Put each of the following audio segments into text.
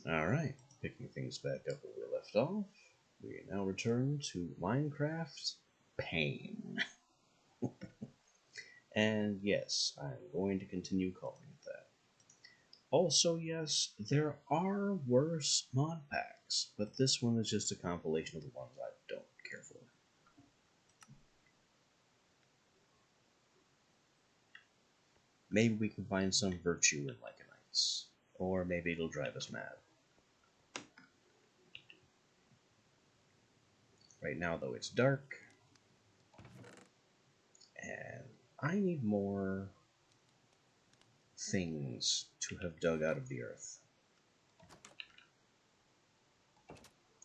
Alright, picking things back up where we left off, we now return to Minecraft Pain. And yes, I'm going to continue calling it that. Also, yes, there are worse mod packs, but this one is just a compilation of the ones I don't care for. Maybe we can find some virtue in Lycanites, or maybe it'll drive us mad. Right now, though, it's dark, and I need more things to have dug out of the earth.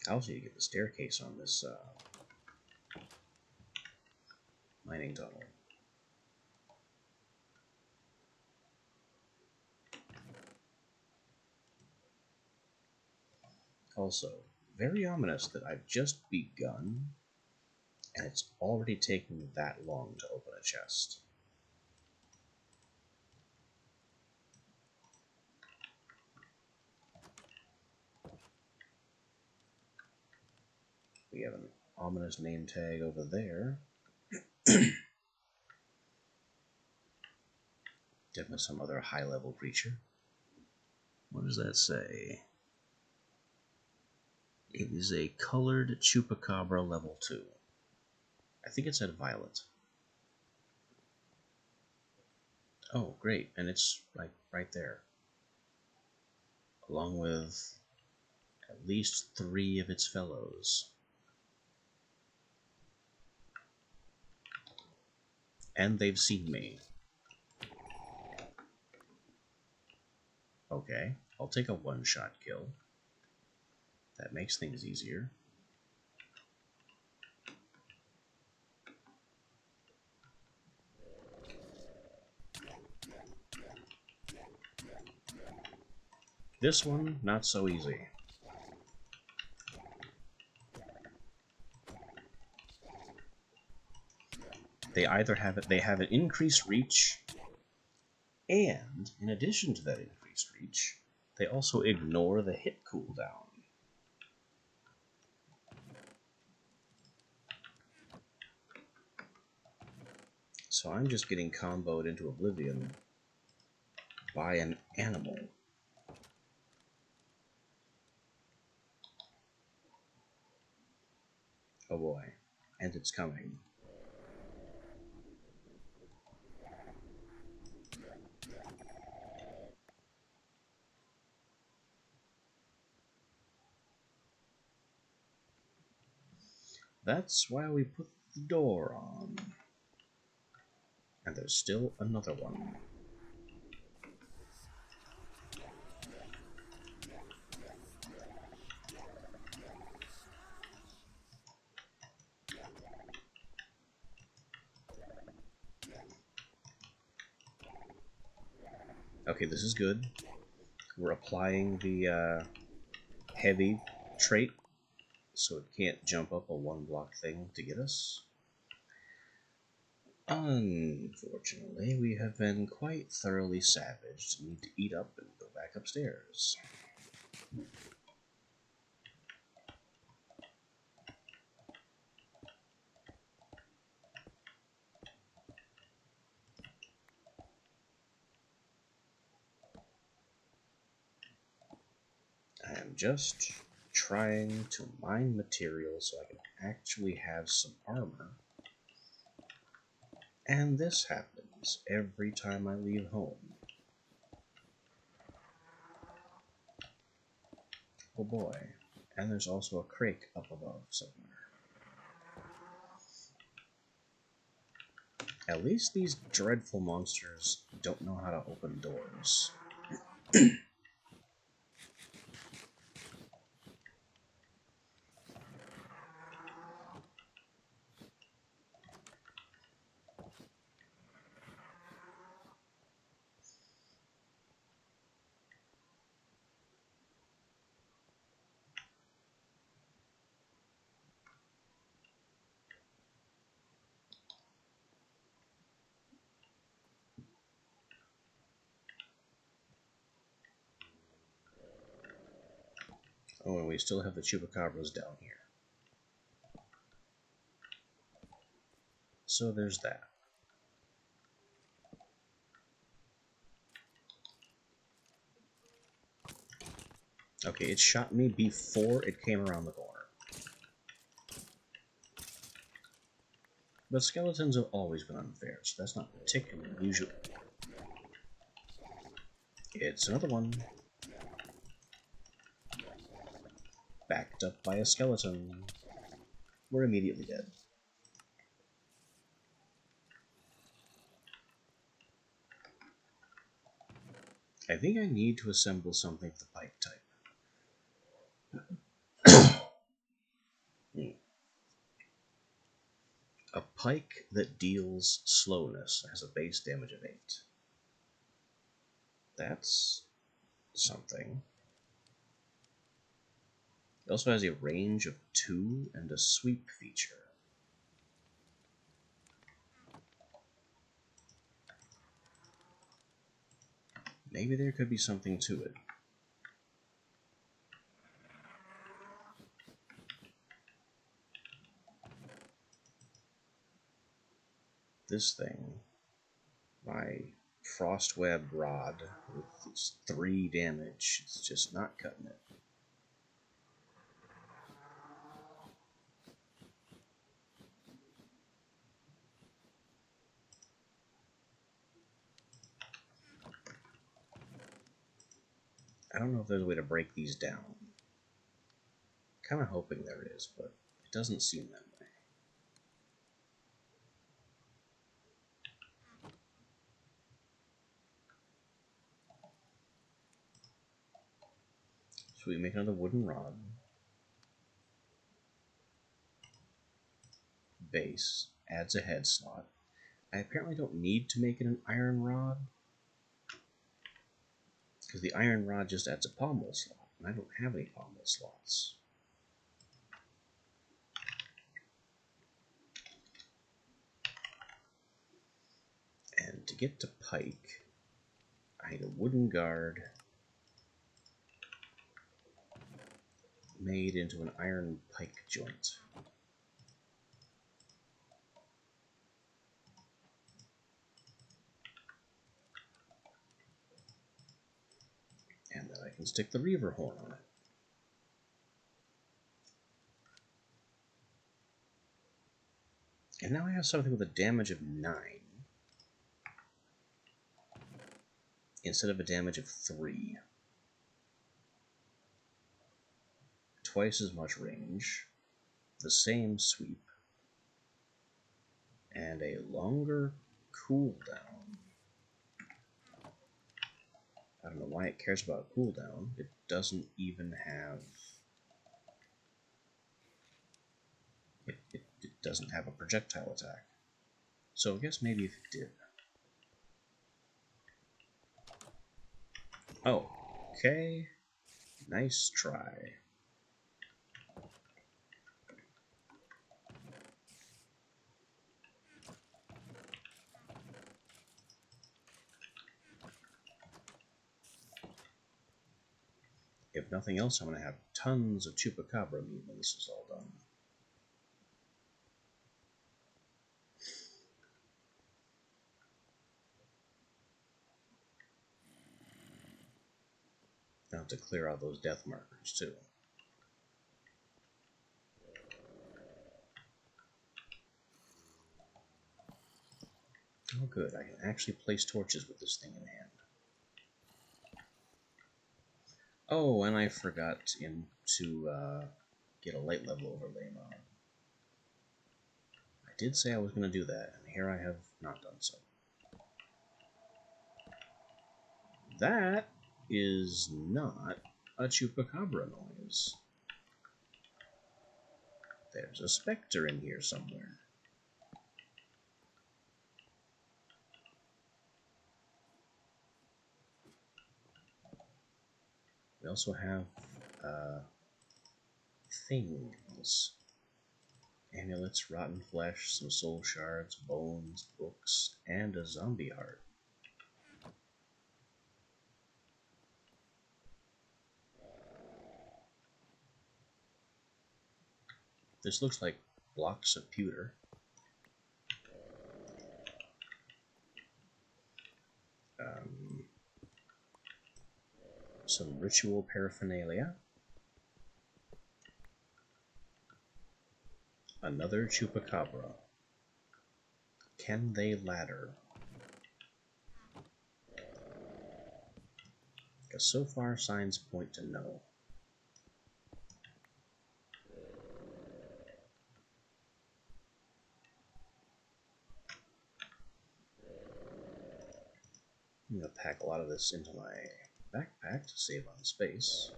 I also need to get the staircase on this mining tunnel. Also, very ominous that I've just begun, and it's already taken that long to open a chest. We have an ominous name tag over there. Definitely some other high-level creature. What does that say? It is a colored chupacabra level 2. I think it said violet. Oh, great, and it's like right there. Along with at least 3 of its fellows. And they've seen me. Okay, I'll take a one-shot kill. That makes things easier. This one, not so easy. They either have it, they have an increased reach, and in addition to that increased reach, they also ignore the hit cooldown. So I'm just getting comboed into oblivion by an animal. Oh boy, and it's coming. That's why we put the door on. And there's still another one. Okay, this is good. We're applying the heavy trait, so it can't jump up a one-block thing to get us. Unfortunately, we have been quite thoroughly savaged and need to eat up and go back upstairs. I am just trying to mine materials so I can actually have some armor. And this happens every time I leave home. Oh boy. And there's also a crate up above somewhere. At least these dreadful monsters don't know how to open doors. Oh, and we still have the chupacabras down here. So there's that. Okay, it shot me before it came around the corner. But skeletons have always been unfair, so that's not particularly usual. It's another one. Backed up by a skeleton. We're immediately dead. I think I need to assemble something of the pike type. A pike that deals slowness has a base damage of 8. That's something. It also has a range of 2 and a sweep feature. Maybe there could be something to it. This thing, my Frostweb Rod with its 3 damage, it's just not cutting it. I don't know if there's a way to break these down. Kind of hoping there is, but it doesn't seem that way. So we make another wooden rod. Base adds a head slot. I apparently don't need to make it an iron rod, because the iron rod just adds a pommel slot, and I don't have any pommel slots. And to get to pike, I need a wooden guard made into an iron pike joint. And then I can stick the reaver horn on it. And now I have something with a damage of 9 instead of a damage of 3. Twice as much range, the same sweep, and a longer cooldown. I don't know why it cares about cooldown. It doesn't even have... It doesn't have a projectile attack. So I guess maybe if it did. Oh, okay. Nice try. If nothing else, I'm going to have tons of chupacabra meat when this is all done. I'll have to clear out those death markers too. Oh good, I can actually place torches with this thing in hand. Oh, and I forgot to get a light level overlay mod. I did say I was going to do that, and here I have not done so. That is not a chupacabra noise. There's a specter in here somewhere. We also have things. Amulets, rotten flesh, some soul shards, bones, books, and a zombie heart. This looks like blocks of pewter. Some ritual paraphernalia. Another chupacabra. Can they ladder? Because so far signs point to no. I'm going to pack a lot of this into my backpack to save on space.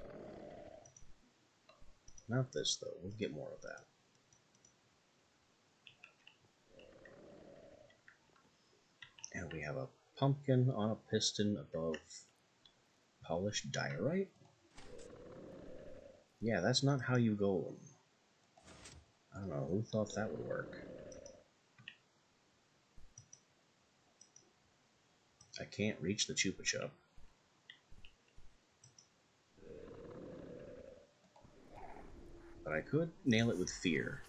Not this, though. We'll get more of that. And we have a pumpkin on a piston above polished diorite? Yeah, that's not how you golem. I don't know, who thought that would work? I can't reach the Chupa Chup. But I could nail it with fear.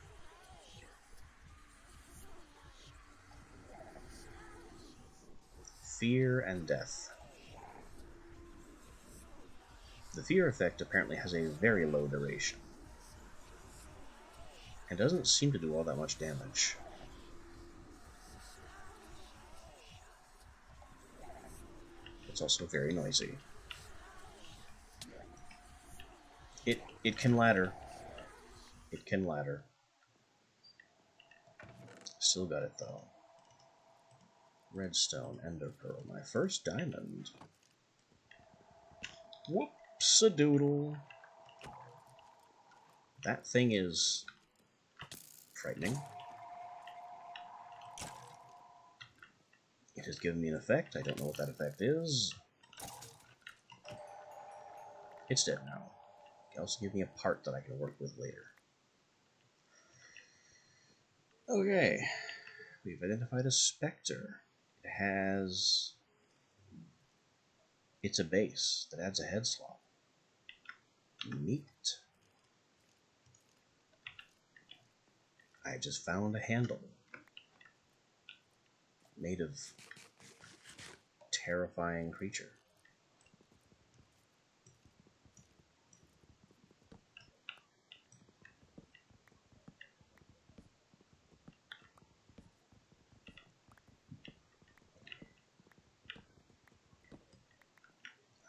Fear and death. The fear effect apparently has a very low duration. And doesn't seem to do all that much damage. It's also very noisy. It can ladder. It can ladder. Still got it though. Redstone, ender pearl, my first diamond. Whoops-a-doodle. That thing is frightening. It has given me an effect. I don't know what that effect is. It's dead now. It also gives me a part that I can work with later. Okay. We've identified a specter. It has... It's a base that adds a head slot. Neat. I just found a handle. Made of terrifying creature.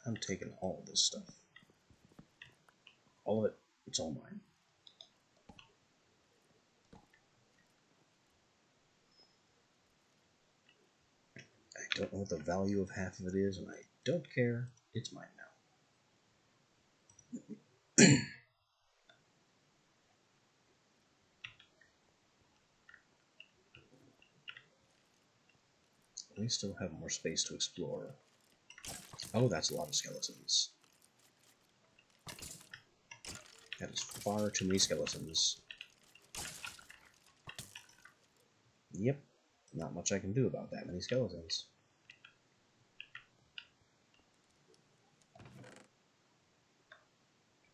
I'm taking all this stuff. All of it. It's all mine. I don't know what the value of half of it is, and I don't care. It's mine now. We still have more space to explore. Oh, that's a lot of skeletons. That is far too many skeletons. Yep, not much I can do about that many skeletons.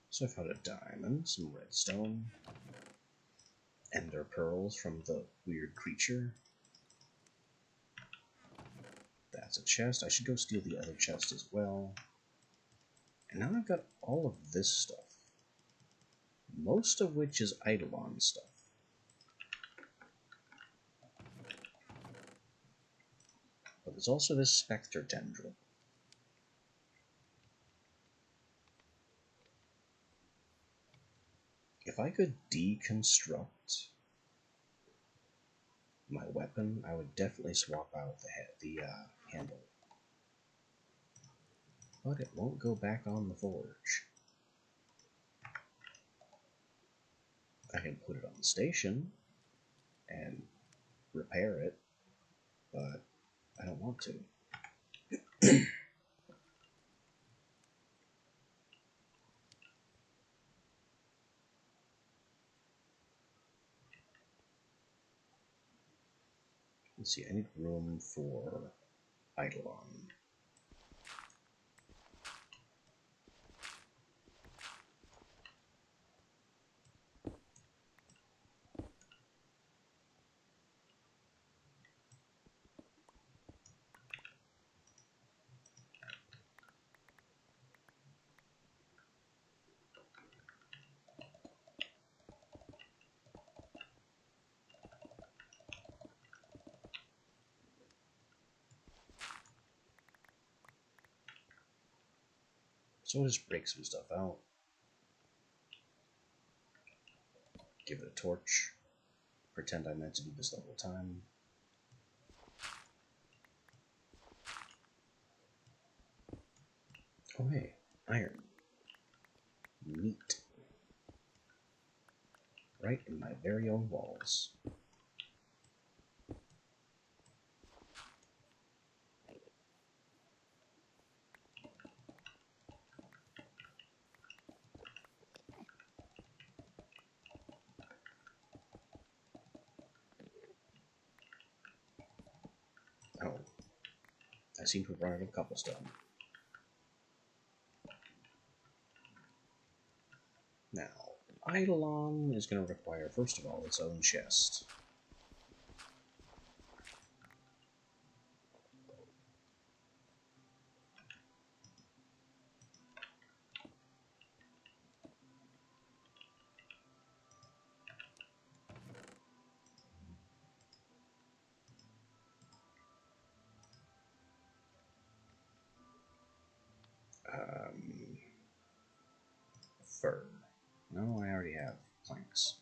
So I found a diamond, some redstone, ender pearls from the weird creature. That's a chest. I should go steal the other chest as well. And now I've got all of this stuff. Most of which is Eidolon stuff. But there's also this specter tendril. If I could deconstruct my weapon, I would definitely swap out the handle. But it won't go back on the forge. I can put it on the station and repair it, but I don't want to. Let's see, I need room for Eidolon. So I'll just break some stuff out. Give it a torch. Pretend I meant to do this the whole time. Oh hey, iron. Neat. Right in my very own walls. Oh, I seem to have run out of cobblestone. Now, Eidolon is going to require, first of all, its own chest. Fur. No, I already have planks.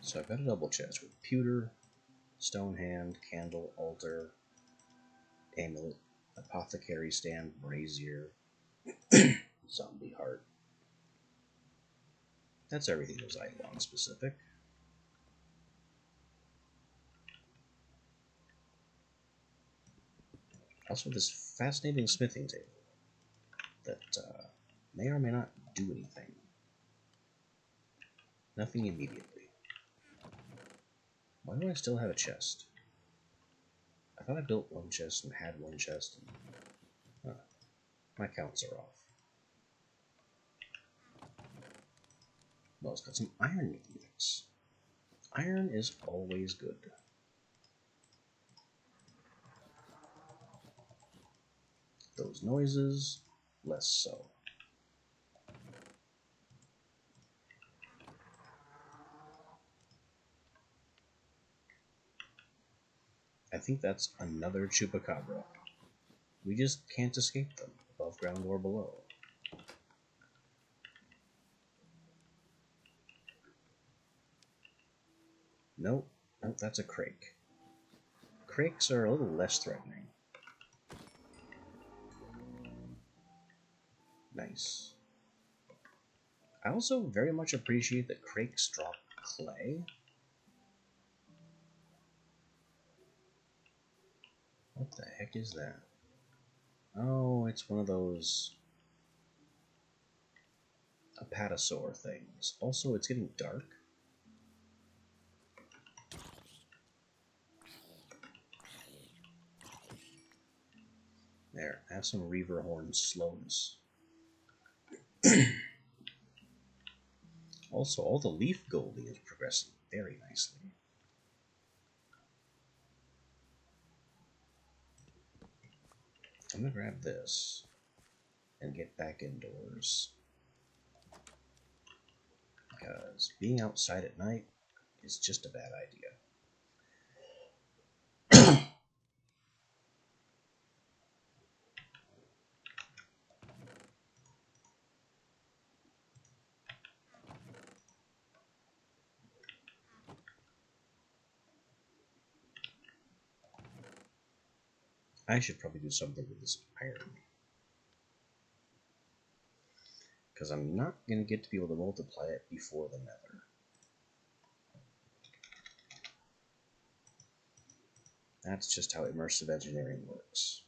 So I've got a double chest with pewter, stone hand, candle, altar, amulet, apothecary stand, brazier, zombie heart. That's everything that's Eidolon specific. Also, this fascinating smithing table that may or may not do anything. Nothing immediately. Why do I still have a chest? I thought I built one chest and had one chest. And, my counts are off. Well, it's got some iron mechanics. Iron is always good. Those noises, less so. I think that's another chupacabra. We just can't escape them, above ground or below. Nope, nope, that's a crake. Crakes are a little less threatening. Nice. I also very much appreciate that crakes drop clay. What the heck is that? Oh, it's one of those apatosaur things. Also, it's getting dark. There, have some Reaver Horn slowness. Also, all the leaf golding is progressing very nicely. I'm gonna grab this and get back indoors. Because being outside at night is just a bad idea. I should probably do something with this iron. Because I'm not going to get to be able to multiply it before the nether. That's just how immersive engineering works.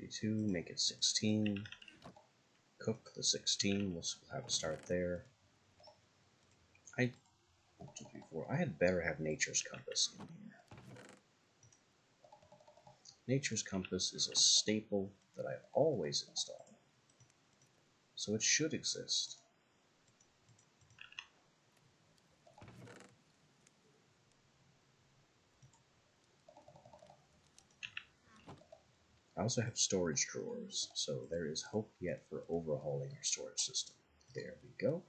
D2, make it 16. Cook the 16. We'll have a start there. 1, 2, 3, 4. I had better have nature's compass in here. Nature's Compass is a staple that I've always installed, so it should exist. I also have storage drawers, so there is hope yet for overhauling our storage system. There we go.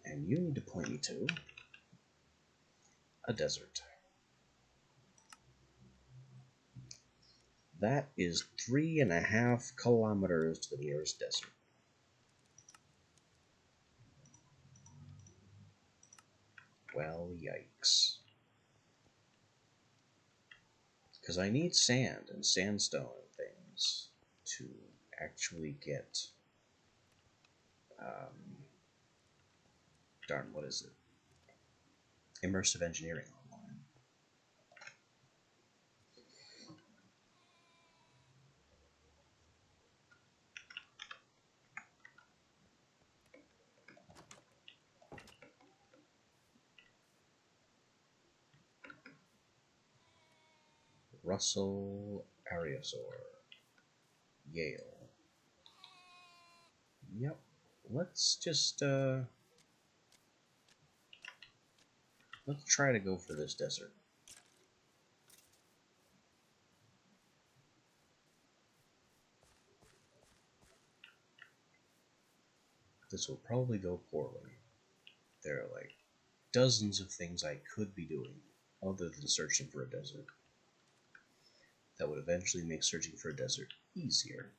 And you need to point me to a desert. That is 3.5 kilometers to the nearest desert. Well, yikes. Because I need sand and sandstone and things to actually get... darn, what is it? Immersive engineering online. Russell Ariasor. Yale. Yep. Let's just, let's try to go for this desert. This will probably go poorly. There are like dozens of things I could be doing other than searching for a desert that would eventually make searching for a desert easier.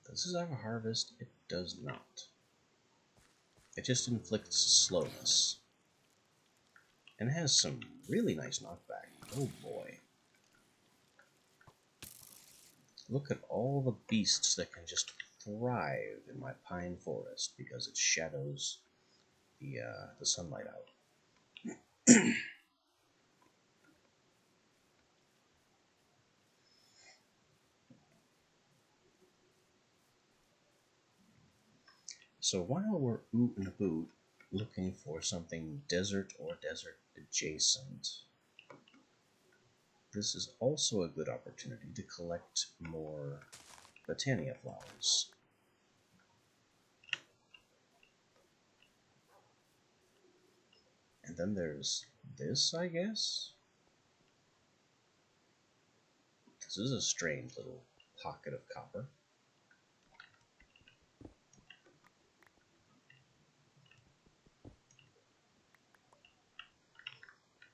Does this have a harvest? It does not. It just inflicts slowness. And has some really nice knockback. Oh boy. Look at all the beasts that can just thrive in my pine forest because it shadows the sunlight out. So while we're oot and boot looking for something desert or desert adjacent, this is also a good opportunity to collect more Botania flowers. And then there's this, I guess? This is a strange little pocket of copper.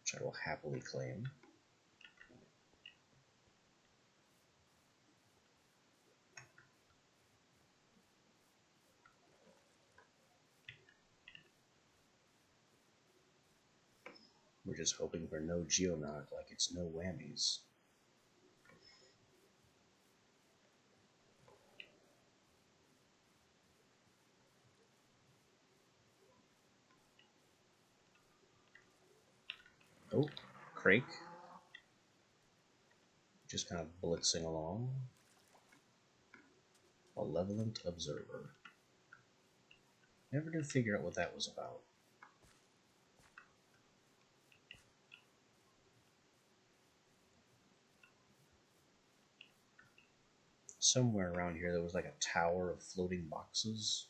Which I will happily claim. We're just hoping for no Geoknock like it's no whammies. Oh, Crake. Just kind of blitzing along. Malevolent Observer. Never did figure out what that was about. Somewhere around here there was like a tower of floating boxes.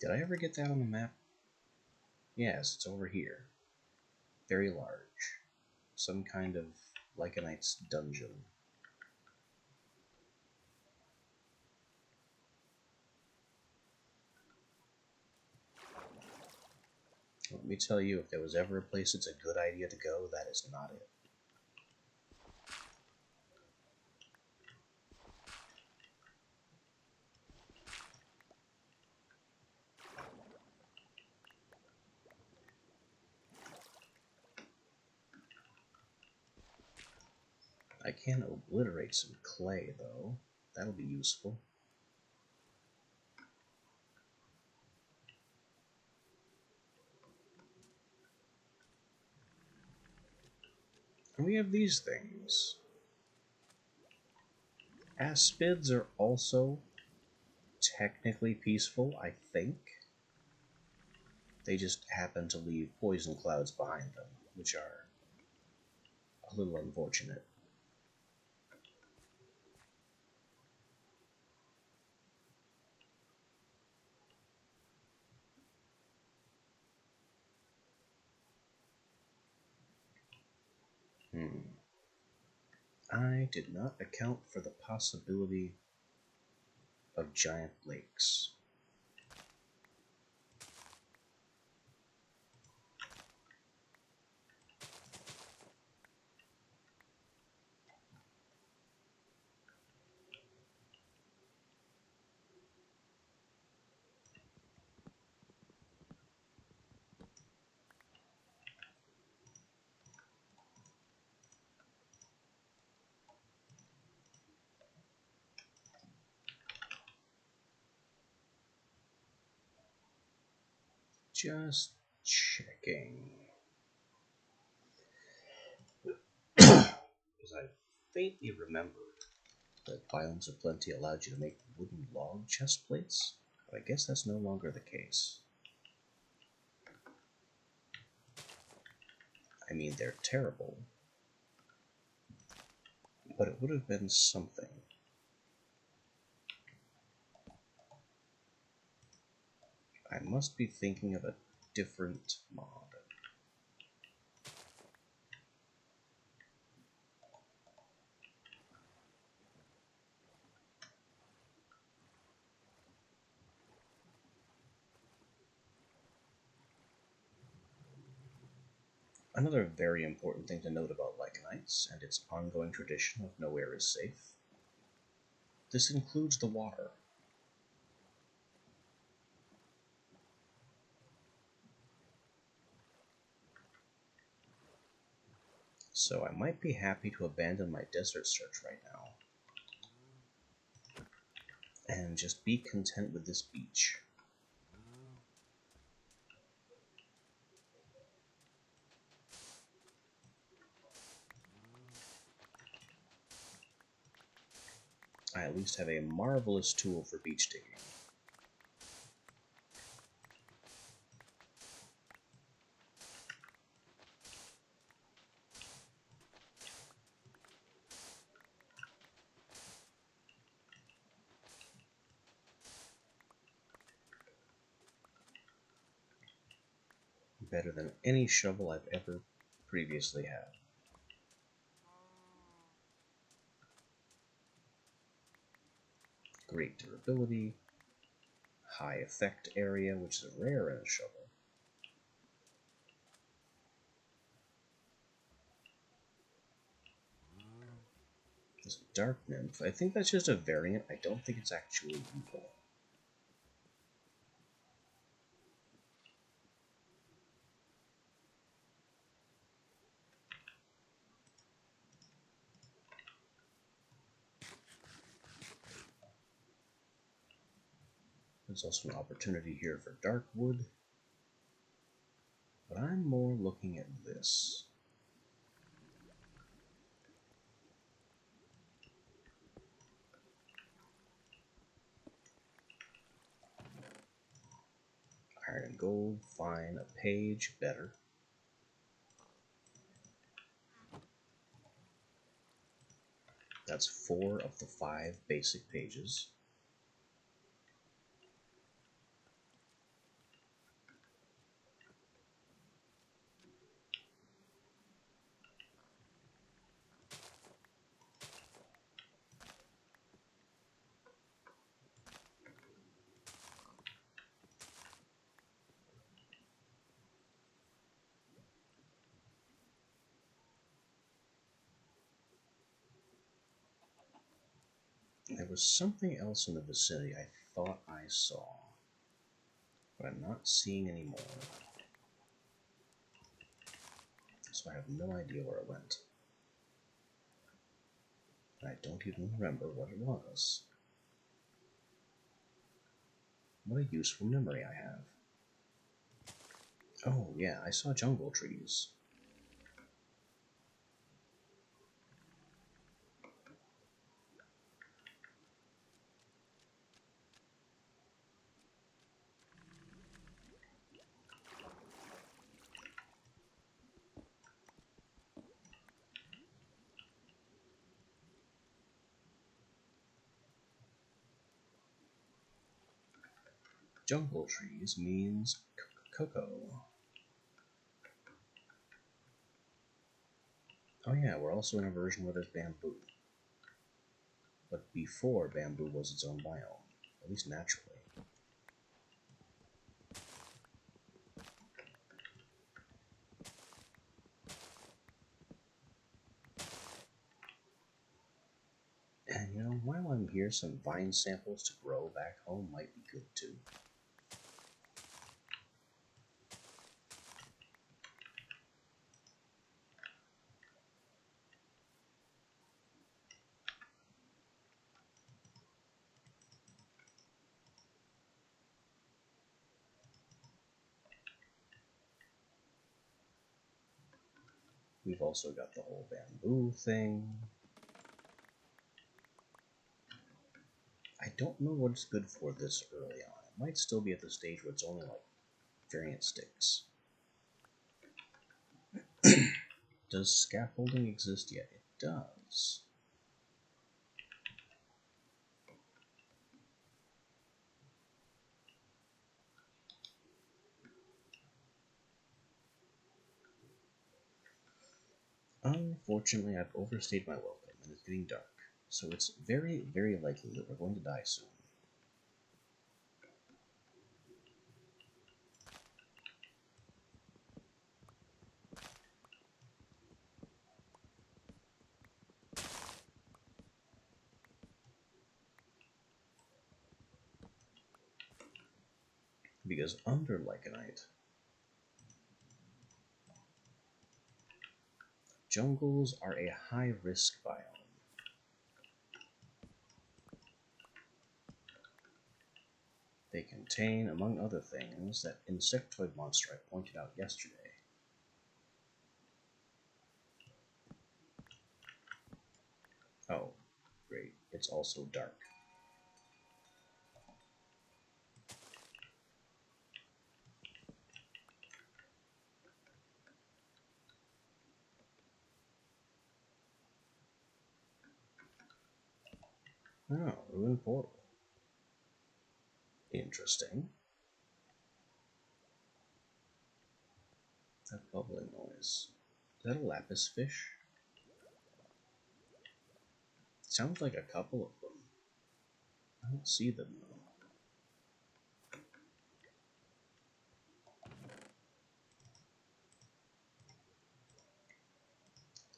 Did I ever get that on the map? Yes, it's over here. Very large. Some kind of Lycanite's dungeon. Let me tell you, if there was ever a place it's a good idea to go, that is not it. I can obliterate some clay, though. That'll be useful. And we have these things. Aspids are also technically peaceful, I think. They just happen to leave poison clouds behind them, which are a little unfortunate. I did not account for the possibility of giant lakes. Just checking. Because I faintly remembered that Violence of Plenty allowed you to make wooden log chest plates, but I guess that's no longer the case. I mean, they're terrible, but it would have been something. I must be thinking of a different mod. Another very important thing to note about Lycanites and its ongoing tradition of nowhere is safe. This includes the water. So I might be happy to abandon my desert search right now and just be content with this beach. I at least have a marvelous tool for beach digging. Better than any shovel I've ever previously had. Great durability, high effect area, which is rare in a shovel. This Dark Nymph, I think that's just a variant. I don't think it's actually evil. There's also an opportunity here for dark wood, but I'm more looking at this. Iron and gold, fine. A page, better. That's 4 of the 5 basic pages. There was something else in the vicinity I thought I saw, but I'm not seeing anymore. So I have no idea where it went. And I don't even remember what it was. What a useful memory I have. Oh yeah, I saw jungle trees. Jungle trees means cocoa. Oh yeah, we're also in a version where there's bamboo. But before bamboo was its own biome, at least naturally. And you know, while I'm here, some vine samples to grow back home might be good too. We've also got the whole bamboo thing. I don't know what it's good for this early on. It might still be at the stage where it's only like variant sticks. Does scaffolding exist yet? It does. Unfortunately, I've overstayed my welcome, and it's getting dark, so it's very, very likely that we're going to die soon. Because under Lycanite, jungles are a high-risk biome. They contain, among other things, that insectoid monster I pointed out yesterday. Oh, great. It's also dark. Oh, ruined portal. Interesting. That bubbling noise. Is that a lapis fish? It sounds like a couple of them. I don't see them though.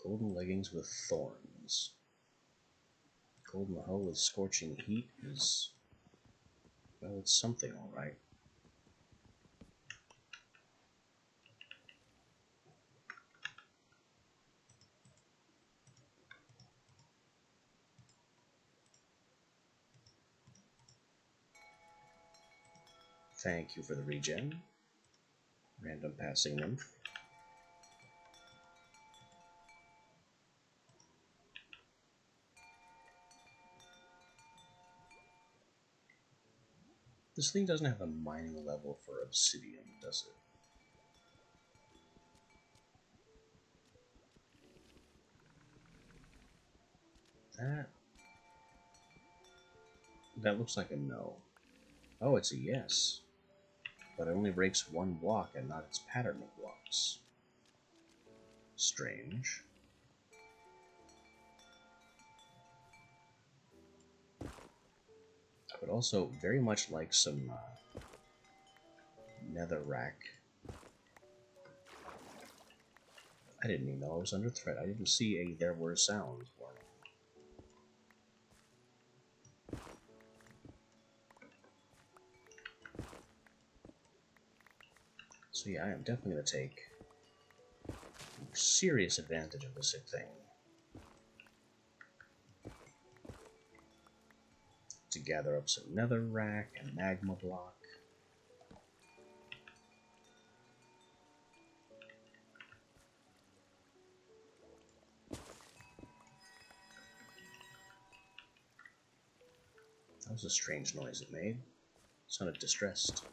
Golden leggings with thorns. Golden hoe with scorching heat is... well, it's something alright. Thank you for the regen. Random passing nymph. This thing doesn't have a mining level for obsidian, does it? That looks like a no. Oh, it's a yes. But it only breaks one block and not its pattern of blocks. Strange. I would also very much like some netherrack. I didn't even know I was under threat. I didn't see a there were sounds warning. So yeah, I am definitely going to take serious advantage of this thing. To gather up some netherrack and magma block. That was a strange noise it made. It sounded distressed.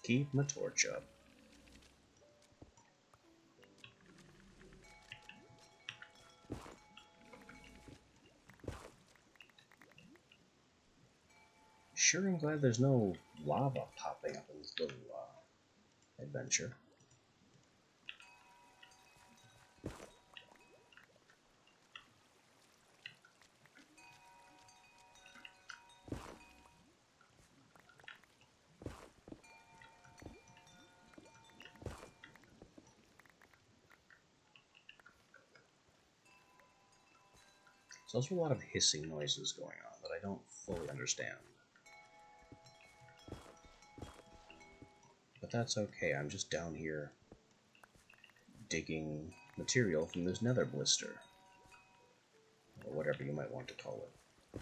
Keep my torch up. sure am glad there's no lava popping up in this little adventure. There's also a lot of hissing noises going on that I don't fully understand. But that's okay, I'm just down here digging material from this nether blister. Or whatever you might want to call it.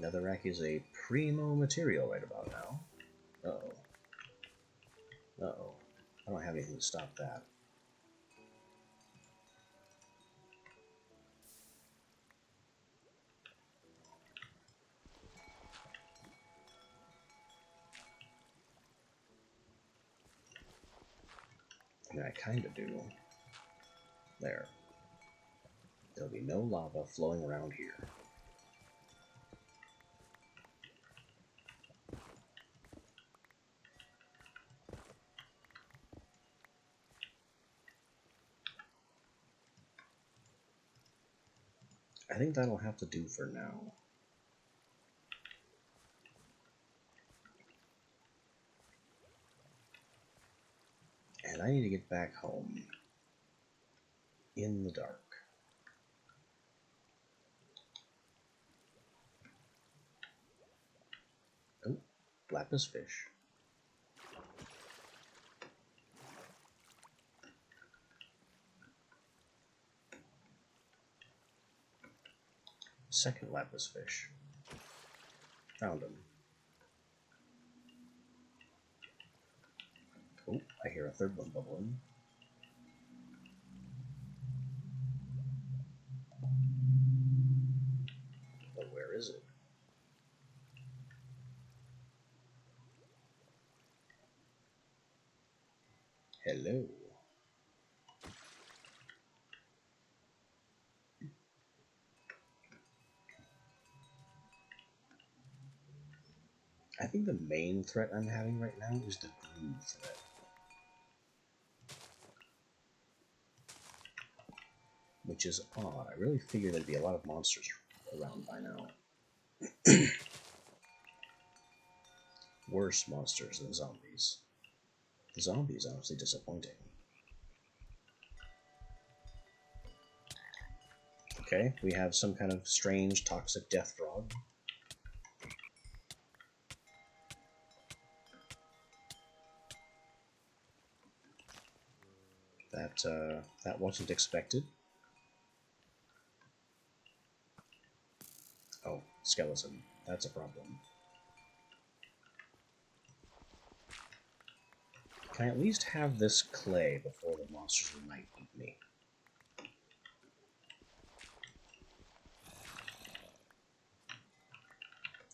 Netherrack is a primo material right about now. Uh-oh. Uh-oh. I don't have anything to stop that. I mean, I kinda do. There. There'll be no lava flowing around here. I think that'll have to do for now. And I need to get back home in the dark. Oh, lapis fish. Second lapis fish. Found him. Oh, I hear a third one bubbling. But where is it? Hello. I think the main threat I'm having right now is the groove threat. Which is odd. I really figured there'd be a lot of monsters around by now. Worse monsters than zombies. The zombies honestly disappointing. Okay, we have some kind of strange toxic death frog. That wasn't expected. Oh, skeleton. That's a problem. Can I at least have this clay before the monsters might eat me?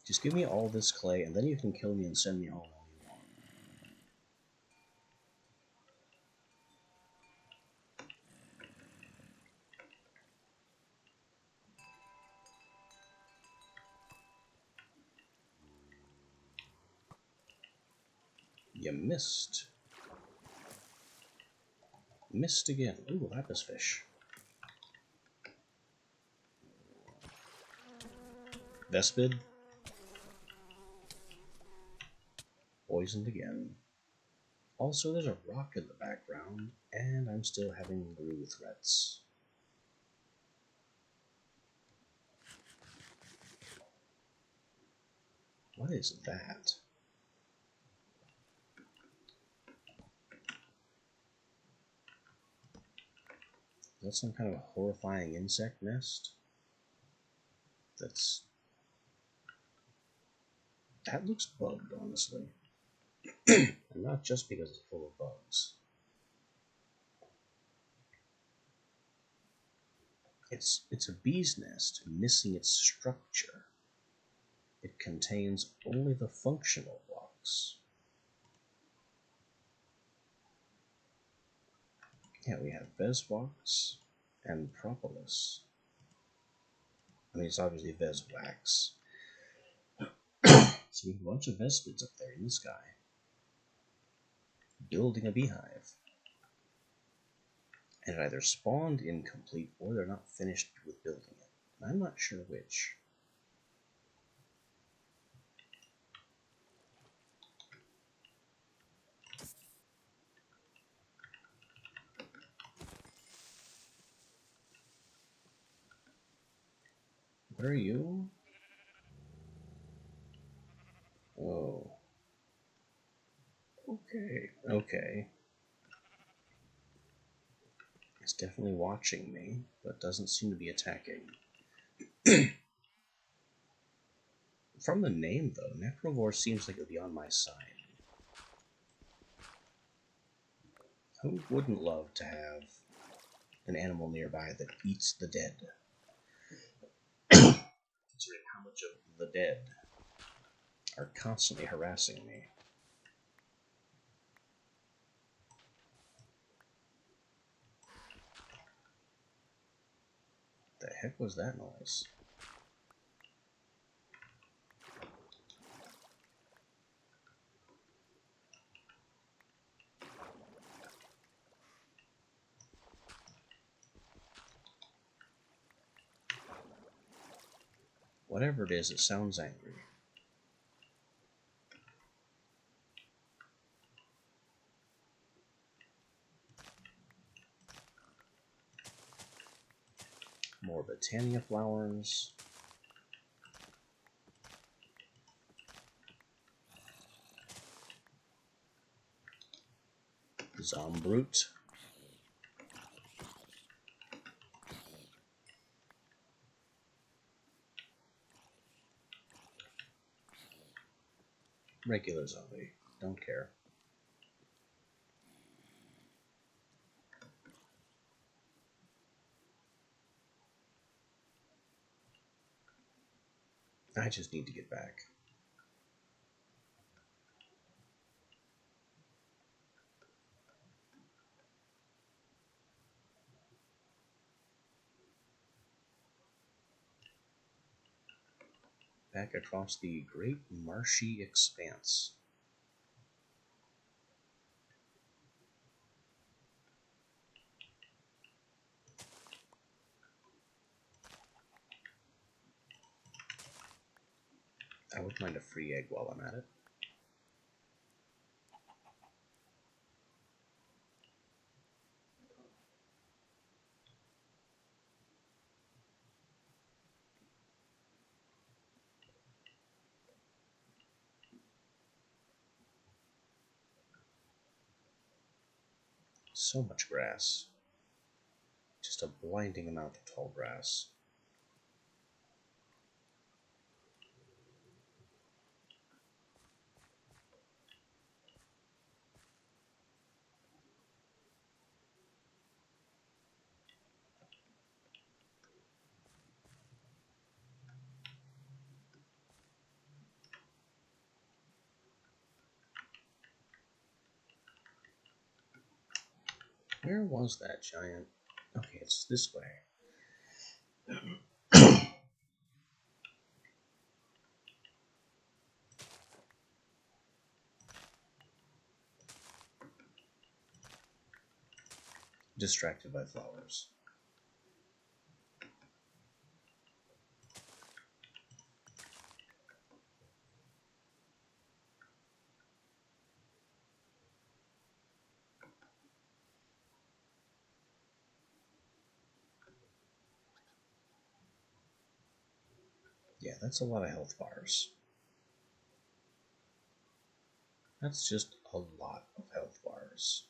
Just give me all this clay, and then you can kill me and send me all you want. You missed. Missed again. Ooh, lapis fish. Vespid. Poisoned again. Also, there's a rock in the background, and I'm still having blue threats. What is that? Is that some kind of horrifying insect nest? That looks bugged, honestly. And not just because it's full of bugs. It's a bee's nest missing its structure. It contains only the functional blocks. Yeah, we have Vesvox and Propolis. I mean, it's obviously Veswax. So we have a bunch of Vespids up there in the sky, building a beehive. And it either spawned incomplete or they're not finished with building it. And I'm not sure which. What are you? Oh. Okay. Okay. It's definitely watching me, but doesn't seem to be attacking. From the name, though, Necrovore seems like it would be on my side. Who wouldn't love to have an animal nearby that eats the dead? Considering how much of the dead are constantly harassing me. The heck was that noise? Whatever it is, it sounds angry. More Botania flowers. Zombrute. Regular zombie. Don't care. I just need to get back. Back across the great marshy expanse. I wouldn't mind a free egg while I'm at it. So much grass. Just a blinding amount of tall grass. Where was that giant? Okay, it's this way. Distracted by flowers. Yeah, that's a lot of health bars. That's just a lot of health bars.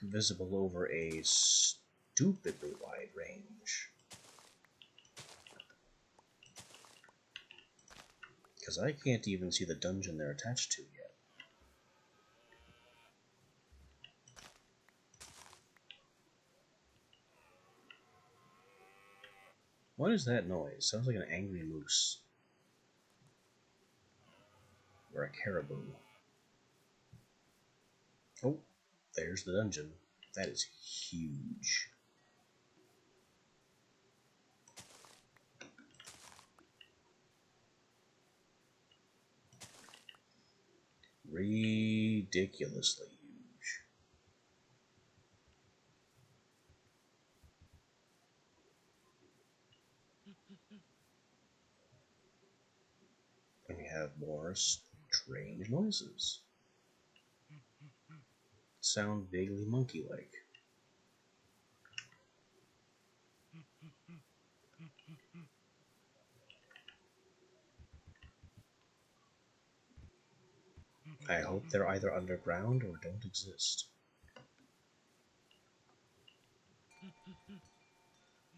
Visible over a stupidly wide range. Because I can't even see the dungeon they're attached to yet. What is that noise? Sounds like an angry moose. Or a caribou. Oh, there's the dungeon. That is huge. Ridiculously huge. And we have more strange noises. Sound vaguely monkey-like. I hope they're either underground or don't exist.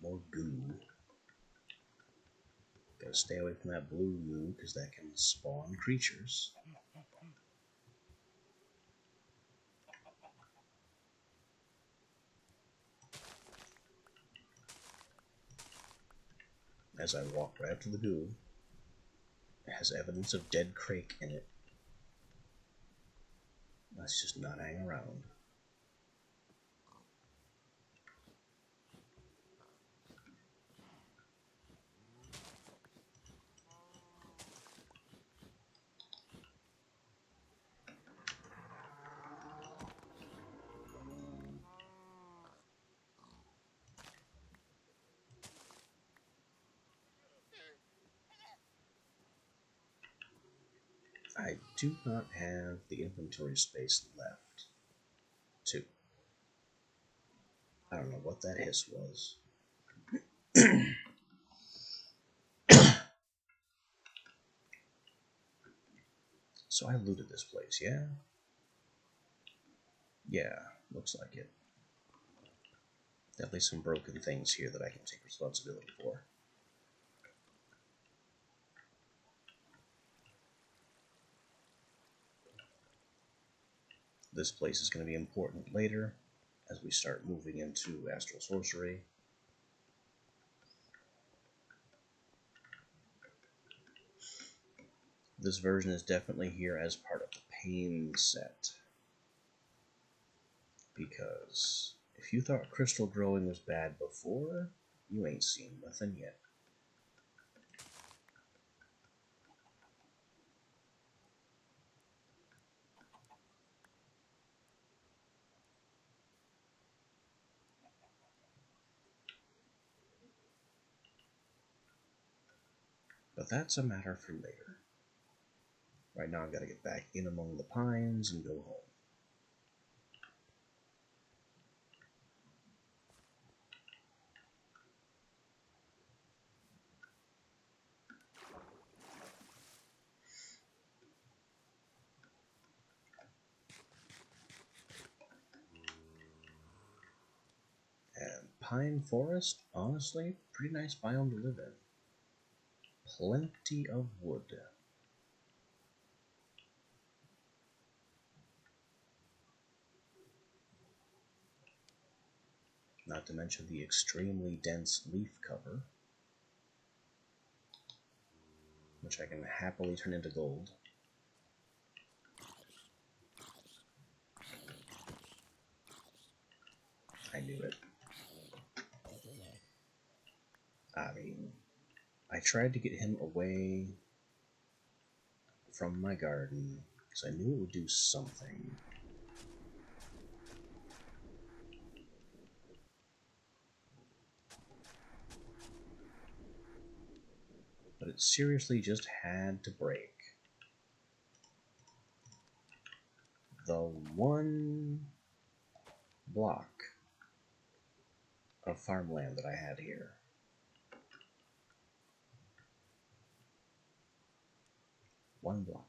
More goo. Gotta stay away from that blue goo because that can spawn creatures. As I walk right up to the goo, it has evidence of dead crake in it. Let's just not hang around. I do not have the inventory space left. Two. I don't know what that hiss was. So I looted this place, yeah? Yeah, looks like it. Definitely some broken things here that I can take responsibility for. This place is going to be important later as we start moving into Astral Sorcery. This version is definitely here as part of the Pain set. Because if you thought crystal growing was bad before, you ain't seen nothing yet. But that's a matter for later. Right now I've got to get back in among the pines and go home. And Pine Forest, honestly, pretty nice biome to live in. Plenty of wood. Not to mention the extremely dense leaf cover, which I can happily turn into gold. I knew it. I mean, I tried to get him away from my garden because I knew it would do something. But it seriously just had to break. The one block of farmland that I had here. One block.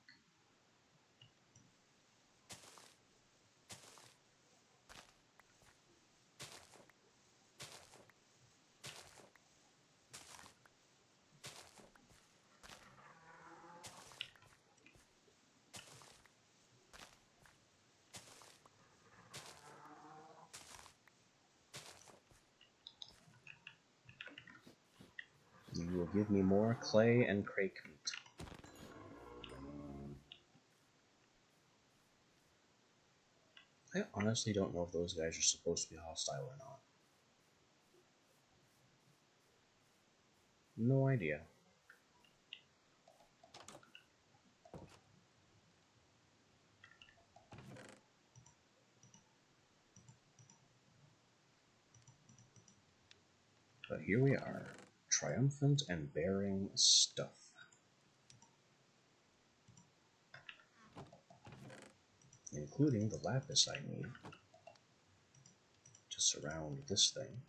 You will give me more clay and crake meat. I honestly don't know if those guys are supposed to be hostile or not. No idea. But here we are, triumphant and bearing stuff. Including the lapis I need to surround this thing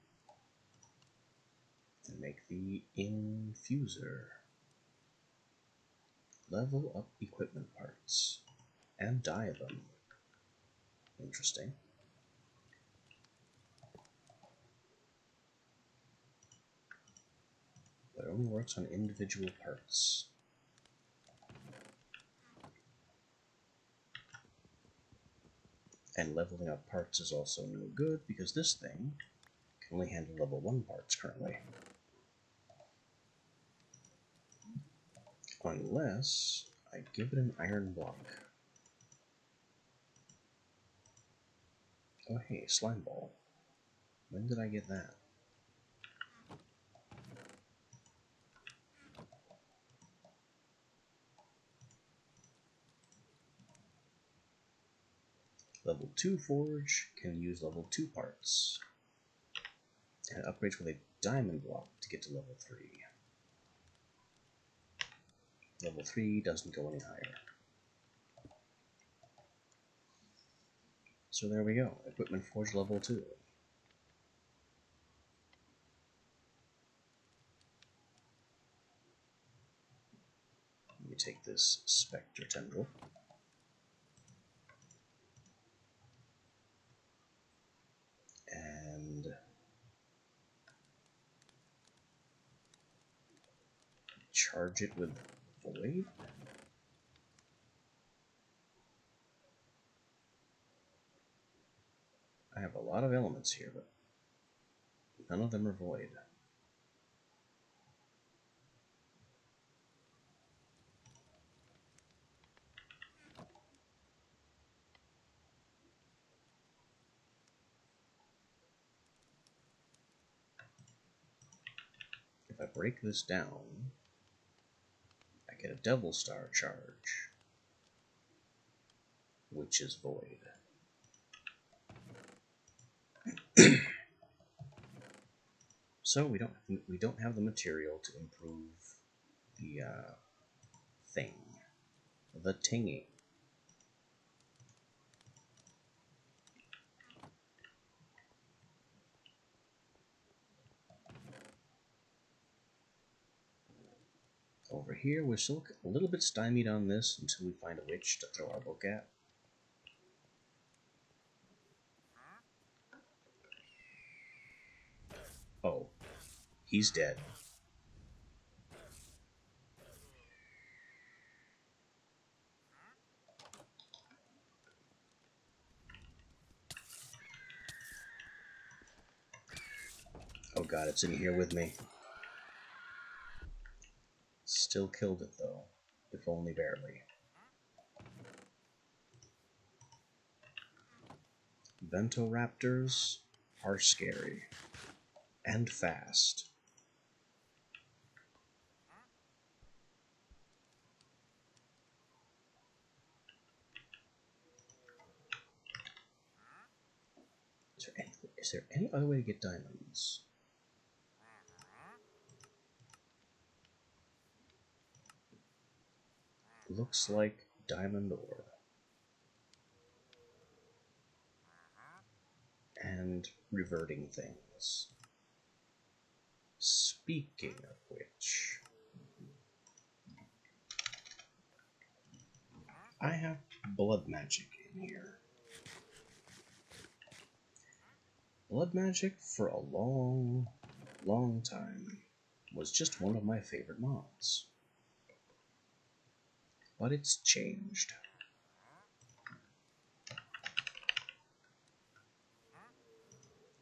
and make the infuser. Level up equipment parts and dye them. Interesting. But it only works on individual parts. And leveling up parts is also no good because this thing can only handle level 1 parts currently. Unless I give it an iron block. Oh hey, slime ball. When did I get that? Level 2 forge can use level 2 parts. And it upgrades with a diamond block to get to level 3. Level 3 doesn't go any higher. So there we go, Equipment Forge level 2. Let me take this Spectre Tendril. And charge it with Void. I have a lot of elements here, but none of them are Void. If I break this down, I get a Devil Star charge, which is Void. So we don't have the material to improve the thing, the tingy. Over here, we're still a little bit stymied on this until we find a witch to throw our book at. Oh, he's dead. Oh god, it's in here with me. Still killed it though, if only barely. Ventoraptors are scary. And fast. Is there any other way to get diamonds? Looks like diamond ore. And reverting things. Speaking of which, I have blood magic in here. Blood magic, for a long, long time, was just one of my favorite mods. But it's changed.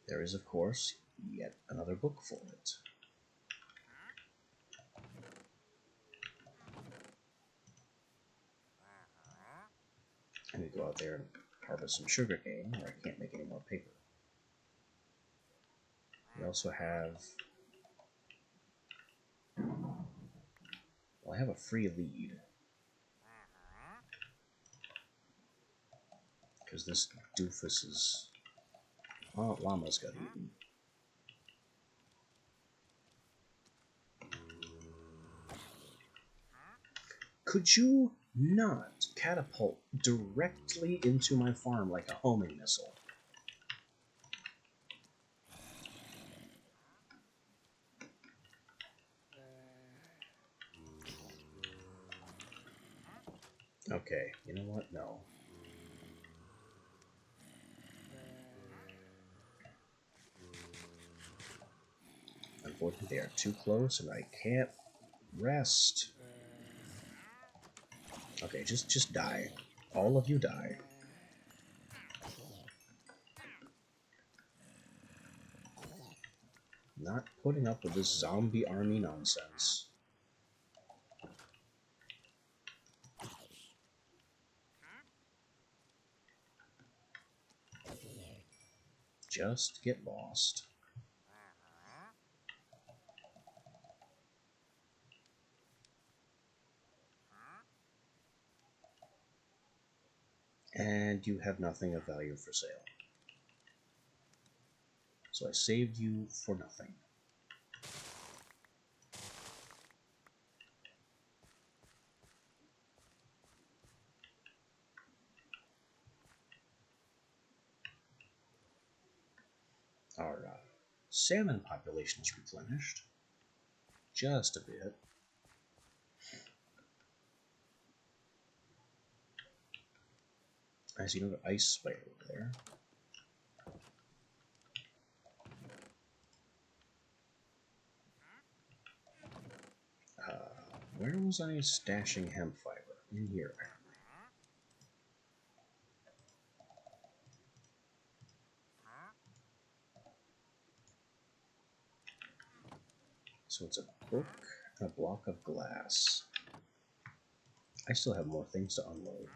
There is, of course, yet another book for it. I need to go out there and harvest some sugarcane, or I can't make any more paper. We also have... Well, I have a free lead. Because this doofus is... Oh, llama's got eaten. Could you not catapult directly into my farm like a homing missile? Okay, you know what? No. Unfortunately, they are too close, and I can't rest. Okay, just die. All of you die. Not putting up with this zombie army nonsense. Just get lost. And you have nothing of value for sale. So I saved you for nothing. Our salmon population is replenished. Just a bit. I see another ice spider over there. Where was I stashing hemp fiber? In here, apparently. So it's a book and a block of glass. I still have more things to unload.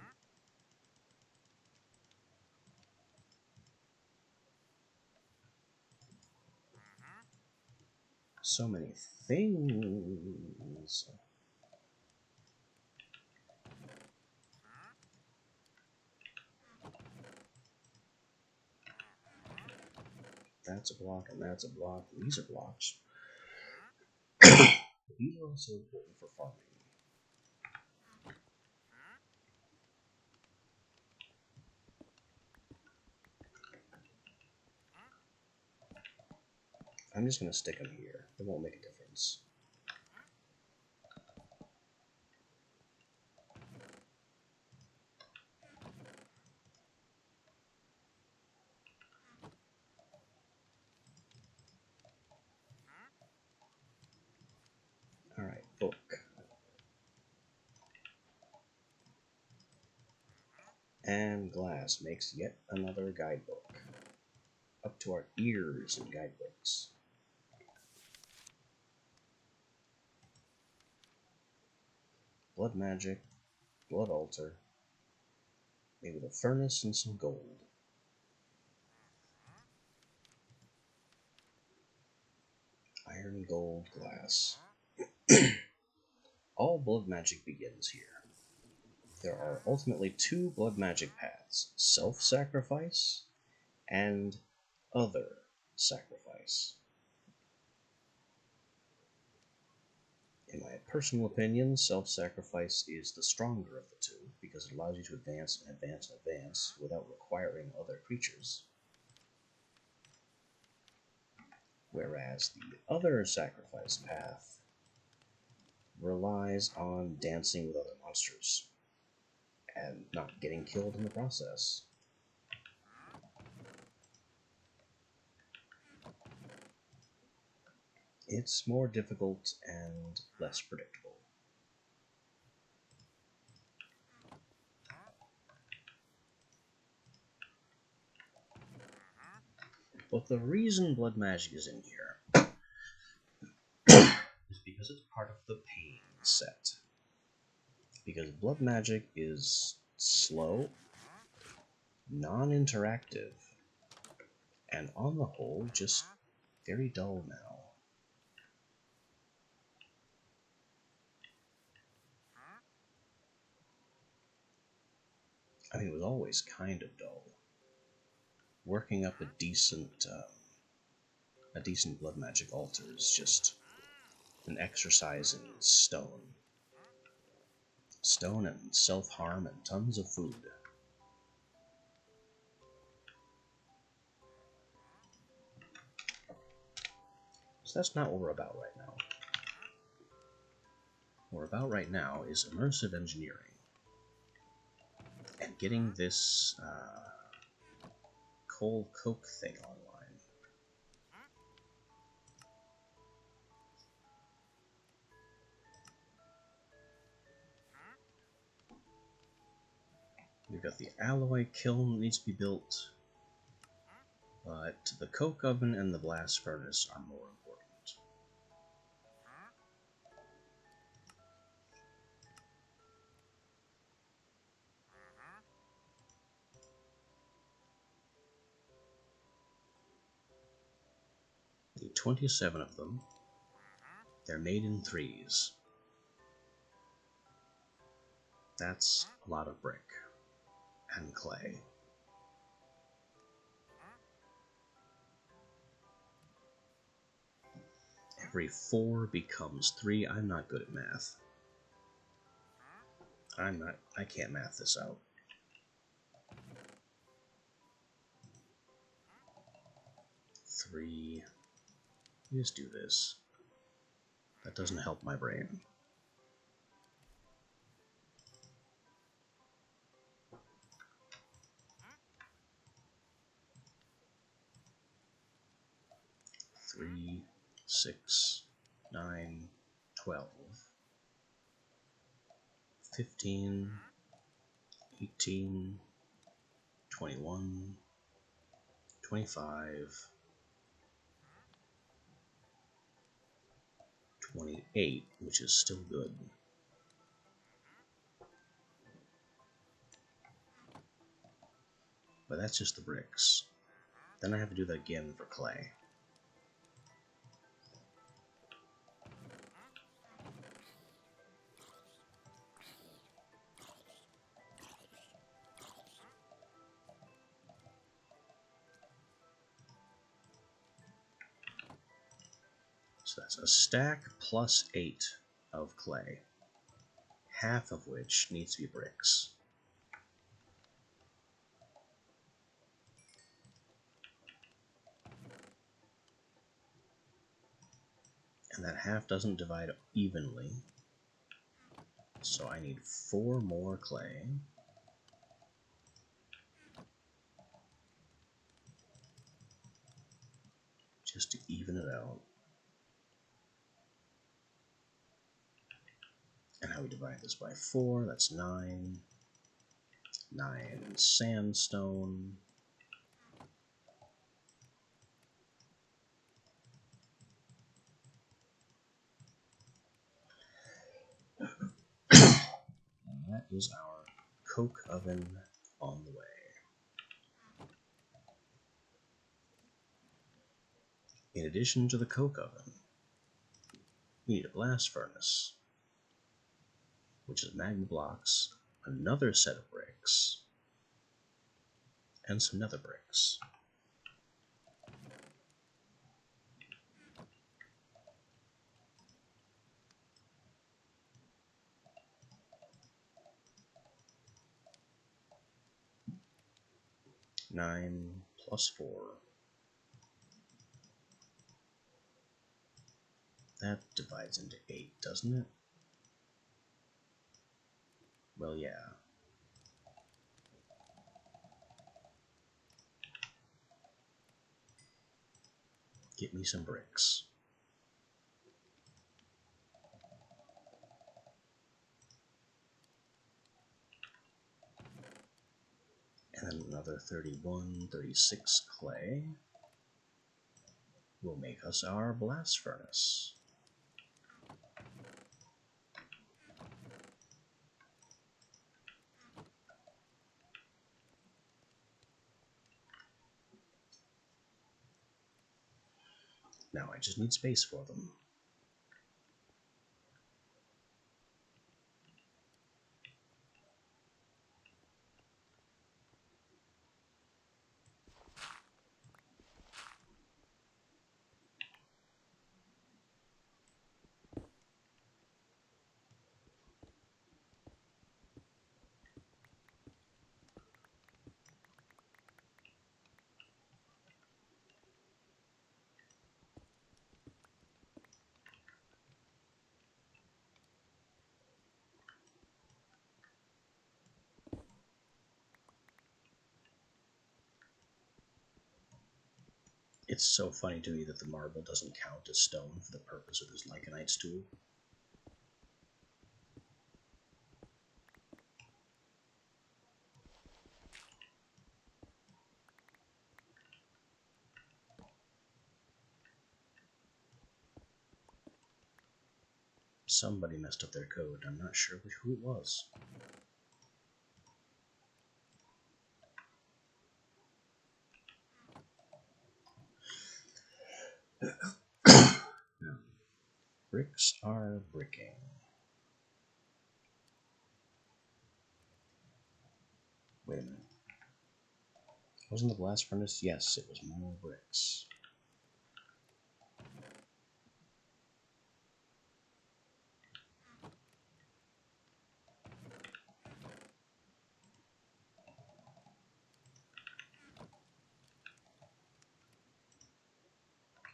So many things. That's a block, and that's a block. These are blocks. These are also important for farming. I'm just going to stick them here. It won't make a difference. Alright, book. And glass makes yet another guidebook. Up to our ears in guidebooks. Blood magic, blood altar, maybe the furnace and some gold. Iron, gold, glass. All blood magic begins here. There are ultimately two blood magic paths, self-sacrifice and other sacrifice. In my personal opinion, self-sacrifice is the stronger of the two, because it allows you to advance and advance and advance without requiring other creatures. Whereas the other sacrifice path relies on dancing with other monsters and not getting killed in the process. It's more difficult and less predictable. But the reason blood magic is in here is because it's part of the pain set. Because blood magic is slow, non-interactive, and on the whole, just very dull now. I mean, it was always kind of dull. Working up a decent blood magic altar is just an exercise in stone. Stone and self-harm and tons of food. So that's not what we're about right now. What we're about right now is immersive engineering. And getting this coal coke thing online. We've got the alloy kiln that needs to be built, but the coke oven and the blast furnace are more important. Need 27 of them. They're made in threes. That's a lot of brick and clay. Every 4 becomes 3. I'm not good at math. I can't math this out. 3. Just do this. That doesn't help my brain. Three, 6, 9, 12, 15, 18, 21, 25, 28, which is still good. But that's just the bricks. Then I have to do that again for clay. So that's a stack plus 8 of clay, half of which needs to be bricks. And that half doesn't divide evenly, so I need 4 more clay. Just to even it out. And how we divide this by 4, that's 9. 9 sandstone. And that is our coke oven on the way. In addition to the coke oven, we need a blast furnace, which is magma blocks, another set of bricks, and some nether bricks. Nine plus 4. That divides into 8, doesn't it? Well, yeah. Get me some bricks. And then another 31, 36 clay will make us our blast furnace. Now I just need space for them. It's so funny to me that the marble doesn't count as stone for the purpose of this Lycanite's tool. Somebody messed up their code. I'm not sure who it was. No. Bricks are bricking. Wait a minute. Wasn't the blast furnace? Yes, it was more bricks.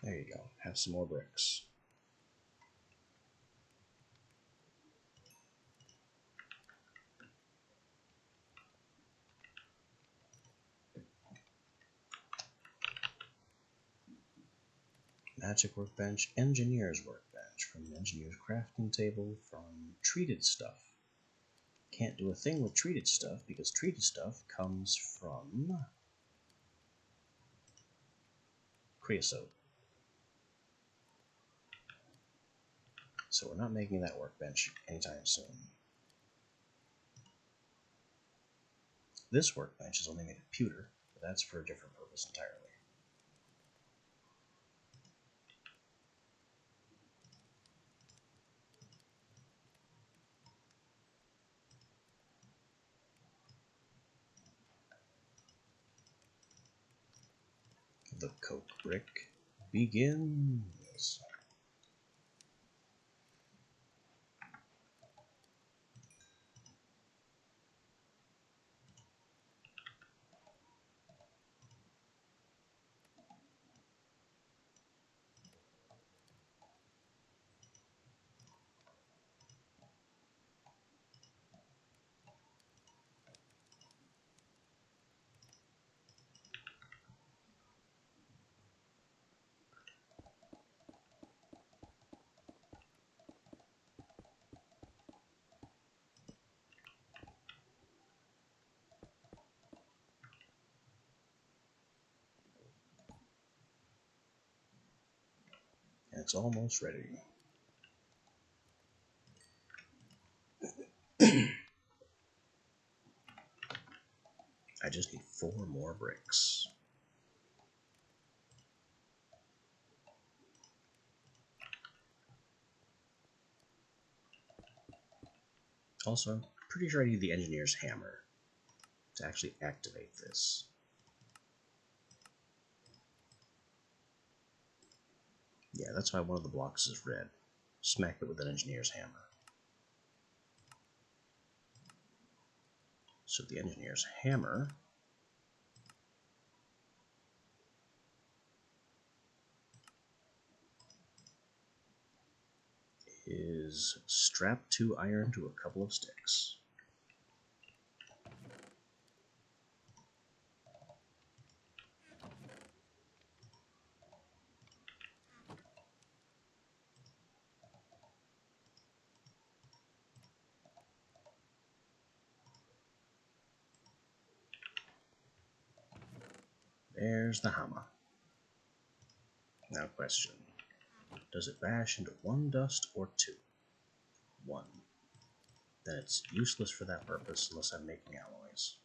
There you go. Have some more bricks. Magic workbench, engineer's workbench, from the engineer's crafting table, from treated stuff. Can't do a thing with treated stuff because treated stuff comes from creosote. So we're not making that workbench anytime soon. This workbench is only made of pewter, but that's for a different purpose entirely. The coke brick begins. And it's almost ready. I just need 4 more bricks. Also, pretty sure I need the engineer's hammer to actually activate this. Yeah, that's why one of the blocks is red. Smack it with an engineer's hammer. So the engineer's hammer is strapped to iron to a couple of sticks. There's the hammer. Now question. Does it bash into 1 dust or 2? 1. Then it's useless for that purpose unless I'm making alloys.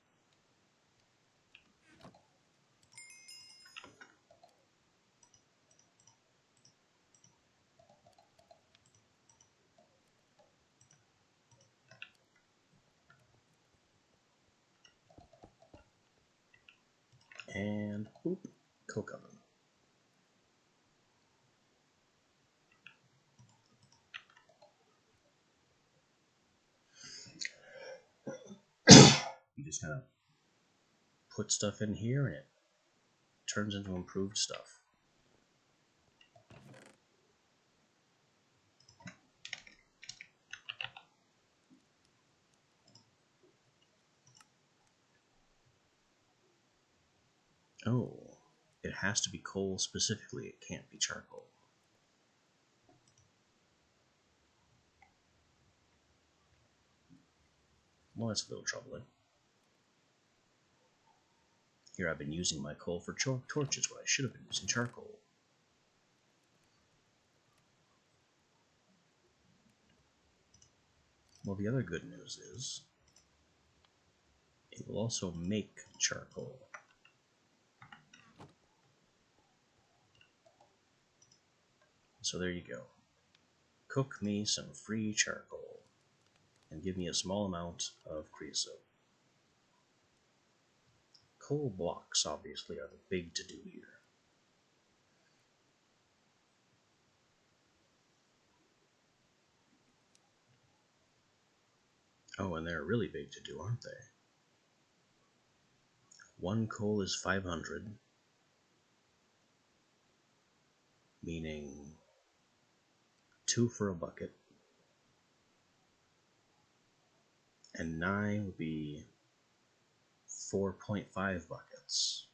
and boop, coke oven. You just kind of put stuff in here and it turns into improved stuff. Oh, it has to be coal specifically, it can't be charcoal. Well, that's a little troubling. Here I've been using my coal for torches when I should have been using charcoal. Well, the other good news is it will also make charcoal. So there you go. Cook me some free charcoal and give me a small amount of creosote. Coal blocks, obviously, are the big to-do here. Oh, and they're really big to-do, aren't they? One coal is 500, meaning 2 for a bucket, and 9 would be 4.5 buckets.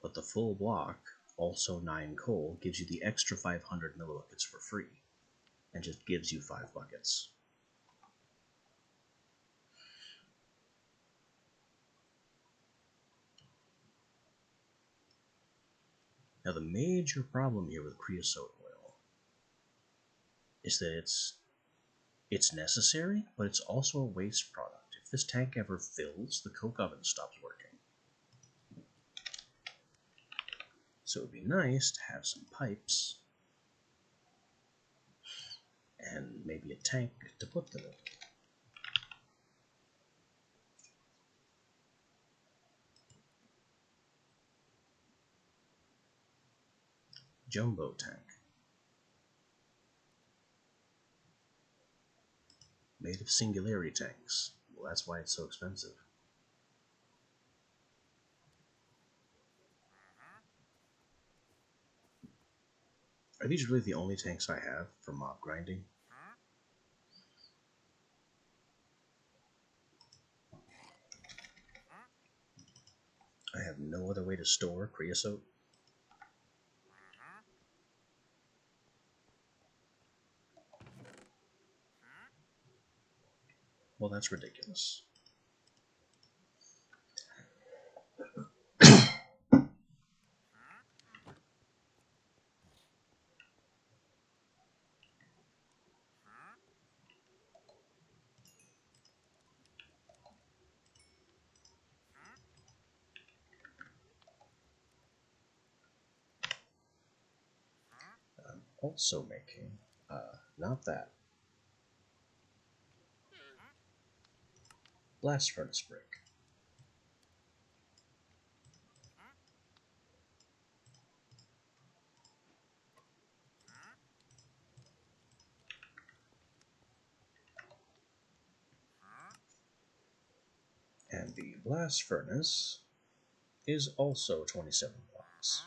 But the full block, also 9 coal, gives you the extra 500 millibuckets for free, and just gives you 5 buckets. Now the major problem here with creosote oil is that it's necessary, but it's also a waste product. If this tank ever fills, the coke oven stops working. So it would be nice to have some pipes and maybe a tank to put them in. Jumbo tank. Made of singularity tanks. Well, that's why it's so expensive. Are these really the only tanks I have for mob grinding? I have no other way to store creosote. Well, that's ridiculous. I'm also making, not that, blast furnace brick. And the blast furnace is also 27 blocks.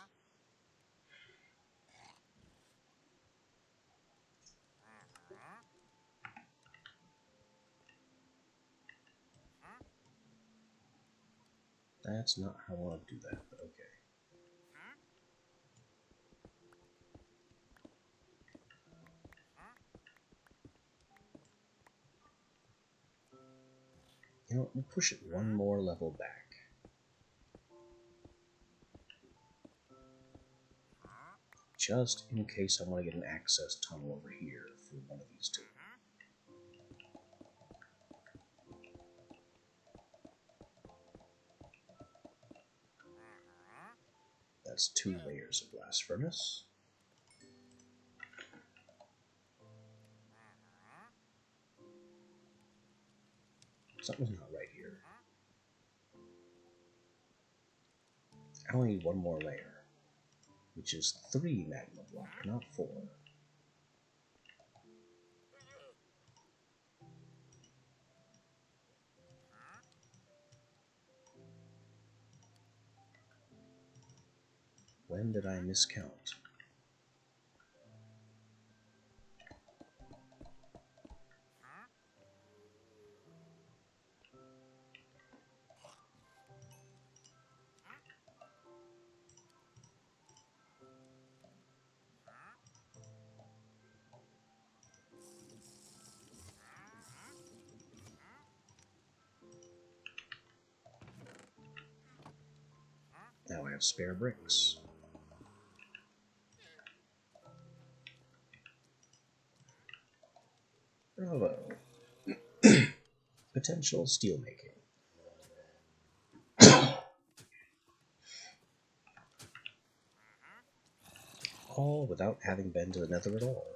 That's not how I want to do that, but okay. You know what, we'll push it one more level back. Just in case I want to get an access tunnel over here for one of these two. That's 2 layers of blast furnace. Something's not right here. I only need one more layer, which is 3 magma block, not 4. When did I miscount? Now I have spare bricks. Bravo. Potential steelmaking. All without having been to the Nether at all.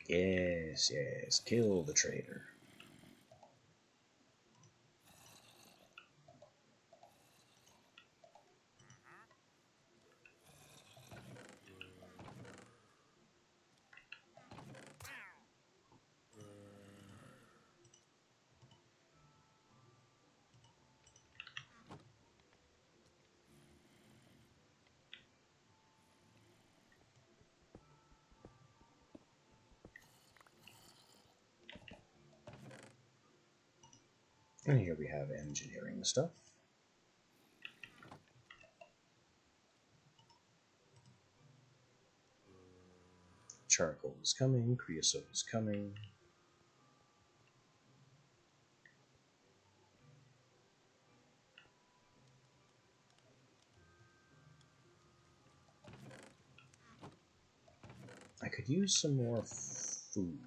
Yes, yes, kill the traitor. And here we have engineering stuff. Charcoal is coming, creosote is coming. I could use some more food.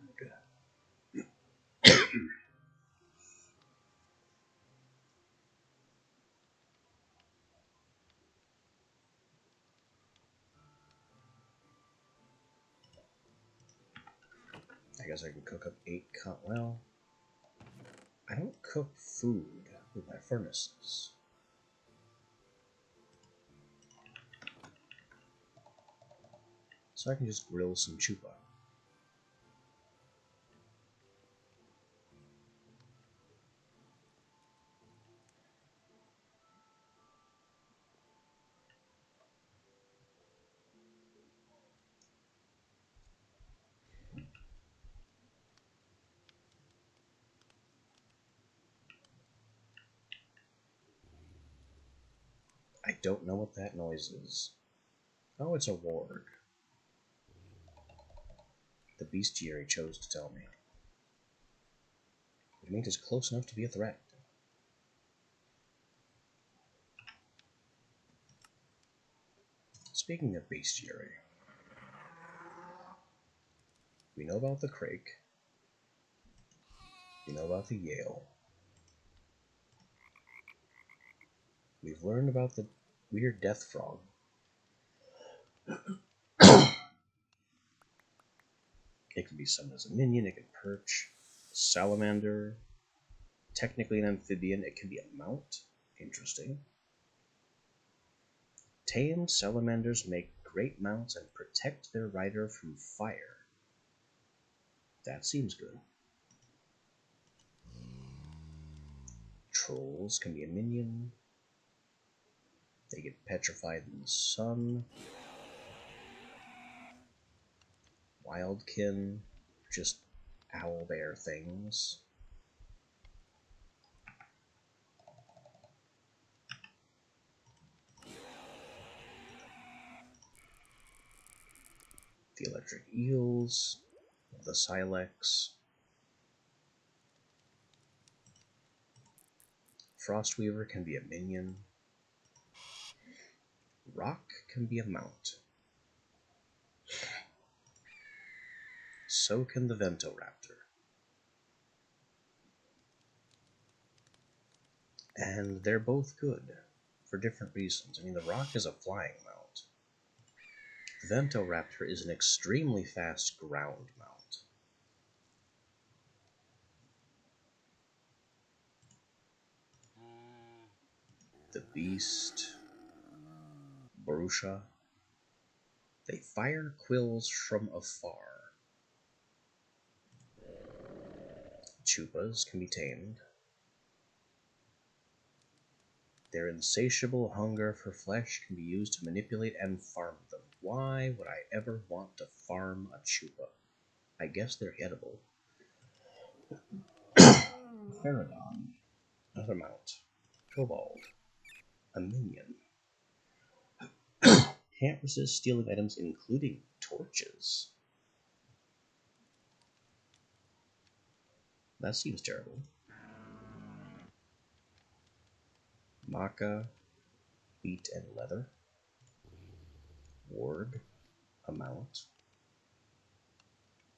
I guess I can cook up 8 well, I don't cook food with my furnaces. So I can just grill some chupa. I don't know what that noise is. Oh, it's a warg. The bestiary chose to tell me. It means it's close enough to be a threat. Speaking of bestiary, we know about the Crake. We know about the Yale. We've learned about the weird death frog. It can be summoned as a minion, it can perch. Salamander. Technically an amphibian, it can be a mount. Interesting. Tamed salamanders make great mounts and protect their rider from fire. That seems good. Trolls can be a minion. They get petrified in the sun. Wildkin, just owlbear things. The electric eels, the Silex. Frostweaver can be a minion. Rock can be a mount. So can the Ventoraptor. And they're both good. for different reasons. I mean, the Rock is a flying mount. The Ventoraptor is an extremely fast ground mount. The Beast, Borussia, they fire quills from afar. Chupas can be tamed. Their insatiable hunger for flesh can be used to manipulate and farm them. Why would I ever want to farm a Chupa? I guess they're edible. Pterodon, another mount. Kobold, a minion. Can't resist stealing items, including torches. That seems terrible. Maka, wheat and leather. Ward, a mount.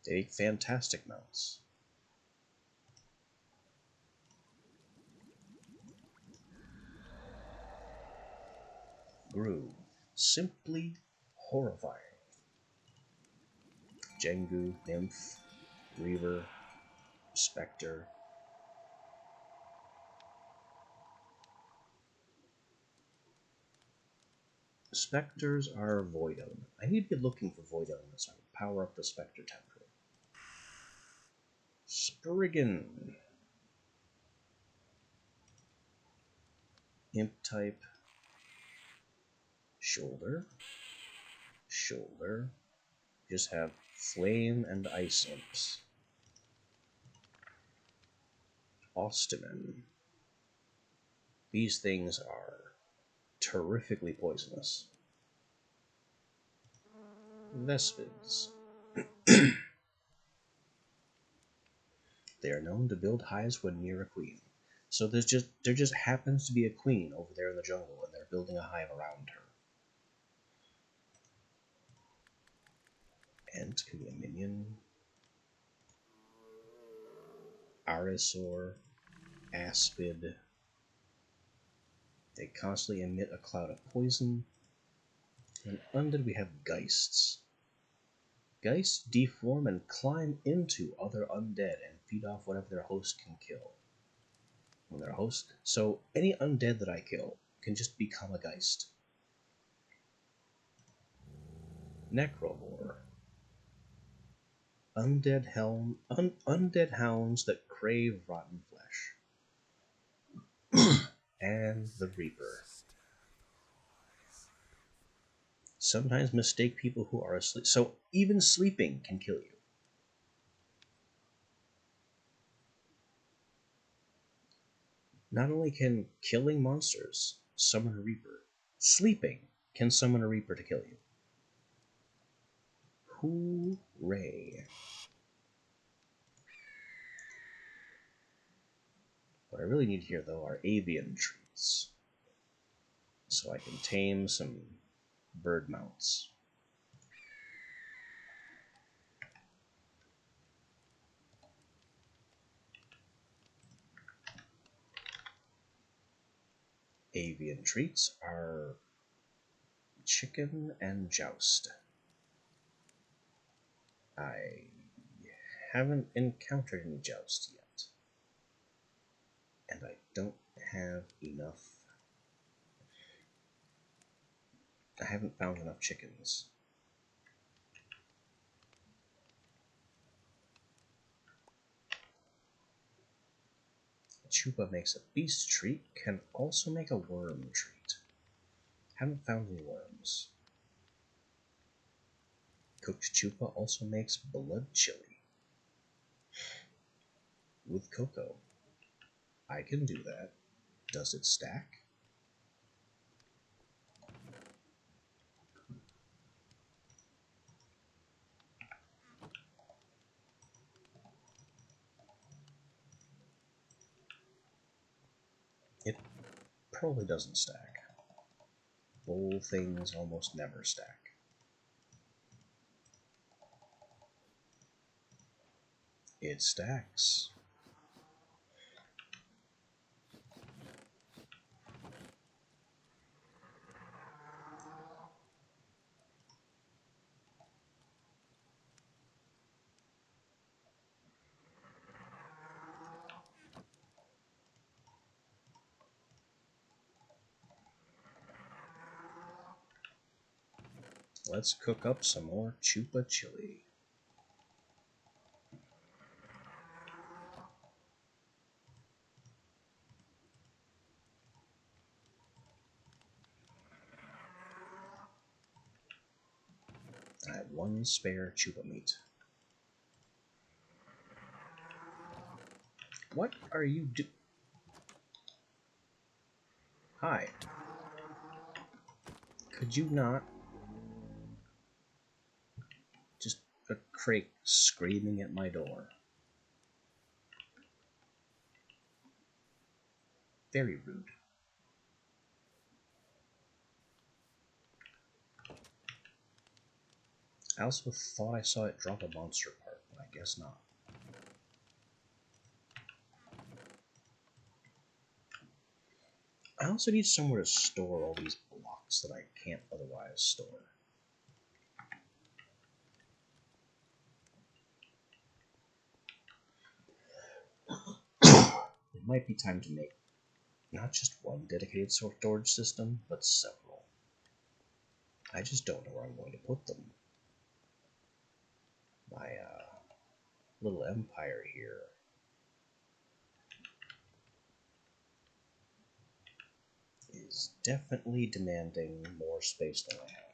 They make fantastic mounts. Gru, simply horrifying. Jengu, Nymph, Reaver, Spectre. Spectres are void element. I need to be looking for void elements so I can power up the Spectre Temple. Spriggan. Imp type. Shoulder. Shoulder. Just have flame and ice imps. Ostomen. These things are terrifically poisonous. Vespids. They are known to build hives when near a queen. So there just happens to be a queen over there in the jungle, and they're building a hive around her. Ent can be a minion. Arisaur, Aspid. They constantly emit a cloud of poison. And undead we have Geists. Geists deform and climb into other undead and feed off whatever their host can kill. When their host, so any undead that I kill can just become a Geist. Necrovore. Undead hounds that crave rotten flesh. And the Reaper. Sometimes mistake people who are asleep. So even sleeping can kill you. Not only can killing monsters summon a Reaper, sleeping can summon a Reaper to kill you. Hooray. What I really need here, though, are avian treats. So I can tame some bird mounts. Avian treats are chicken and joust. I haven't encountered any joust yet. And I don't have enough. I haven't found enough chickens. Chupa makes a beast treat, can also make a worm treat. Haven't found any worms. Cooked Chupa also makes blood chili. With cocoa. I can do that. Does it stack? It probably doesn't stack. Bowl things almost never stack. It stacks. Let's cook up some more Chupa chili. I have one spare Chupa meat. What are you Hi. Could you not? Just a crate screaming at my door. Very rude. I also thought I saw it drop a monster part, but I guess not. I also need somewhere to store all these blocks that I can't otherwise store. It might be time to make not just one dedicated storage system, but several. I just don't know where I'm going to put them. My little empire here is definitely demanding more space than I have.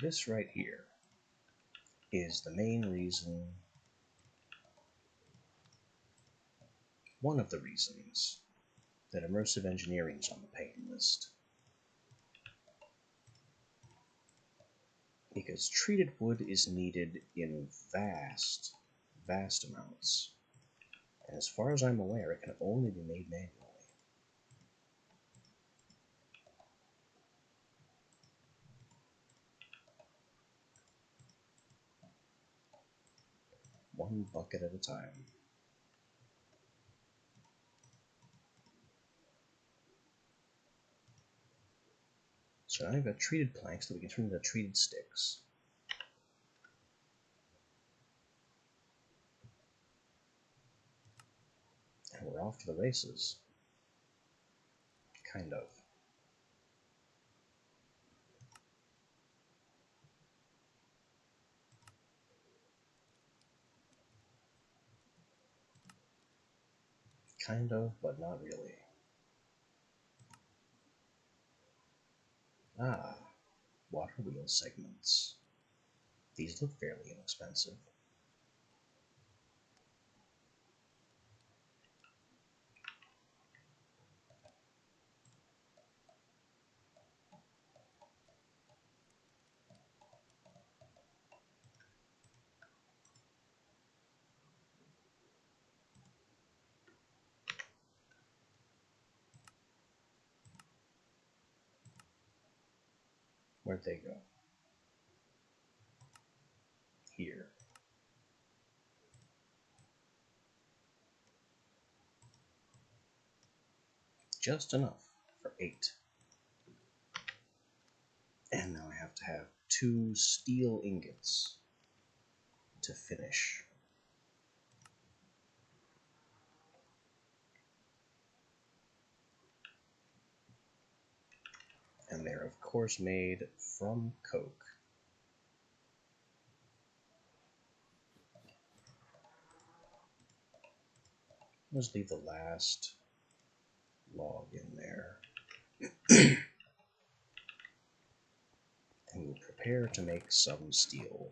This right here is the main reason, one of the reasons, that immersive engineering is on the pain list. Because treated wood is needed in vast, vast amounts. And as far as I'm aware, it can only be made manually. One bucket at a time. So now I've got treated planks that we can turn into treated sticks. And we're off to the races. Kind of. Kind of, but not really. Ah, water wheel segments. These look fairly inexpensive. Where'd they go? Here. Just enough for 8. And now I have to have 2 steel ingots to finish. And they're of course made from coke. Let's leave the last log in there. And we'll prepare to make some steel.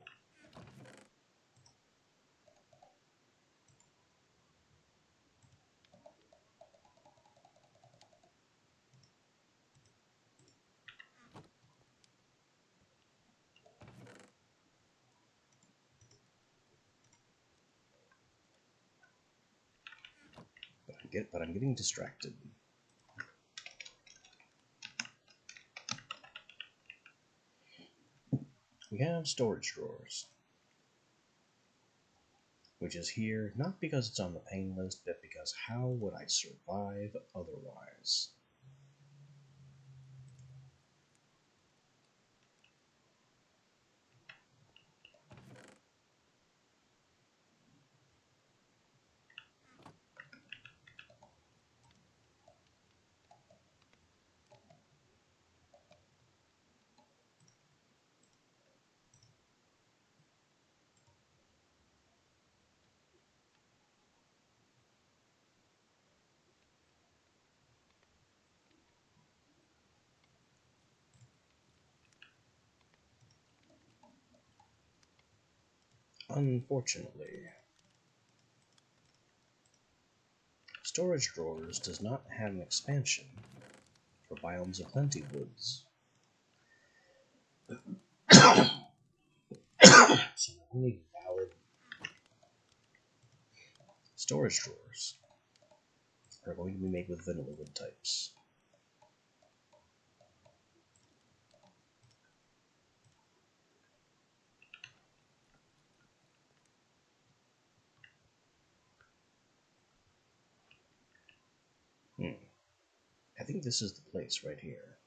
it, but I'm getting distracted. We have storage drawers, which is here not because it's on the pain list, but because how would I survive otherwise? Unfortunately, storage drawers does not have an expansion for Biomes of Plenty woods. So the only valid storage drawers are going to be made with vanilla wood types. I think this is the place right here.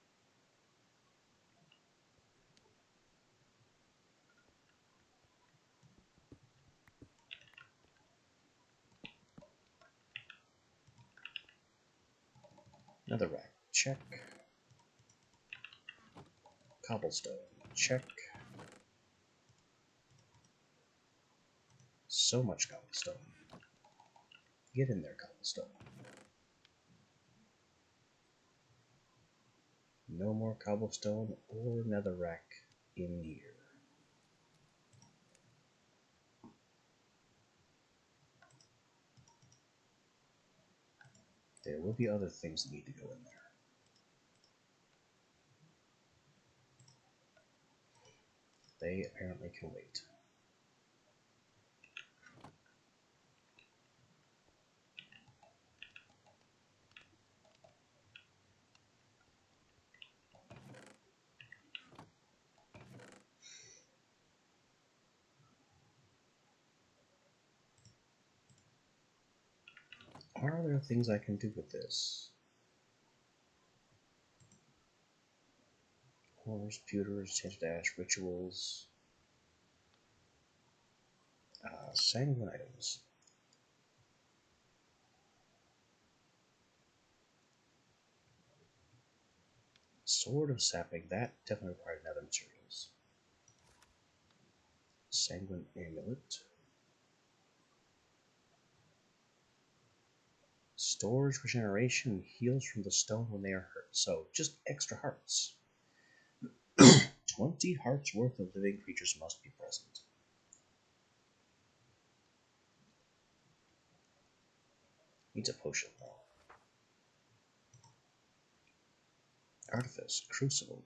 Another rack, check. Cobblestone, check. So much cobblestone. Get in there, cobblestone. No more cobblestone or netherrack in here. There will be other things that need to go in there. They apparently can wait. Are there things I can do with this? Horrors, pewters, tinted ash, rituals. Sanguine items. Sword of Sapping, that definitely required nether materials. Sanguine Amulet. Storage regeneration heals from the stone when they are hurt, so just extra hearts. 20 hearts worth of living creatures must be present. Needs a potion though. Artifice, Crucible.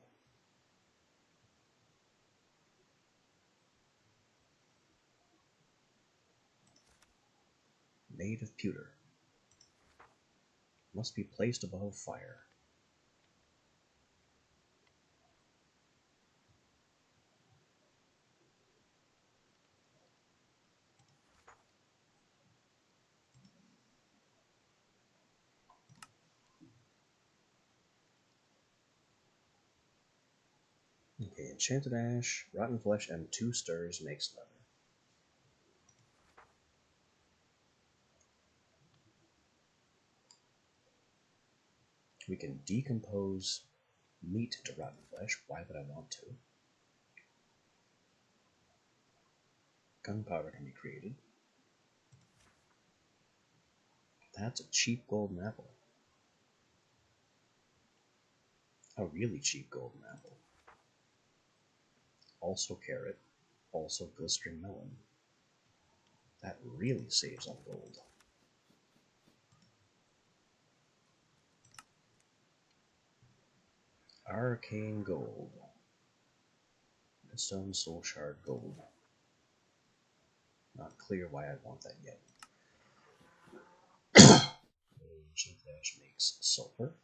Made of pewter. Must be placed above fire. Okay, enchanted ash, rotten flesh, and 2 stirs makes leather. We can decompose meat into rotten flesh. Why would I want to? Gunpowder can be created. That's a cheap golden apple. A really cheap golden apple. Also carrot. Also glistering melon. That really saves on gold. Arcane gold. Stone soul shard gold. Not clear why I'd want that yet. makes sulfur.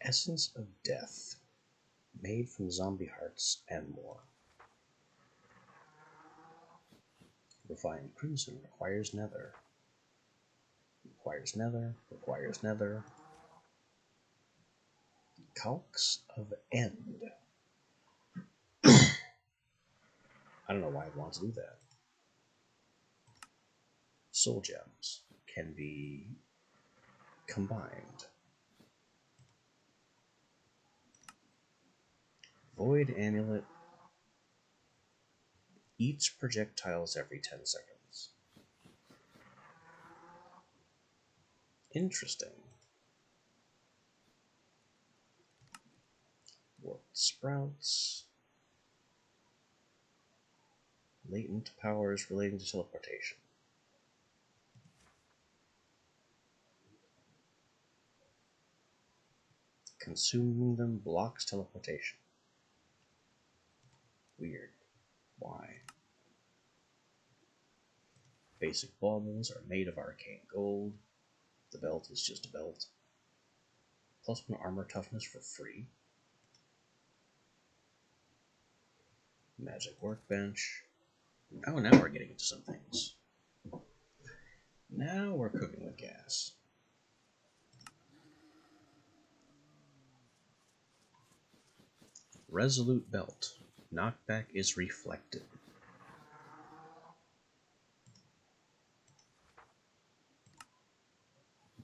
Essence of Death, made from zombie hearts and more. Refined Crimson requires nether. Requires nether, requires nether. Calx of End. I don't know why I'd want to do that. Soul Gems can be combined. Void Amulet eats projectiles every 10 seconds. Interesting. Warped Sprouts. Latent powers relating to teleportation. Consuming them blocks teleportation. Weird. Why? Basic baubles are made of arcane gold. The belt is just a belt. +1 armor toughness for free. Magic workbench. Oh, now we're getting into some things. Now we're cooking with gas. Resolute belt. Knockback is reflected.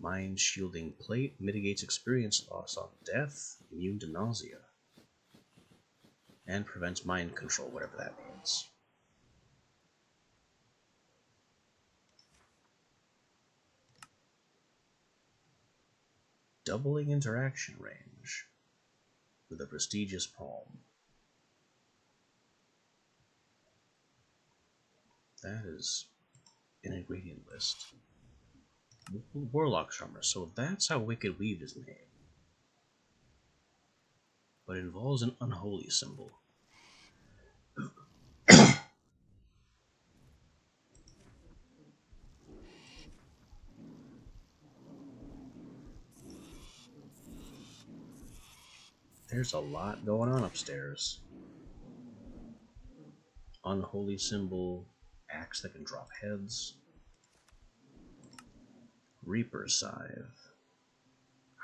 Mind shielding plate mitigates experience loss on death, immune to nausea, and prevents mind control, whatever that means. Doubling interaction range with a prestigious palm. That is an ingredient list. Warlock's armor, so that's how Wicked Weave is made. But it involves an unholy symbol. There's a lot going on upstairs. Unholy symbol, axe that can drop heads. Reaper Scythe.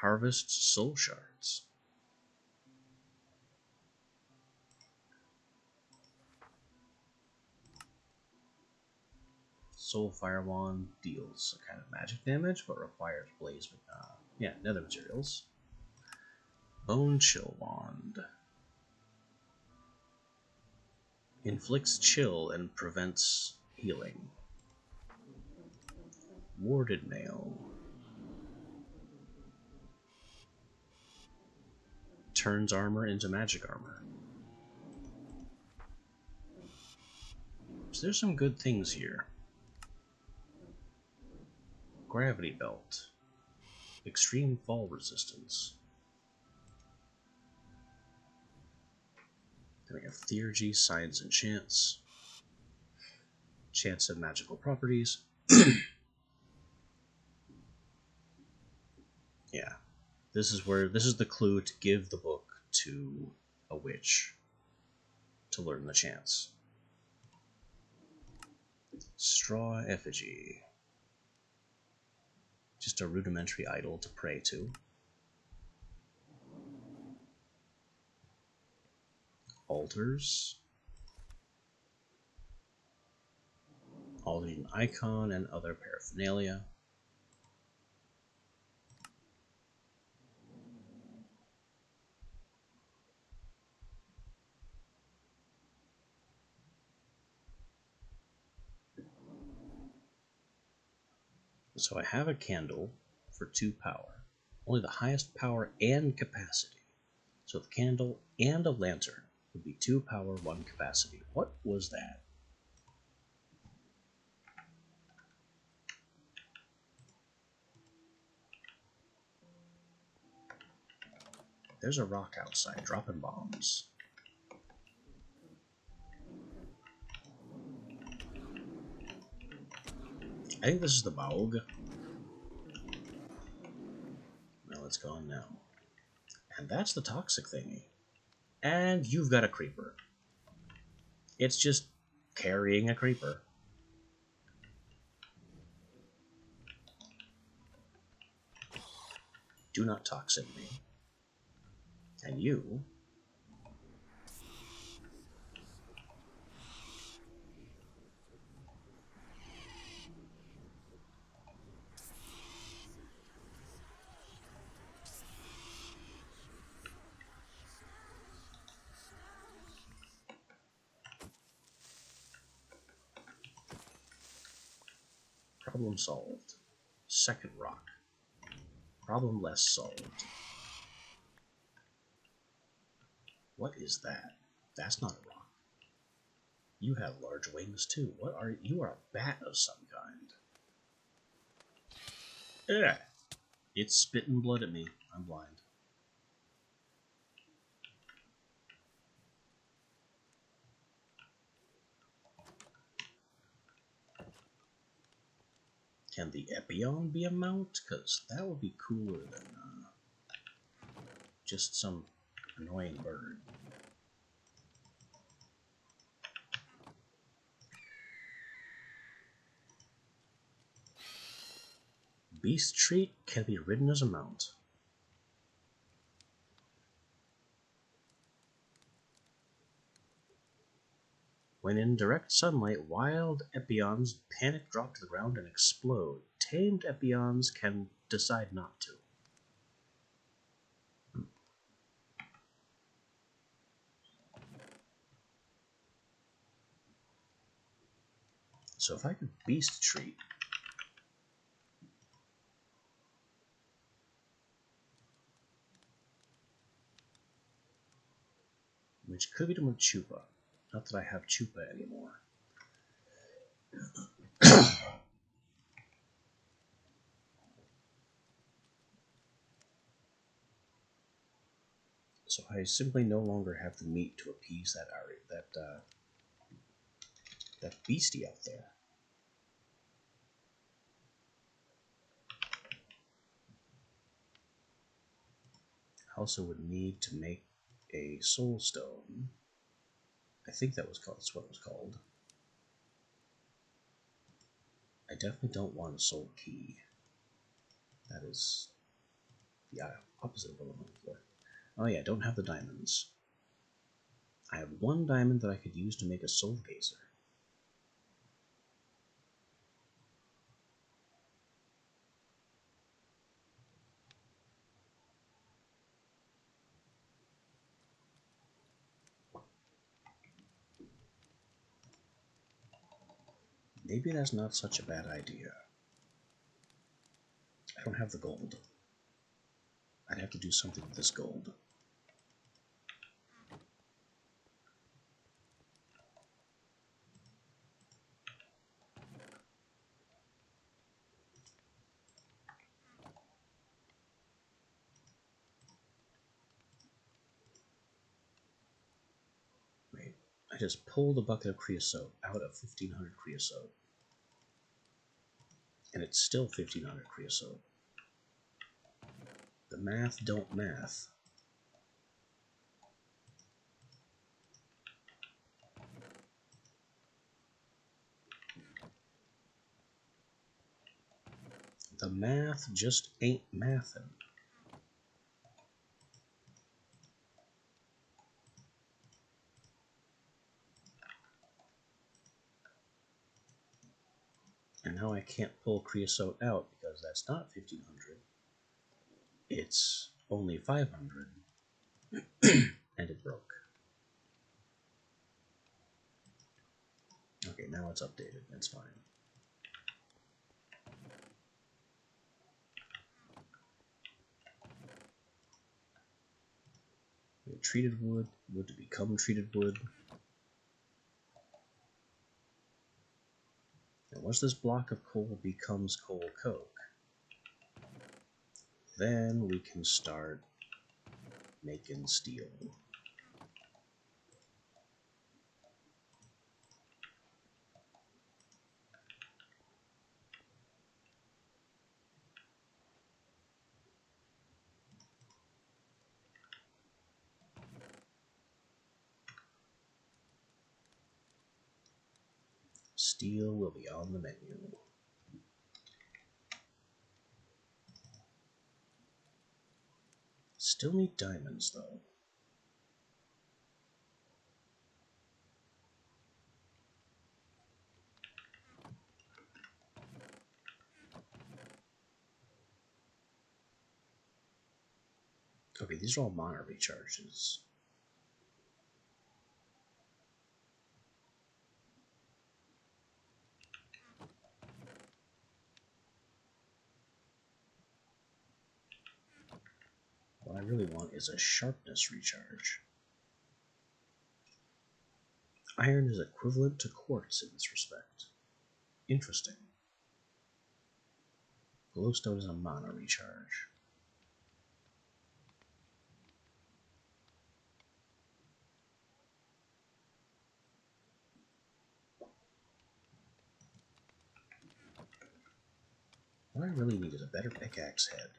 Harvests soul shards. Soul Fire Wand deals a kind of magic damage, but requires nether materials. Bone Chill Wand. Inflicts chill and prevents healing. Warded Nail. Turns armor into magic armor. So there's some good things here. Gravity Belt. Extreme fall resistance. Then we have Theurgy, Science and Chance. Chance of magical properties. Yeah. This is the clue to give the book to a witch to learn the chance. Straw Effigy. Just a rudimentary idol to pray to. Altars. Alternate icon and other paraphernalia. So I have a candle for 2 power. Only the highest power and capacity. So the candle and a lantern would be 2 power, 1 capacity. What was that? There's a rock outside dropping bombs. I think this is the Baug. it's gone now. And that's the toxic thingy. And you've got a creeper. It's just carrying a creeper. Do not toxin me. And you... Problem solved. Second rock. Problem less solved. What is that? That's not a rock. You have large wings too. What are you? You are a bat of some kind. Ugh. It's spitting blood at me. I'm blind. Can the Epion be a mount? Because that would be cooler than just some annoying bird. Beast Treat can be ridden as a mount. When in direct sunlight, wild Epions panic, drop to the ground, and explode. Tamed Epions can decide not to. So if I could Beast Treat... which could be done with Chupa. Not that I have Chupa anymore. So I simply no longer have the meat to appease that beastie out there. I also would need to make a soul stone. I think that's what it was called. I definitely don't want a soul key. That is the opposite of what I'm looking for. Oh yeah, I don't have the diamonds. I have one diamond that I could use to make a soul gazer. Maybe that's not such a bad idea. I don't have the gold. I'd have to do something with this gold. Wait, I just pulled a bucket of creosote out of 1500 creosote. And it's still 1500 creosote. The math don't math. The math just ain't mathin'. And now I can't pull creosote out because that's not 1500. It's only 500. And it broke. Okay, now it's updated. It's fine. Treated wood, wood to become treated wood. And once this block of coal becomes coal coke, then we can start making steel. Steel will be on the menu. Still need diamonds, though. Okay, these are all mana recharges. What I really want is a sharpness recharge. Iron is equivalent to quartz in this respect. Interesting. Glowstone is a mana recharge. What I really need is a better pickaxe head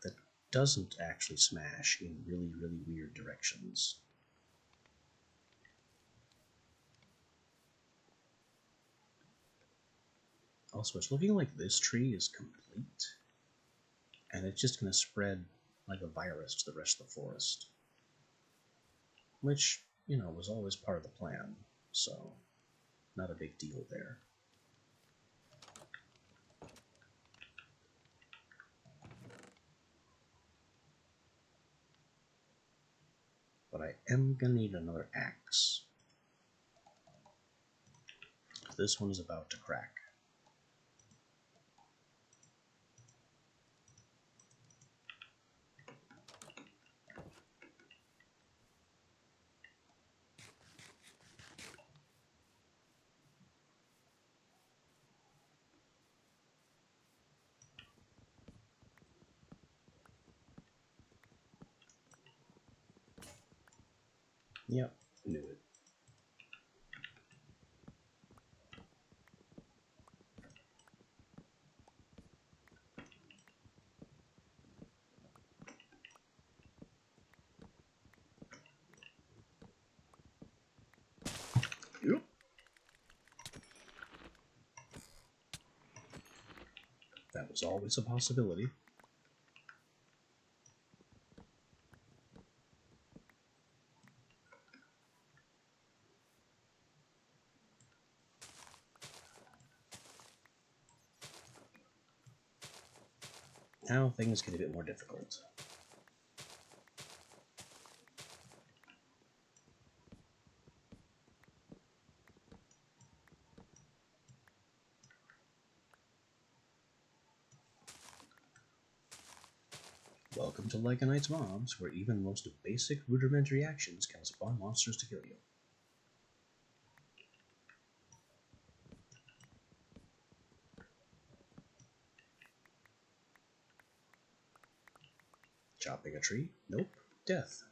that doesn't actually smash in really, really weird directions. Also, it's looking like this tree is complete, and it's just going to spread like a virus to the rest of the forest. Which, you know, was always part of the plan, so not a big deal there. But I am going to need another axe. This one is about to crack. Yep, knew it. Yep. That was always a possibility. Now things get a bit more difficult. Welcome to Lycanite's Mobs, where even the most basic rudimentary actions can spawn monsters to kill you. Chopping a tree? Nope. Death.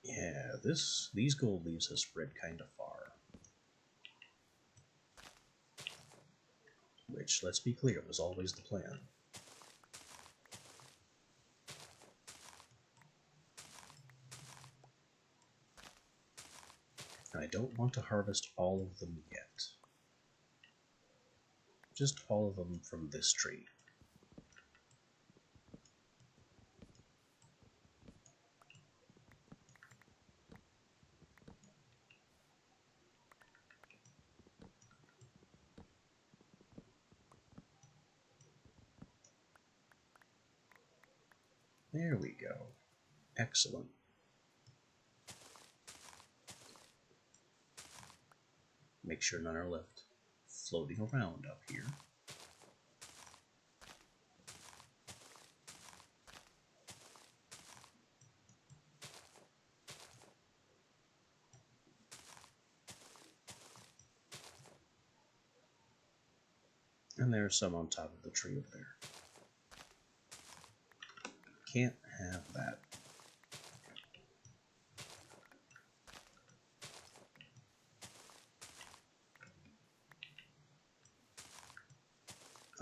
Yeah, these gold leaves have spread kind of far. Which, let's be clear, was always the plan. And I don't want to harvest all of them yet. Just all of them from this tree. There we go. Excellent. Make sure none are left floating around up here. And there's some on top of the tree over there. Can't have that.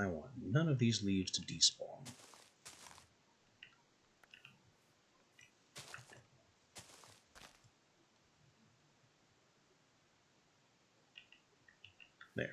I want none of these leaves to despawn. There.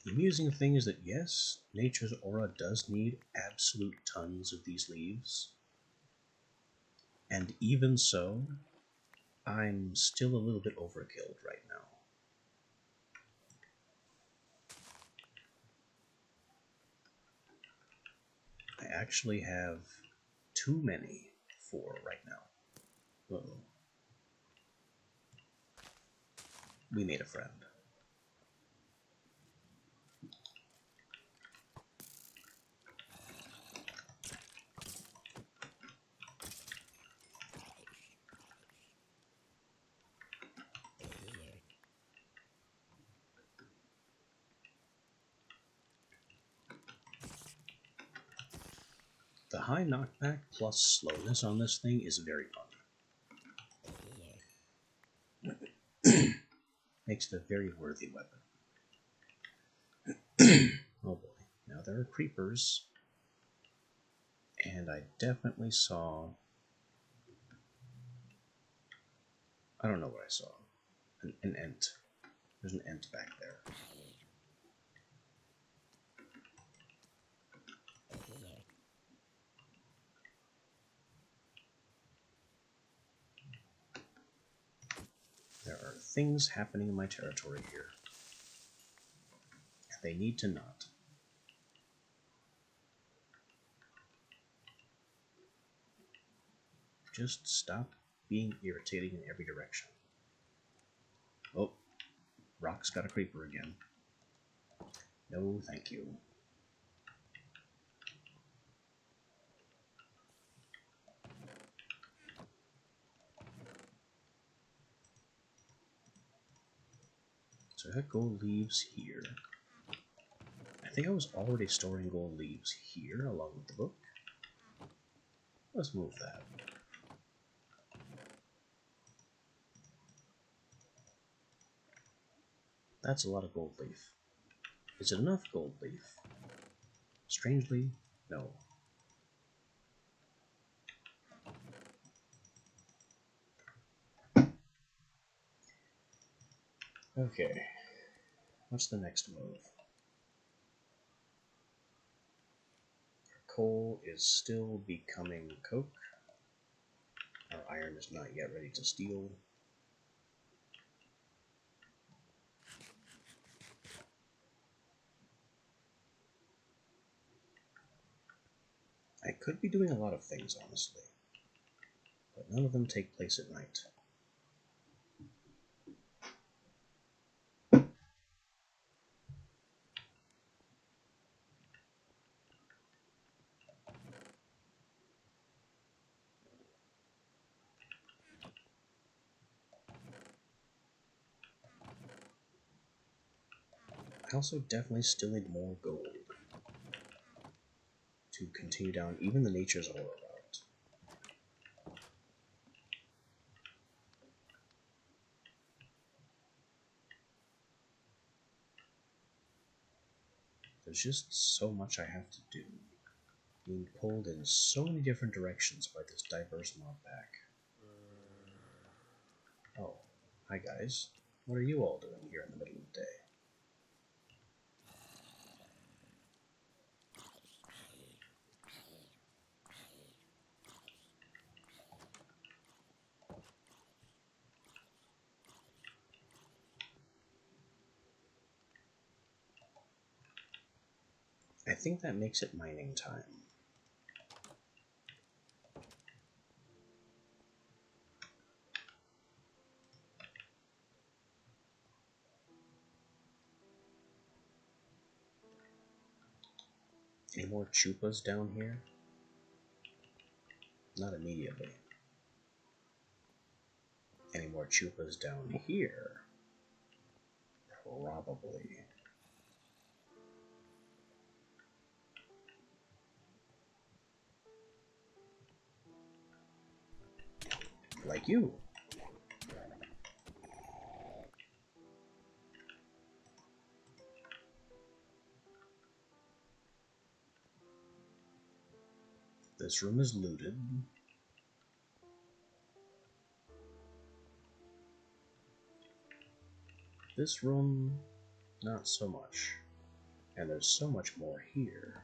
The amusing thing is that yes, nature's aura does need absolute tons of these leaves. And even so, I'm still a little bit overkilled right now. I actually have too many for right now. Uh-oh. We made a friend. The high knockback plus slowness on this thing is very fun. Makes it a very worthy weapon. Oh boy. Now there are creepers. And I definitely saw... I don't know what I saw. An ent. There's an ent back there. There are things happening in my territory here. And they need to not. Just stop being irritating in every direction. Oh, Rock's got a creeper again. No, thank you. So I got gold leaves here. I think I was already storing gold leaves here along with the book. Let's move that. That's a lot of gold leaf. Is it enough gold leaf? Strangely, no. Okay. What's the next move? Coal is still becoming coke. Our iron is not yet ready to steel. I could be doing a lot of things, honestly, but none of them take place at night. I also definitely still need more gold to continue down even the nature's aura route. There's just so much I have to do, being pulled in so many different directions by this diverse mob pack. Oh, hi guys. What are you all doing here in the middle of the day? I think that makes it mining time. Any more chupas down here? Not immediately. Any more chupas down here? Probably. Like you. This room is looted. This room, not so much. And there's so much more here.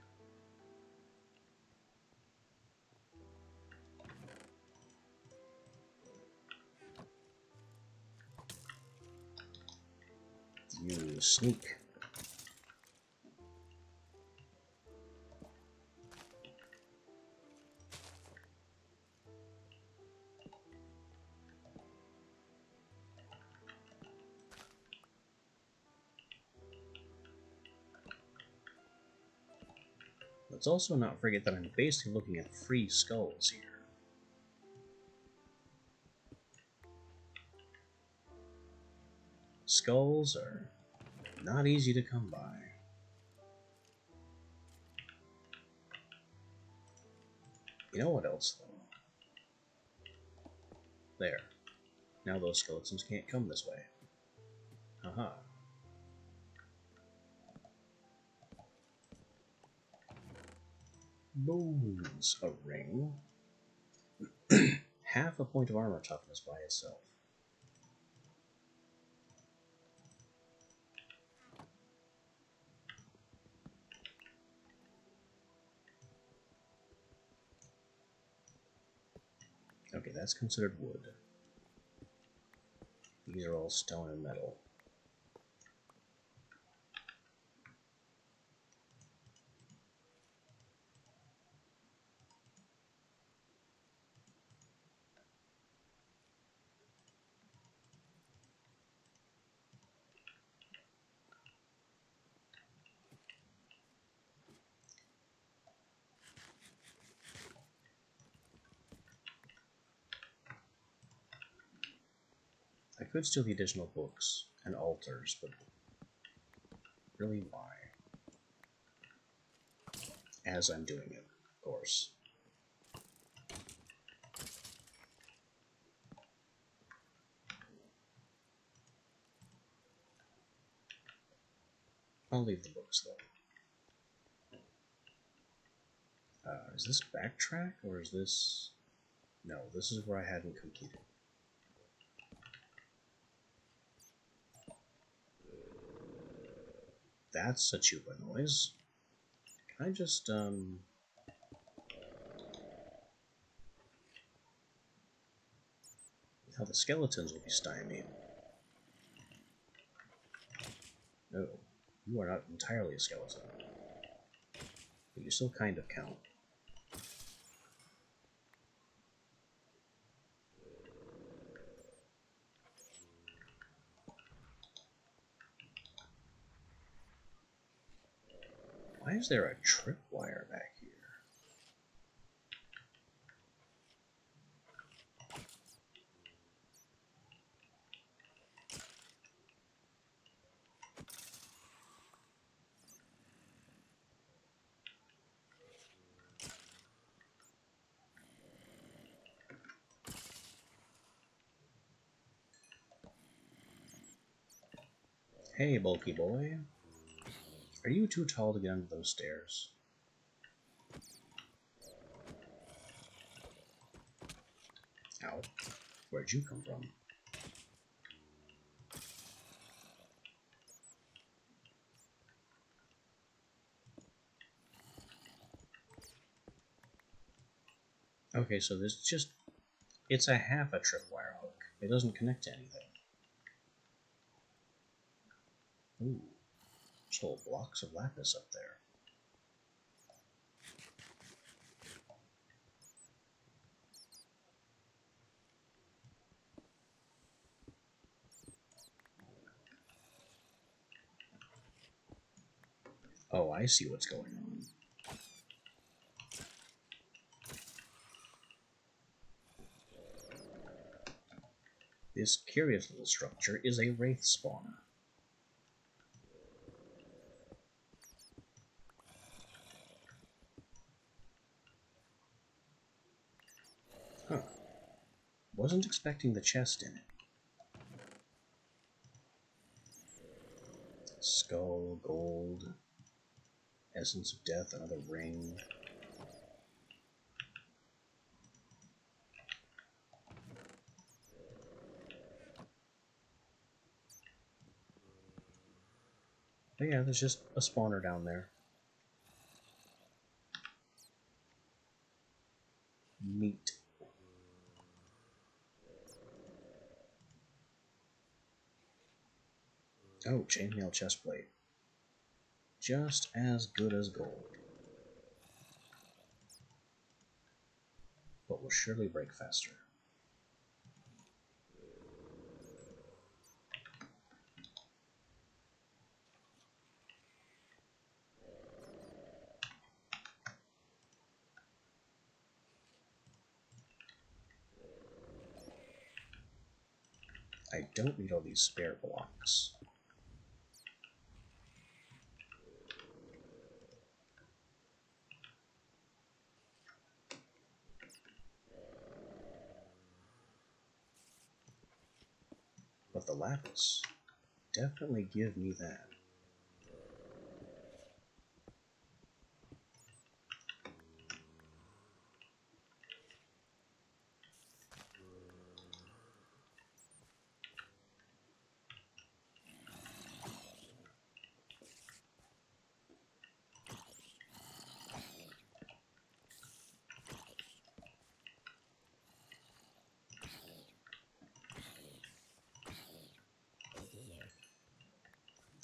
You sneak. Let's also not forget that I'm basically looking at free skulls here. Skulls are not easy to come by. You know what else, though? There. Now those skeletons can't come this way. Haha. Bones. A ring. Half a point of armor toughness by itself. Okay, that's considered wood. These are all stone and metal. I could steal the additional books and altars, but really why? As I'm doing it, of course. I'll leave the books, though. Is this backtrack, or is this... No, this is where I hadn't completed. That's a chupa noise. Can I just, How the skeletons will be stymied. No, you are not entirely a skeleton. But you still kind of count. Why is there a tripwire back here? Hey, bulky boy. Are you too tall to get onto those stairs? Ow. Where'd you come from? Okay, so there's just... It's a half a tripwire hook. It doesn't connect to anything. Ooh. There's whole blocks of lapis up there. Oh, I see what's going on. This curious little structure is a wraith spawner. Huh. Wasn't expecting the chest in it. Skull, gold, essence of death, another ring. But yeah, there's just a spawner down there. Neat. Oh, chainmail chestplate. Just as good as gold. But will surely break faster. I don't need all these spare blocks. But the lapis, definitely give me that.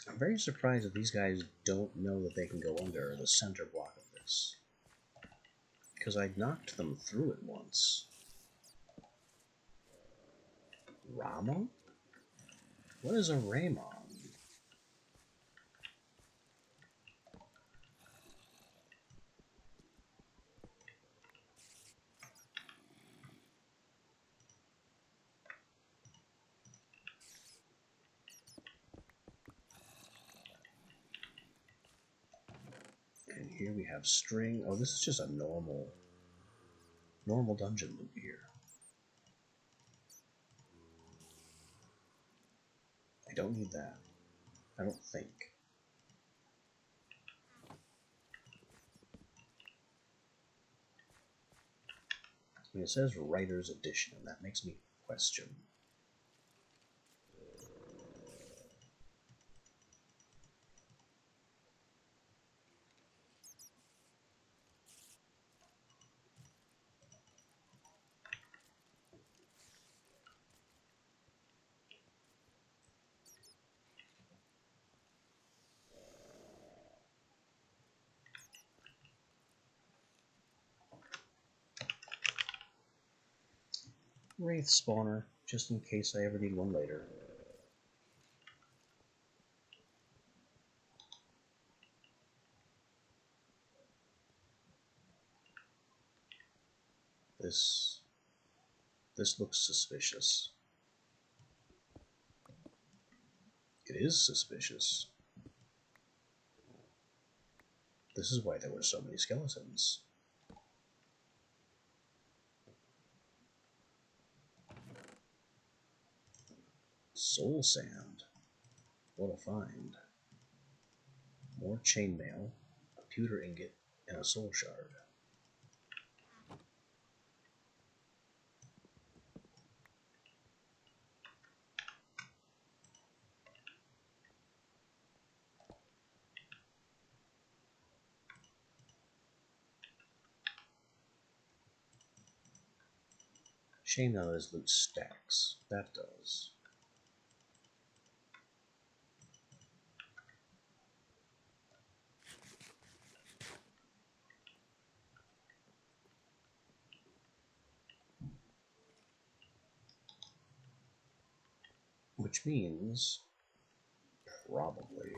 I'm very surprised that these guys don't know that they can go under the center block of this. Because I knocked them through it once. Rama? What is a Raymon? And here we have string. Oh, this is just a normal dungeon loop here. I don't need that. I don't think. I mean, it says Writer's Edition, and that makes me question. Wraith spawner, just in case I ever need one later. This looks suspicious. It is suspicious. This is why there were so many skeletons. Soul sand. What a find. More chainmail, a pewter ingot, and a soul shard. Shame none of this loot stacks. That does. Which means, probably,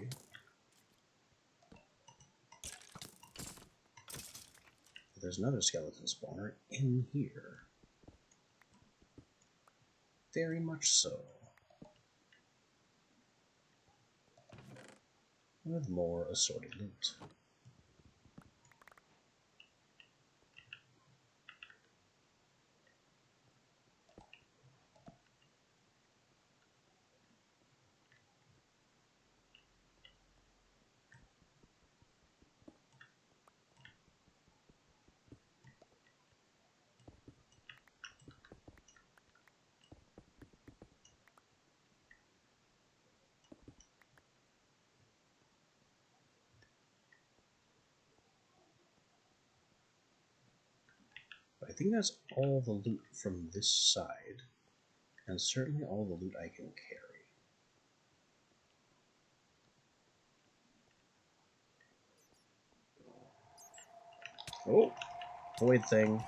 there's another skeleton spawner in here. Very much so. With more assorted loot. I think that's all the loot from this side, and certainly all the loot I can carry. Oh, void thing.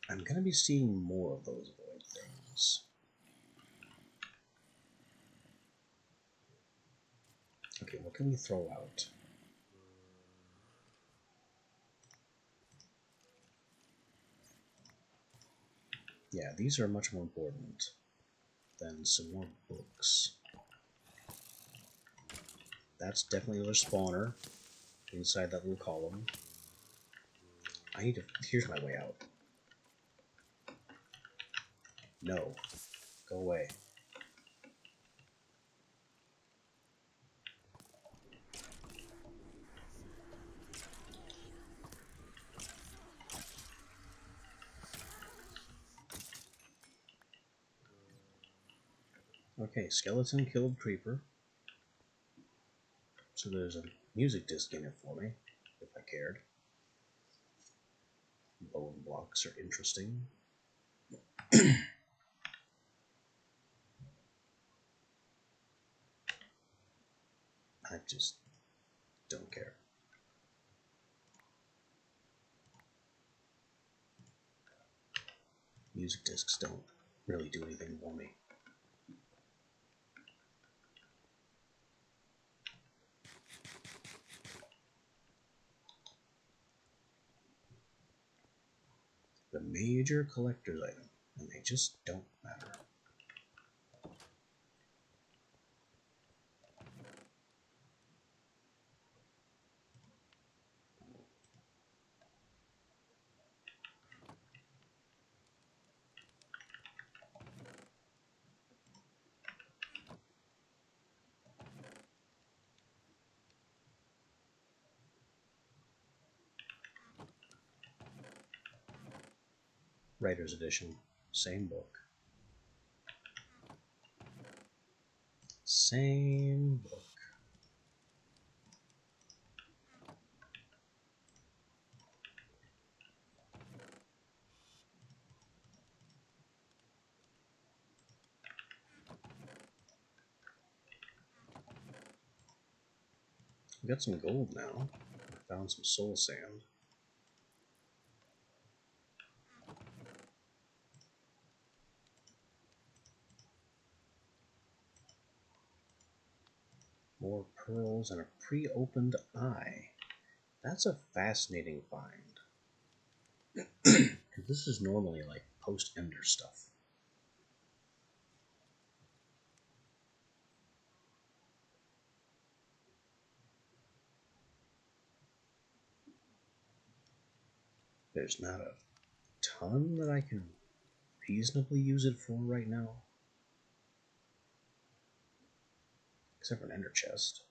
I'm gonna be seeing more of those void things. Okay, what can we throw out? Yeah, these are much more important than some more books. That's definitely another spawner inside that little column. I need to... Here's my way out. No. Go away. Okay, skeleton killed creeper. So there's a music disc in it for me, if I cared. Bone blocks are interesting. I just don't care. Music discs don't really do anything for me. The major collector's item, and they just don't matter. Writer's edition, same book. Same book. We got some gold now. I found some soul sand. More pearls and a pre-opened eye. That's a fascinating find. This is normally like post-ender stuff. There's not a ton that I can reasonably use it for right now. Except for an ender chest.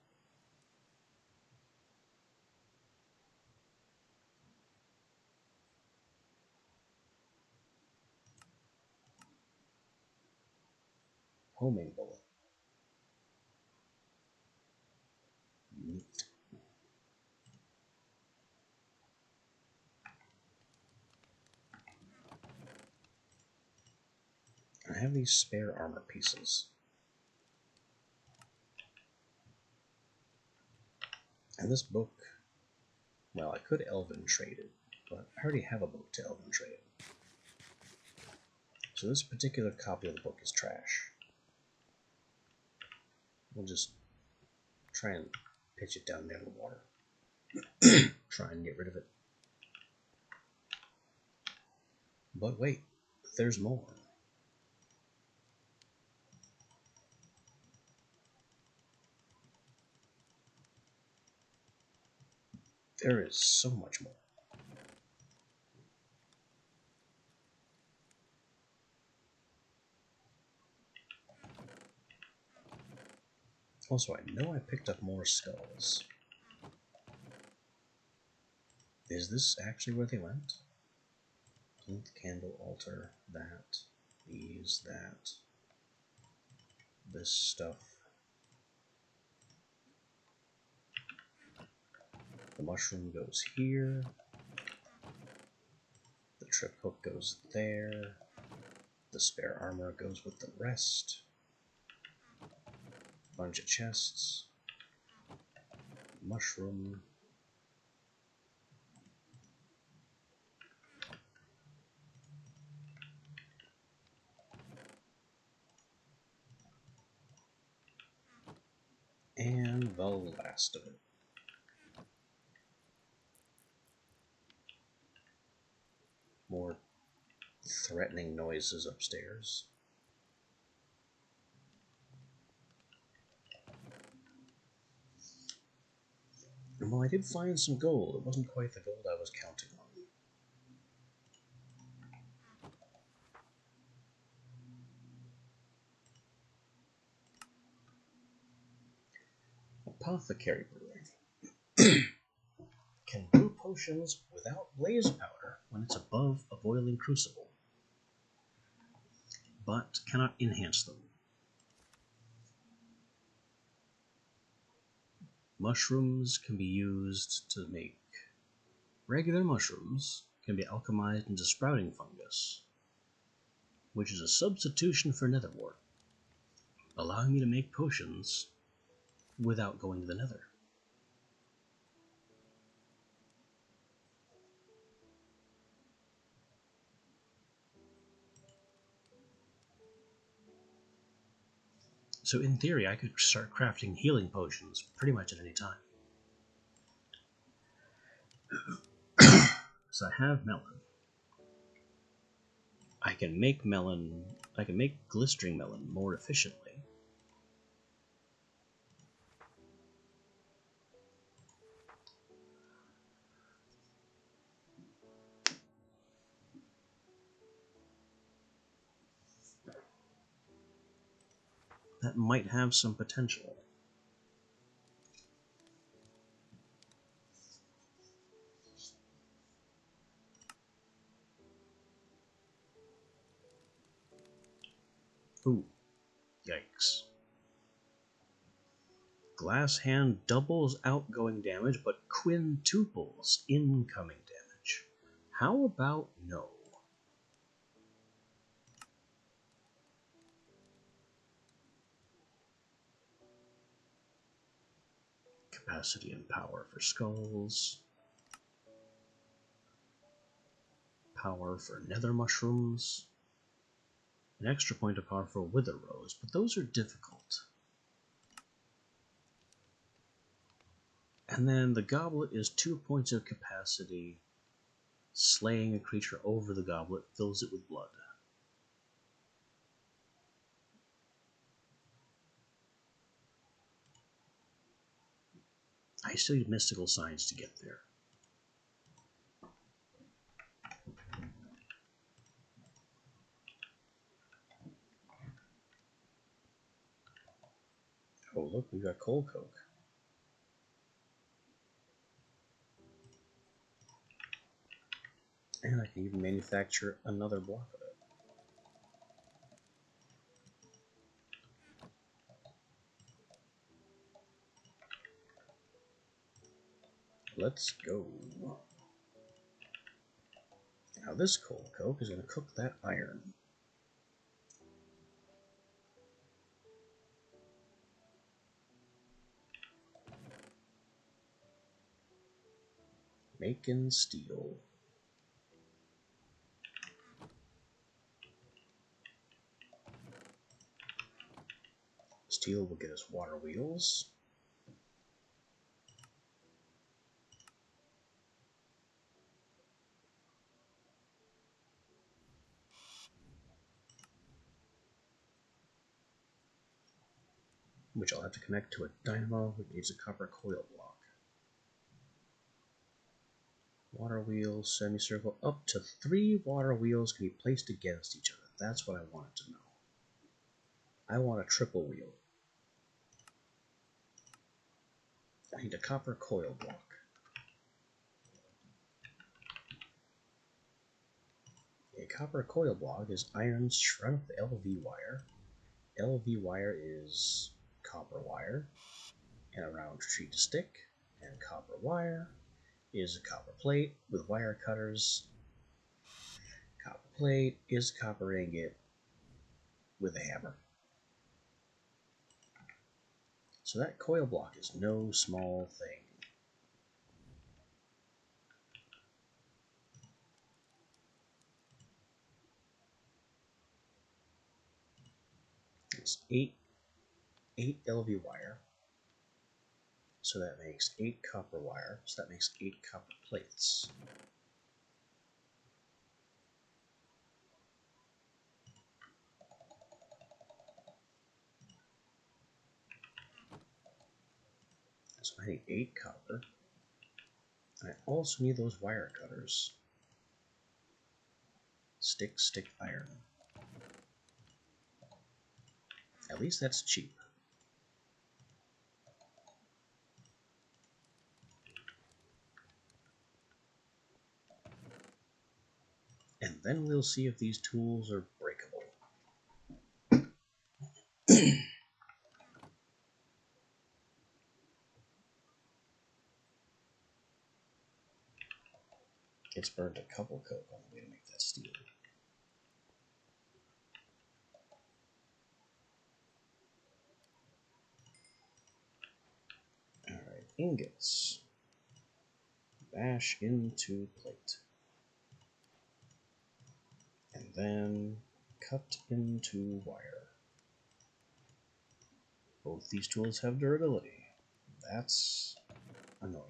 Homing bullet. Neat. I have these spare armor pieces. And this book, well, I could elven trade it, but I already have a book to elven trade. So this particular copy of the book is trash. We'll just try and pitch it down there in the water. Try and get rid of it. But wait, there's more. There is so much more. Also, I know I picked up more skulls. Is this actually where they went? Plinth candle altar, that, these, that, this stuff. The mushroom goes here. The trip hook goes there. The spare armor goes with the rest. Bunch of chests. Mushroom. And the last of it. More threatening noises upstairs. And while I did find some gold, it wasn't quite the gold I was counting on. Apothecary brewing. Can brew potions without blaze powder when it's above a boiling crucible, but cannot enhance them. Mushrooms can be used to make regular mushrooms, can be alchemized into sprouting fungus, which is a substitution for netherwort, allowing me to make potions without going to the nether. So in theory, I could start crafting healing potions pretty much at any time. So I have melon. I can make glistering melon more efficiently. That might have some potential. Ooh, yikes. Glass Hand doubles outgoing damage, but quintuples incoming damage. How about no? Capacity and power for skulls. Power for nether mushrooms. An extra point of power for wither rose, but those are difficult. And then the goblet is 2 points of capacity. Slaying a creature over the goblet fills it with blood. I still need mystical signs to get there. Oh, look, we got coal coke. And I can even manufacture another block of it. Let's go. Now this coal coke is going to cook that iron. Making steel. Steel will get us water wheels. Which I'll have to connect to a dynamo, which needs a copper coil block. Water wheels, semicircle. Up to 3 water wheels can be placed against each other. That's what I wanted to know. I want a triple wheel. I need a copper coil block. A copper coil block is iron strung up the LV wire. LV wire is copper wire and a round sheet stick, and copper wire is a copper plate with wire cutters. Copper plate is a copper ingot with a hammer. So that coil block is no small thing. It's 8 LV wire, so that makes 8 copper wire, so that makes 8 copper plates. So I need 8 copper. I also need those wire cutters. Stick iron. At least that's cheap. And then we'll see if these tools are breakable. It's burned a couple coke on the way to make that steel. Alright, ingots. Bash into plate. And then cut into wire. Both these tools have durability. That's annoying.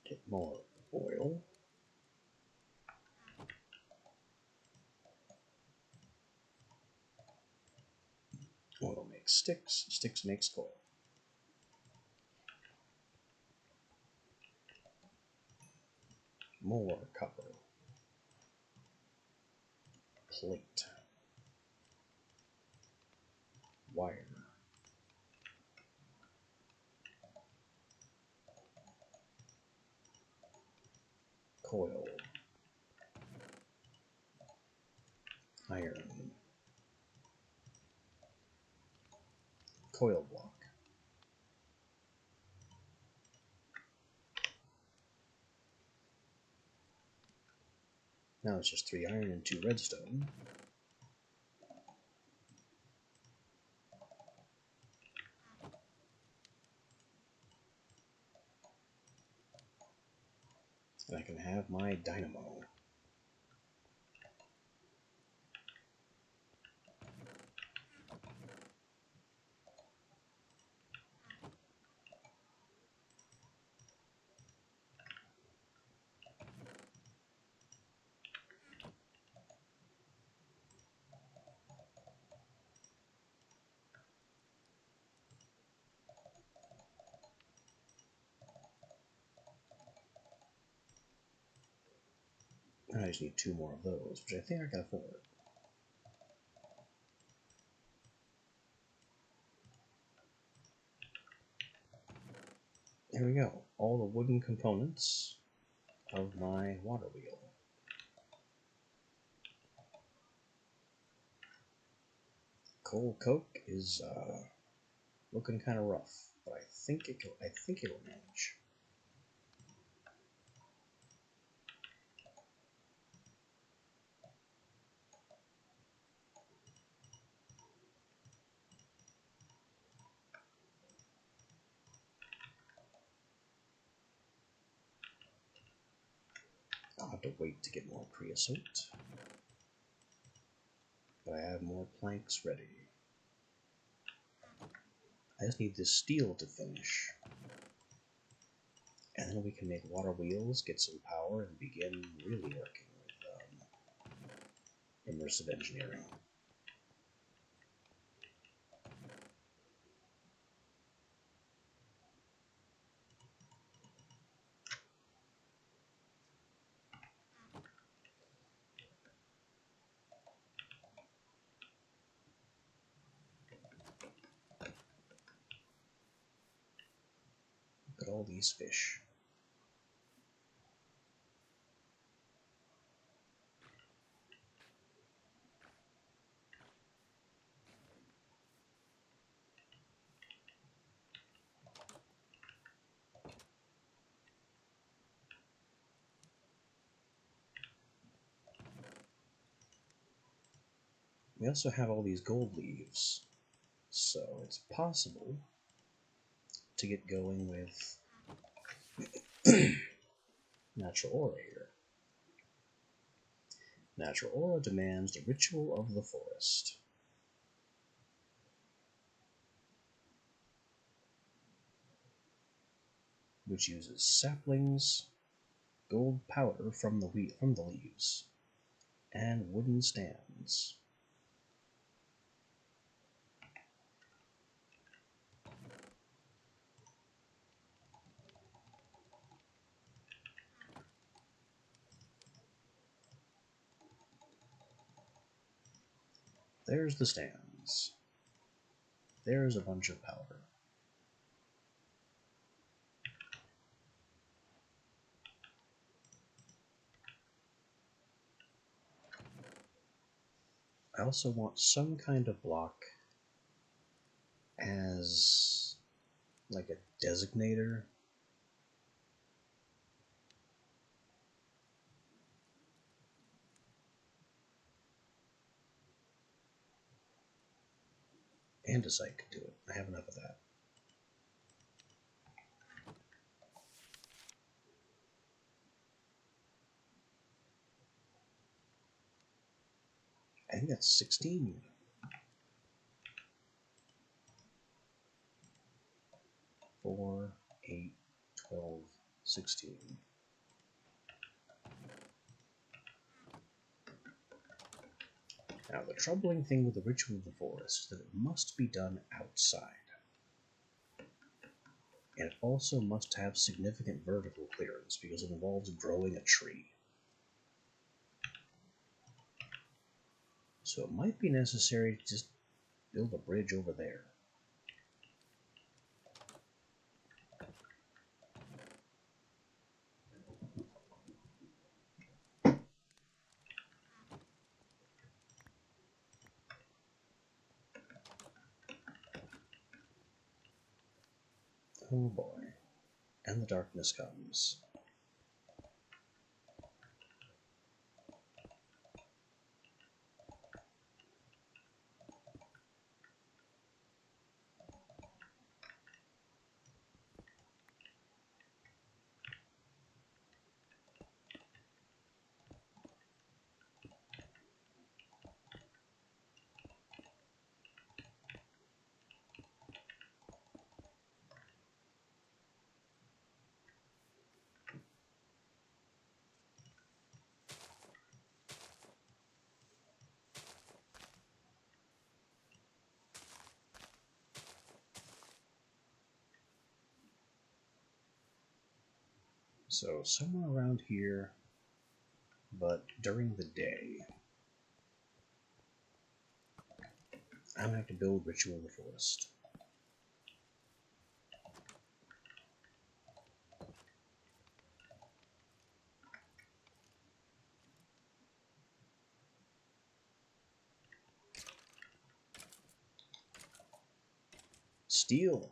Get more oil. Oil makes sticks. Sticks makes coil. More copper. Plate. Wire. Coil. Iron. Coil block. Now it's just 3 iron and 2 redstone. And I can have my dynamo. I just need 2 more of those, which I think I can afford. There we go. All the wooden components of my water wheel. Coal coke is looking kind of rough, but I think it'll manage. I'll have to wait to get more creosote, but I have more planks ready. I just need this steel to finish. And then we can make water wheels, get some power, and begin really working with immersive engineering. Look at all these fish. We also have all these gold leaves, so it's possible to get going with natural aura here. Natural aura demands the ritual of the forest. Which uses saplings, gold powder from the leaves, and wooden stands. There's the stands. There's a bunch of powder. I also want some kind of block as like a designator. Andesite could do it. I have enough of that. I think that's 16. 4, 8, 12, 16. Now, the troubling thing with the Ritual of the Forest is that it must be done outside. And it also must have significant vertical clearance because it involves growing a tree. So it might be necessary to just build a bridge over there. Oh boy. And the darkness comes. So somewhere around here, but during the day, I'm gonna have to build Ritual of the Forest. Steel.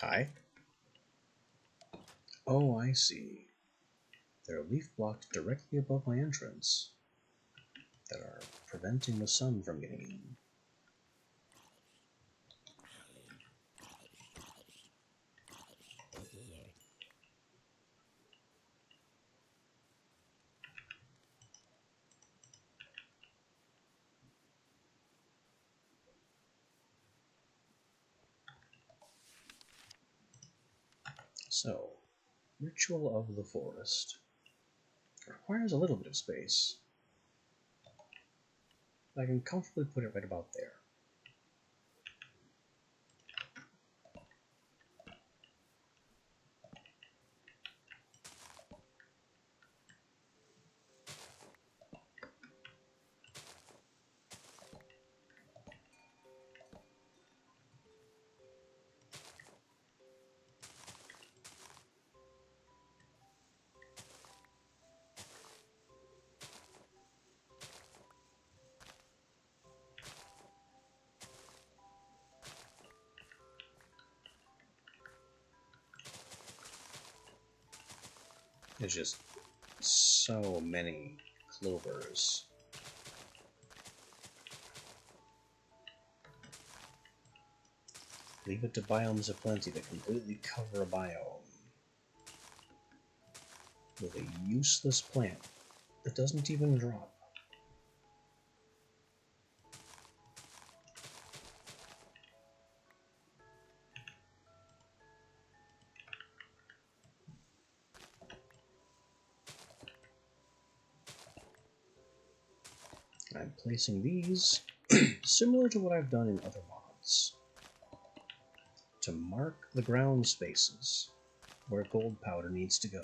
Hi. Oh, I see. There are leaf blocks directly above my entrance that are preventing the sun from getting in. So, Ritual of the Forest. It requires a little bit of space. I can comfortably put it right about there. There's just so many clovers. Leave it to biomes aplenty to completely cover a biome with a useless plant that doesn't even drop. I'm placing these similar to what I've done in other mods to mark the ground spaces where gold powder needs to go.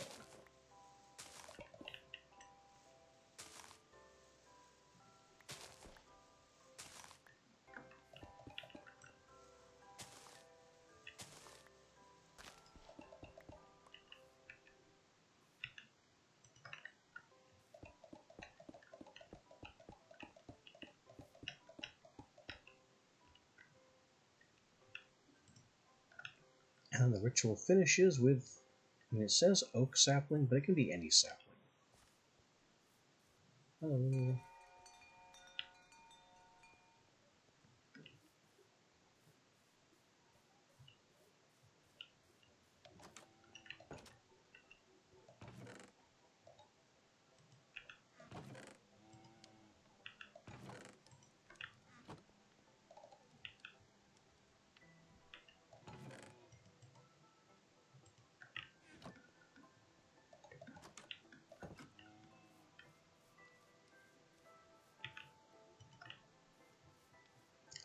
And the ritual finishes with, it says oak sapling, but it can be any sapling. Hello.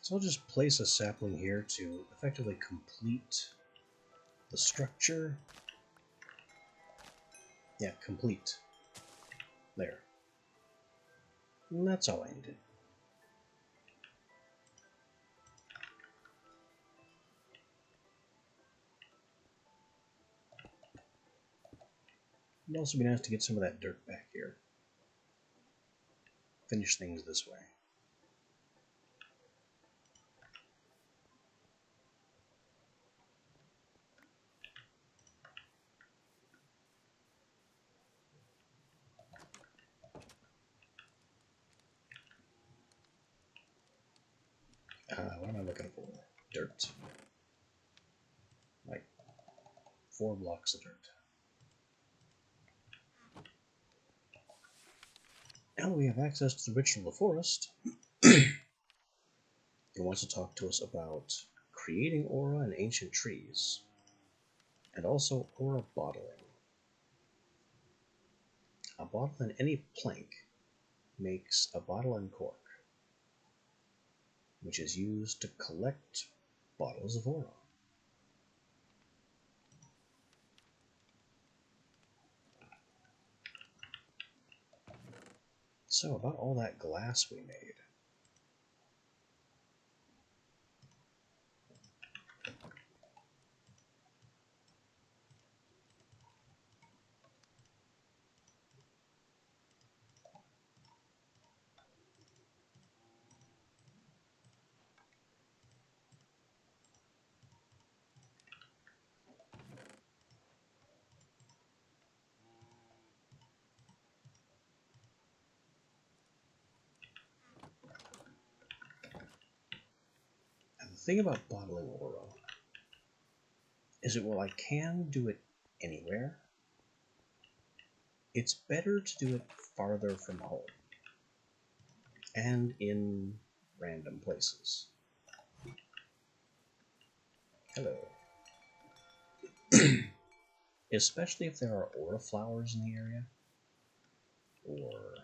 So I'll just place a sapling here to effectively complete the structure. Yeah, complete. There. And that's all I needed. It'd also be nice to get some of that dirt back here. Finish things this way. What am I looking for? Dirt. Like 4 blocks of dirt. Now that we have access to the Ritual of the Forest, it wants to talk to us about creating aura in ancient trees, and also aura bottling. A bottle in any plank makes a bottle and cork, which is used to collect bottles of aura. So, about all that glass we made. thing about bottling aura is that while I can do it anywhere, it's better to do it farther from home and in random places. Hello. Especially if there are aura flowers in the area, or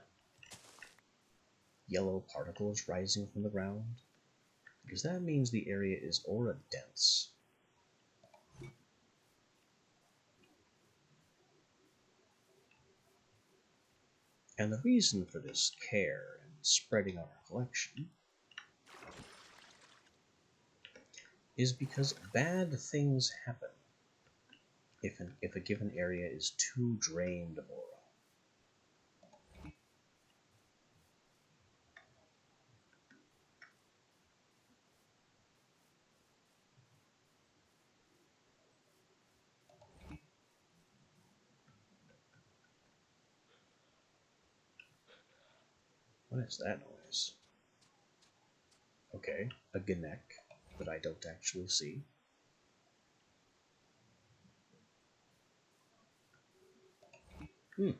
yellow particles rising from the ground, because that means the area is aura dense. And the reason for this care and spreading our collection is because bad things happen if a given area is too drained of aura. What is that noise? Okay, a Gnek that I don't actually see. An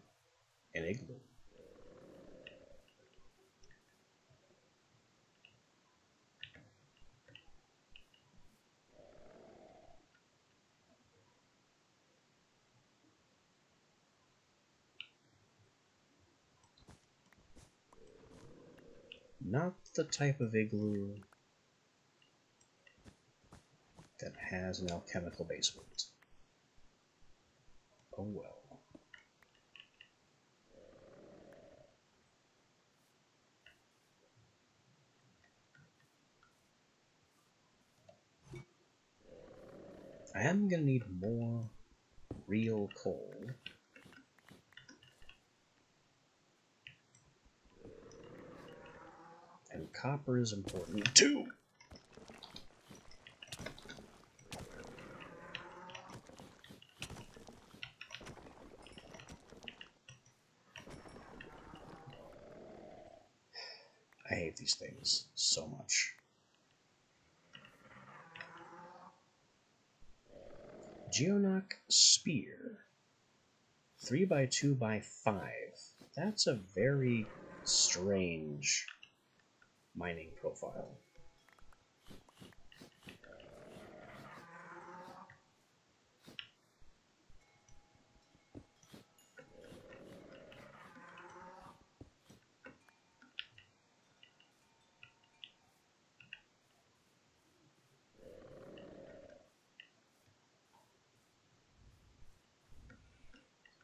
igloo. Not the type of igloo that has an alchemical basement. Oh well. I am going to need more real coal. And copper is important too. I hate these things so much. Geonoc Spear. 3x2x5. That's a very strange mining profile.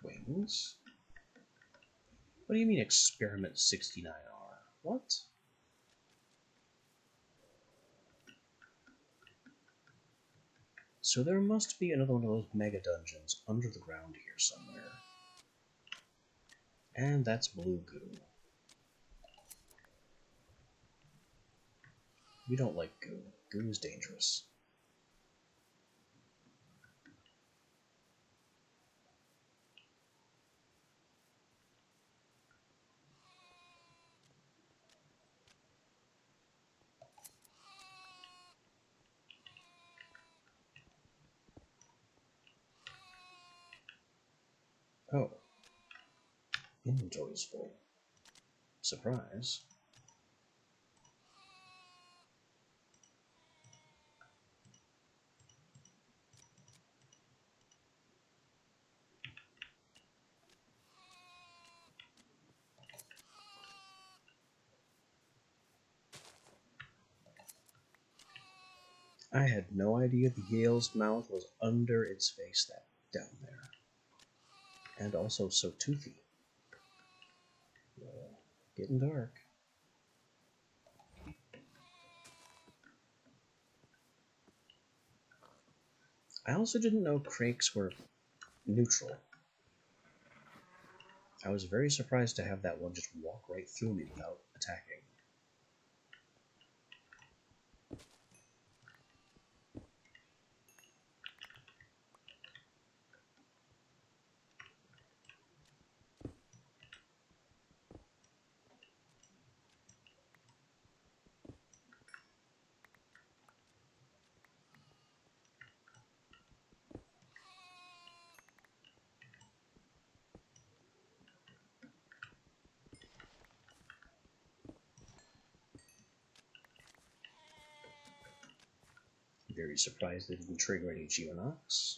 Wings? What do you mean Experiment 69R? What? So there must be another one of those mega dungeons under the ground here somewhere. And that's blue goo. We don't like goo. Goo is dangerous. Oh. Inventory's full. Surprise. I had no idea the Yale's mouth was under its face that down there. And also so toothy. Getting dark. I also didn't know Crakes were neutral. I was very surprised to have that one just walk right through me without attacking. Very surprised they didn't trigger any Geonox.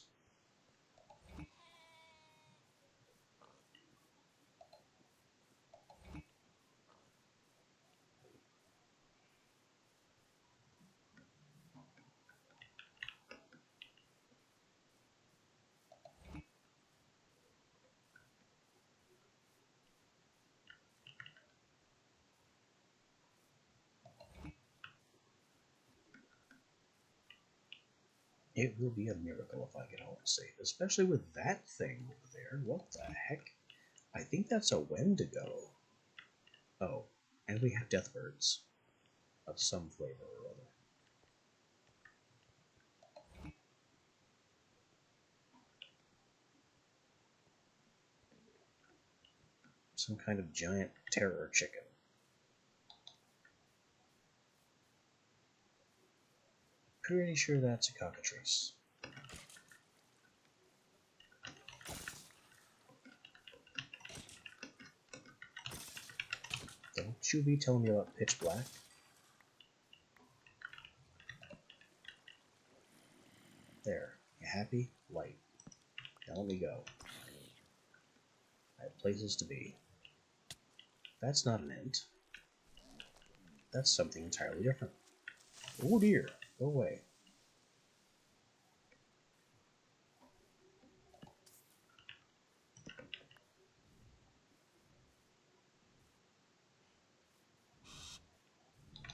It will be a miracle if I get home safe, especially with that thing over there. What the heck? I think that's a Wendigo. Oh, and we have Deathbirds of some flavor or other. Some kind of giant terror chicken. Pretty sure that's a cockatrice. Don't you be telling me about Pitch Black. There. You happy? Light. Now let me go. I have places to be. That's not an int. That's something entirely different. Oh dear. Go away.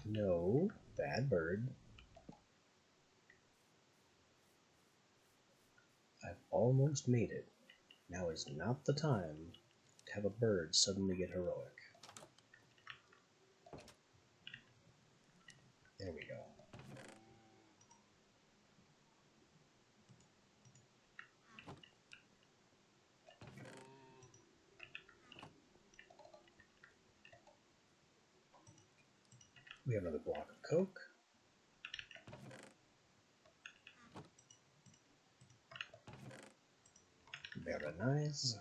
No. Bad bird. I've almost made it. Now is not the time to have a bird suddenly get heroic. There we go. We have another block of coke. Very nice.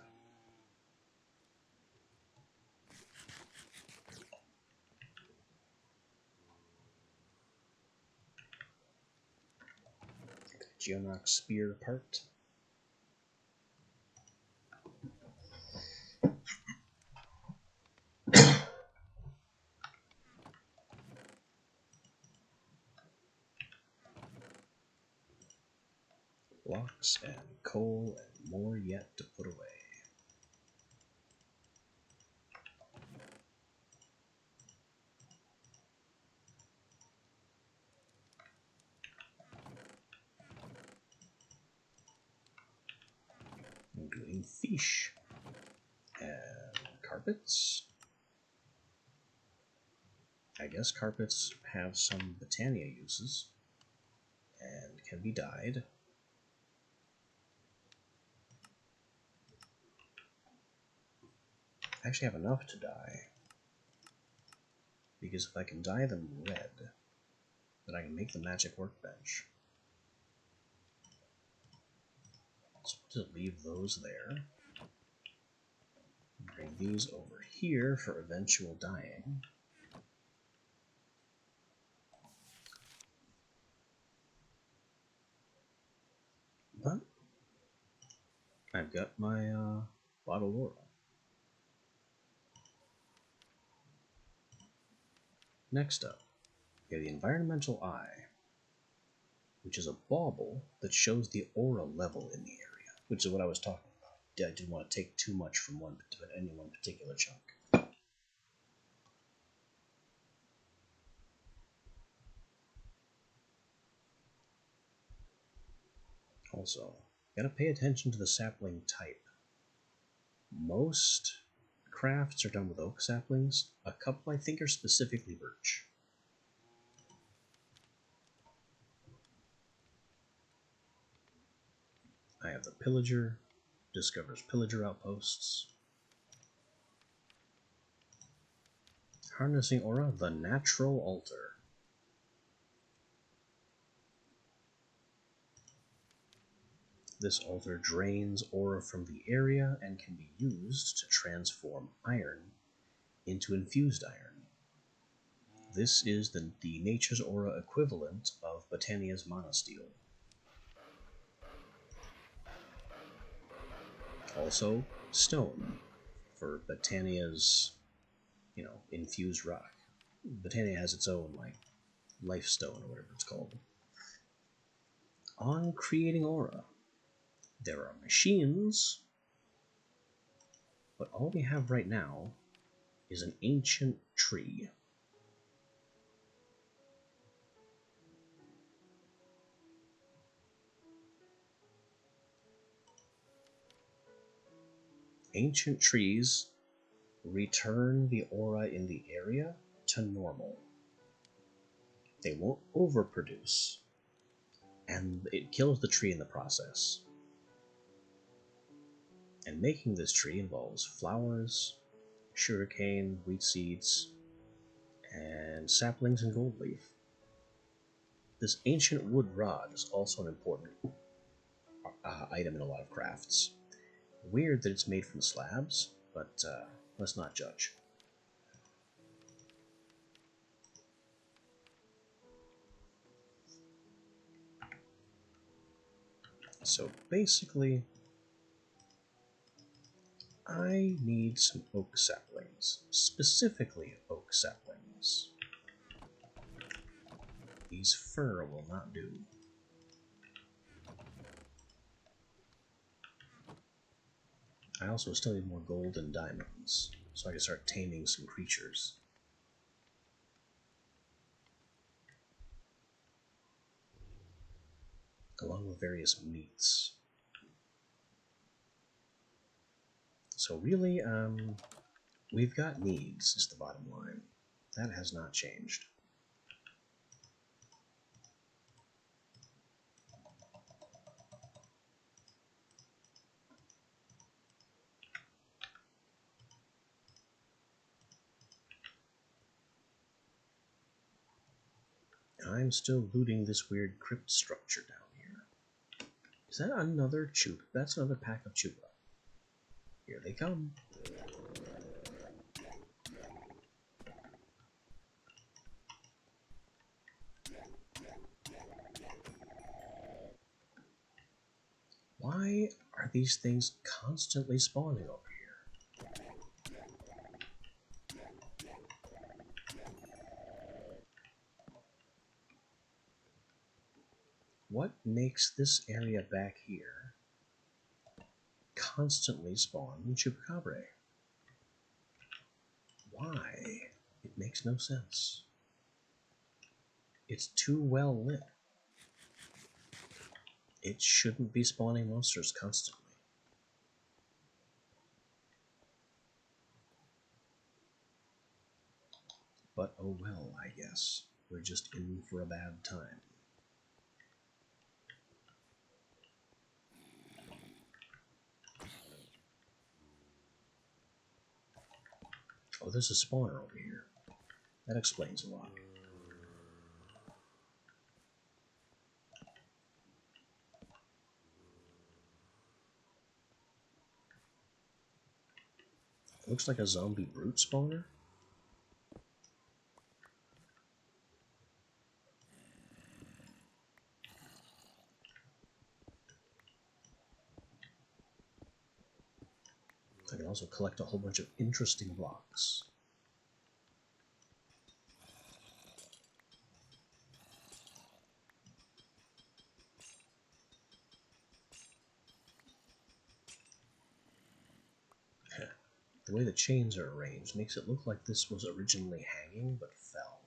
Geonox spear part. Blocks and coal and more yet to put away. Including fish and carpets. I guess carpets have some Botania uses and can be dyed. I actually have enough to dye, because if I can dye them red, then I can make the magic workbench. So we'll just leave those there. Bring these over here for eventual dyeing. But I've got my bottle aura. Next up, we have the Environmental Eye, which is a bauble that shows the aura level in the area, which is what I was talking about. I didn't want to take too much from any one particular chunk. Also, gotta pay attention to the sapling type. Most crafts are done with oak saplings. A couple I think are specifically birch. I have the Pillager, discovers Pillager outposts. Harnessing Aura, the Natural Altar. This altar drains aura from the area and can be used to transform iron into infused iron. This is the Nature's Aura equivalent of Botania's Monosteel. Also, stone for Botania's, infused rock. Botania has its own, life stone or whatever it's called. On creating aura, there are machines, but all we have right now is an ancient tree. Ancient trees return the aura in the area to normal. They won't overproduce, and it kills the tree in the process. And making this tree involves flowers, sugarcane, wheat seeds, and saplings and gold leaf. This ancient wood rod is also an important item in a lot of crafts. Weird that it's made from slabs, but let's not judge. So basically, I need some oak saplings, specifically oak saplings. These fir will not do. I also still need more gold and diamonds, so I can start taming some creatures. Along with various meats. So really, we've got needs, is the bottom line. That has not changed. I'm still looting this weird crypt structure down here. Is that another chupa? That's another pack of chupa. Here they come. Why are these things constantly spawning over here? What makes this area back here constantly spawn Chupacabra? Why? It makes no sense. It's too well lit. It shouldn't be spawning monsters constantly. But oh well, I guess. We're just in for a bad time. Oh, there's a spawner over here. That explains a lot. It looks like a zombie brute spawner. I can also collect a whole bunch of interesting blocks. The way the chains are arranged makes it look like this was originally hanging, but fell.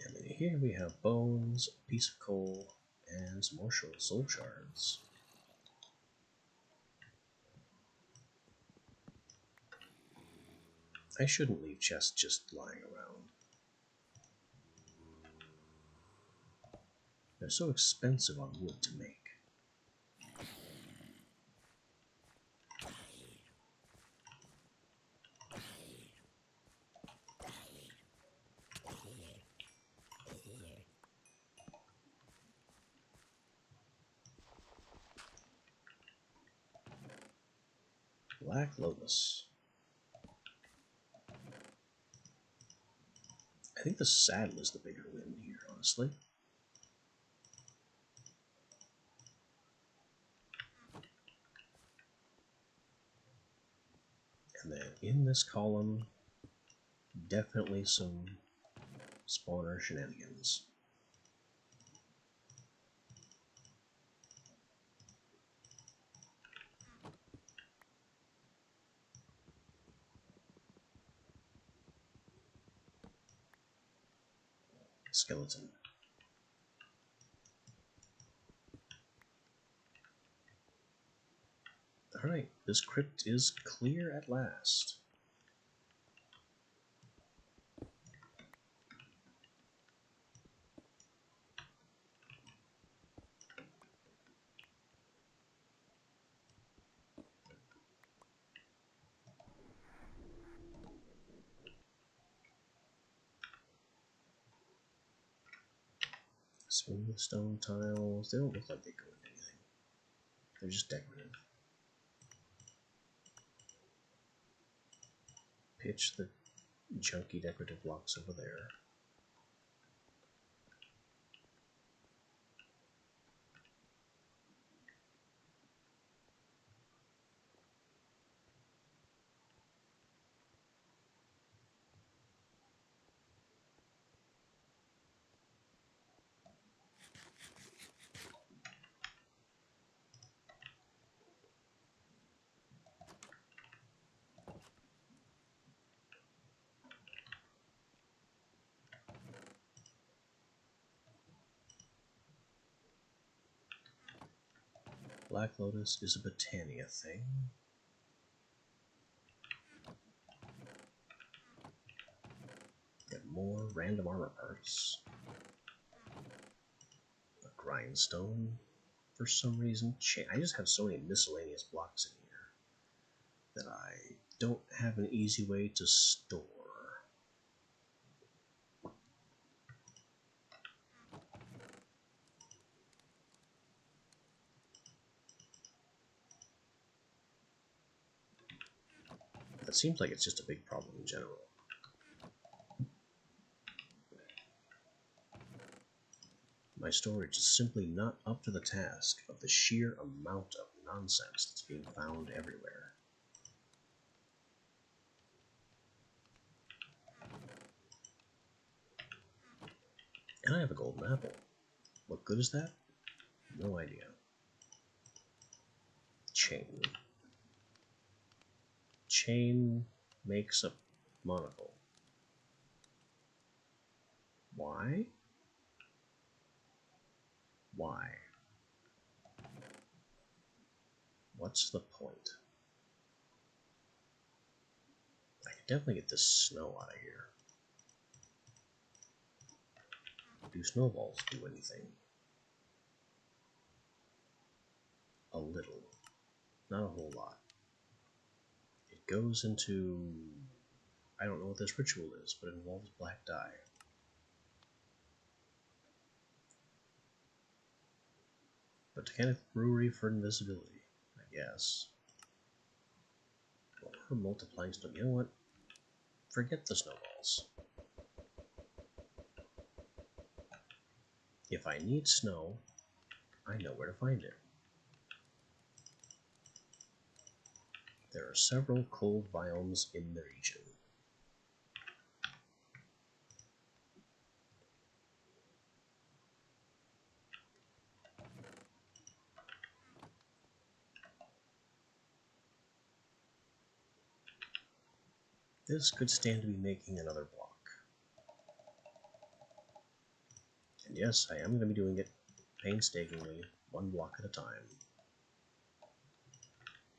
And then here we have bones, a piece of coal, and some more soul shards. I shouldn't leave chests just lying around. They're so expensive on wood to make. Black Lotus. I think the saddle is the bigger win here, honestly. And then in this column, definitely some spawner shenanigans. Skeleton. Alright, this crypt is clear at last. Smooth stone tiles, they don't look like they go into anything. They're just decorative. Pitch the junky decorative blocks over there. Black Lotus is a Botania thing. Get more random armor parts. A grindstone, for some reason. I just have so many miscellaneous blocks in here that I don't have an easy way to store. That seems like it's just a big problem in general. My storage is simply not up to the task of the sheer amount of nonsense that's being found everywhere. And I have a golden apple. What good is that? No idea. Chain. Chain makes a monocle. Why? Why? What's the point? I can definitely get this snow out of here. Do snowballs do anything? A little. Not a whole lot. It goes into... I don't know what this ritual is, but it involves black dye. Botanic brewery for invisibility, I guess. Or multiplying snow. You know what? Forget the snowballs. If I need snow, I know where to find it. There are several cold biomes in the region. This could stand to be making another block. And yes, I am going to be doing it painstakingly, one block at a time.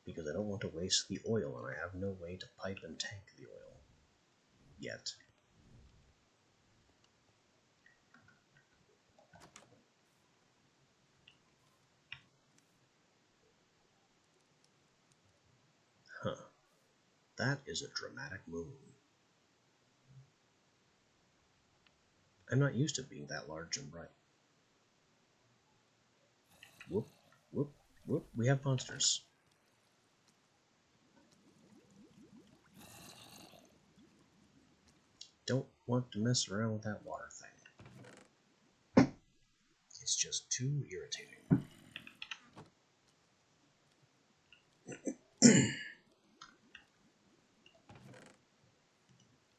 Because I don't want to waste the oil, and I have no way to pipe and tank the oil. Yet. Huh. That is a dramatic moon. I'm not used to being that large and bright. Whoop, whoop, whoop. We have monsters. don't want to mess around with that water thing. It's just too irritating.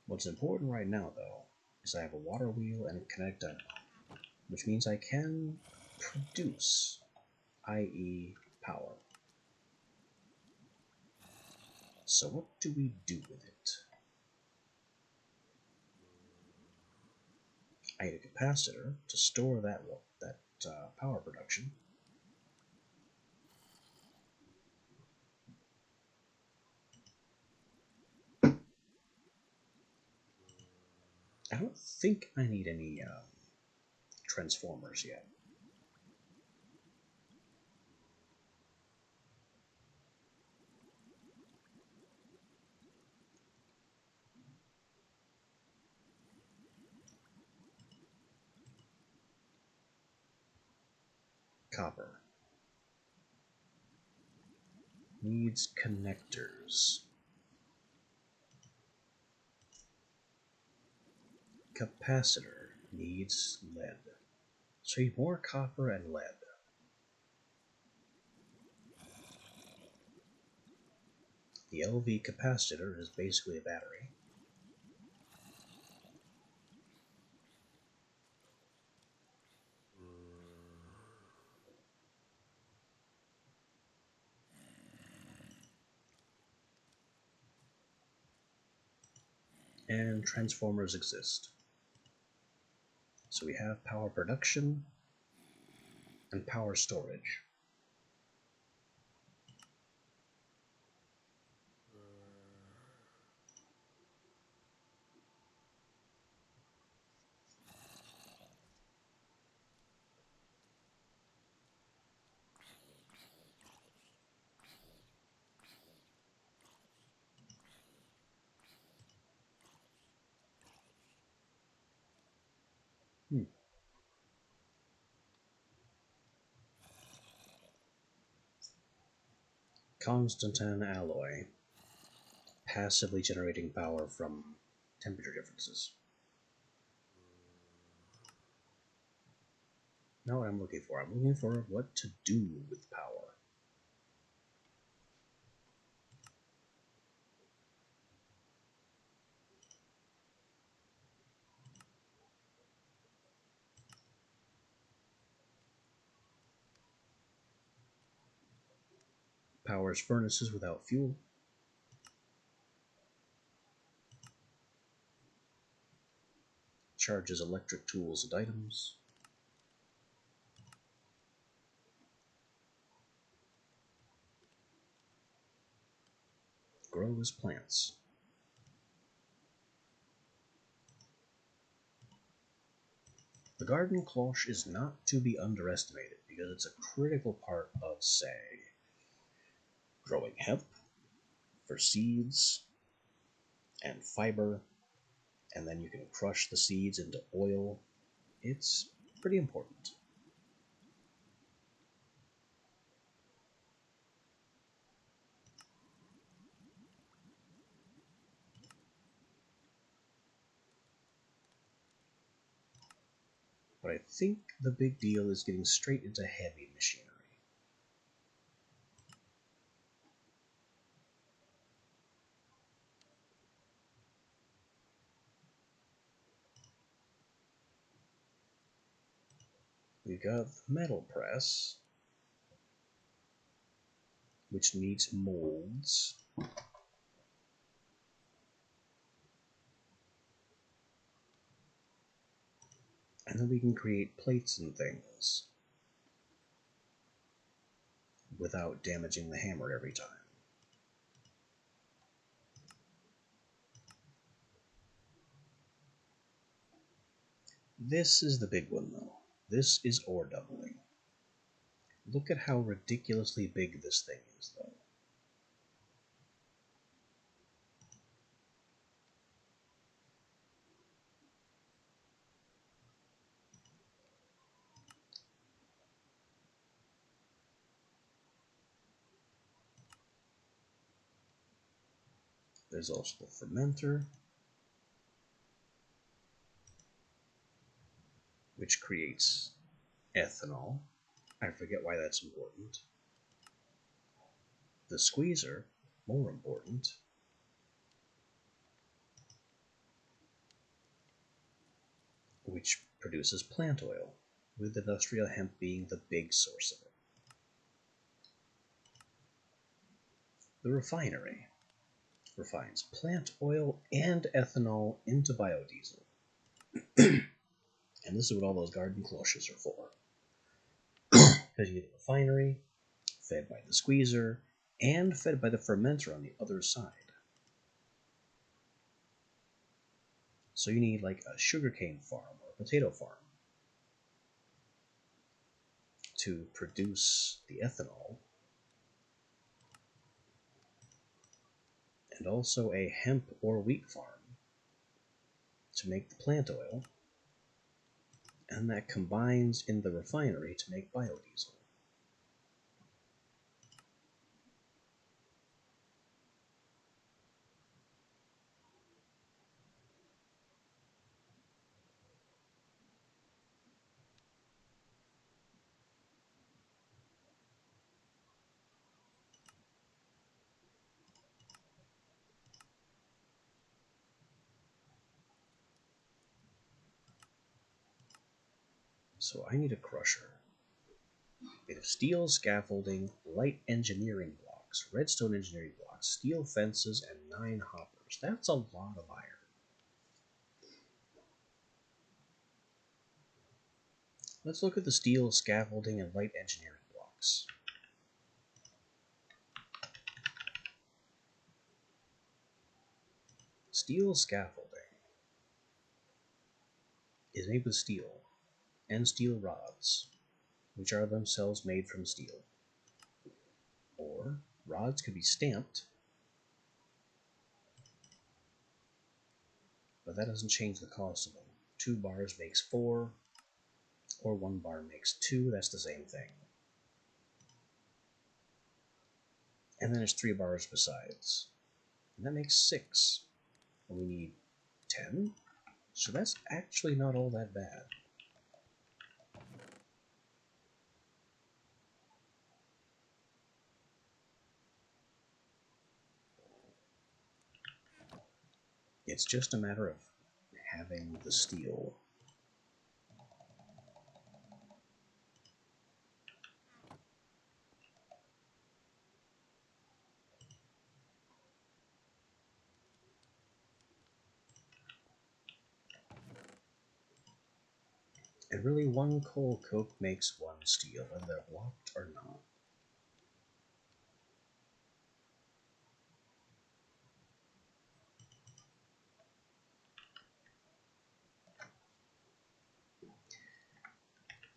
What's important right now, though, is I have a water wheel and a kinetic dynamo, which means I can produce, i.e. power. So what do we do with it? I need a capacitor to store that power production. I don't think I need any transformers yet. Copper. Needs connectors. Capacitor needs lead. So you need more copper and lead. The LV capacitor is basically a battery. And transformers exist. So we have power production and power storage. Constantan alloy, passively generating power from temperature differences. Not what I'm looking for. I'm looking for what to do with power. Powers furnaces without fuel. Charges electric tools and items. Grows plants. The garden cloche is not to be underestimated because it's a critical part of, say, growing hemp for seeds and fiber, and then you can crush the seeds into oil. It's pretty important. But I think the big deal is getting straight into heavy machinery. We've got the metal press, which needs molds. And then we can create plates and things without damaging the hammer every time. This is the big one, though. This is ore doubling. Look at how ridiculously big this thing is, though. There's also the fermenter. which creates ethanol. I forget why that's important. The squeezer, more important. Which produces plant oil, with industrial hemp being the big source of it. The refinery refines plant oil and ethanol into biodiesel. And this is what all those garden cloches are for. Because you get the refinery, fed by the squeezer, and fed by the fermenter on the other side. So you need like a sugarcane farm or a potato farm to produce the ethanol, and also a hemp or wheat farm to make the plant oil, and that combines in the refinery to make biodiesel. So I need a crusher made of steel scaffolding, light engineering blocks, redstone engineering blocks, steel fences, and 9 hoppers. That's a lot of iron. Let's look at the steel scaffolding and light engineering blocks. Steel scaffolding is made with steel and steel rods, which are themselves made from steel. Or rods could be stamped, but that doesn't change the cost of them. 2 bars makes 4, or 1 bar makes 2, that's the same thing. And then there's 3 bars besides, and that makes 6. And we need 10, so that's actually not all that bad. It's just a matter of having the steel. And really, 1 coal coke makes 1 steel, whether they're blocked or not.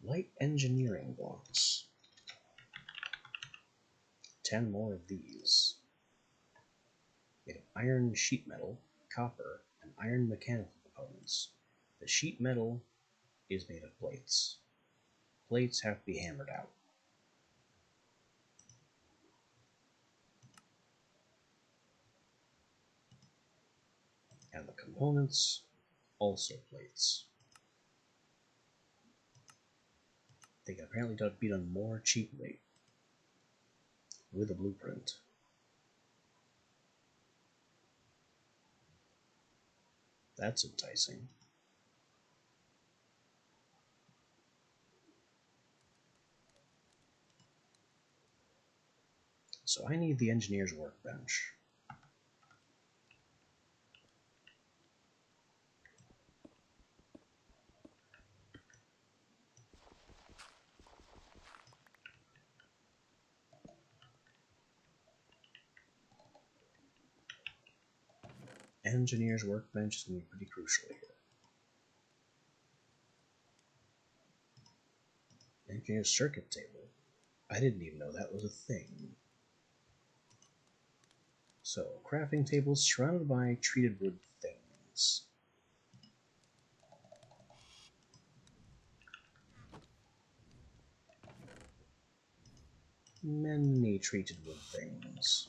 Light engineering blocks. 10 more of these. Made of iron sheet metal, copper, and iron mechanical components. The sheet metal is made of plates. Plates have to be hammered out. And the components, also plates. They can apparently be done more cheaply with a blueprint. That's enticing. So I need the engineer's workbench. Engineer's workbench is going to be pretty crucial here. Engineer's circuit table. I didn't even know that was a thing. So, crafting tables surrounded by treated wood things. Many treated wood things.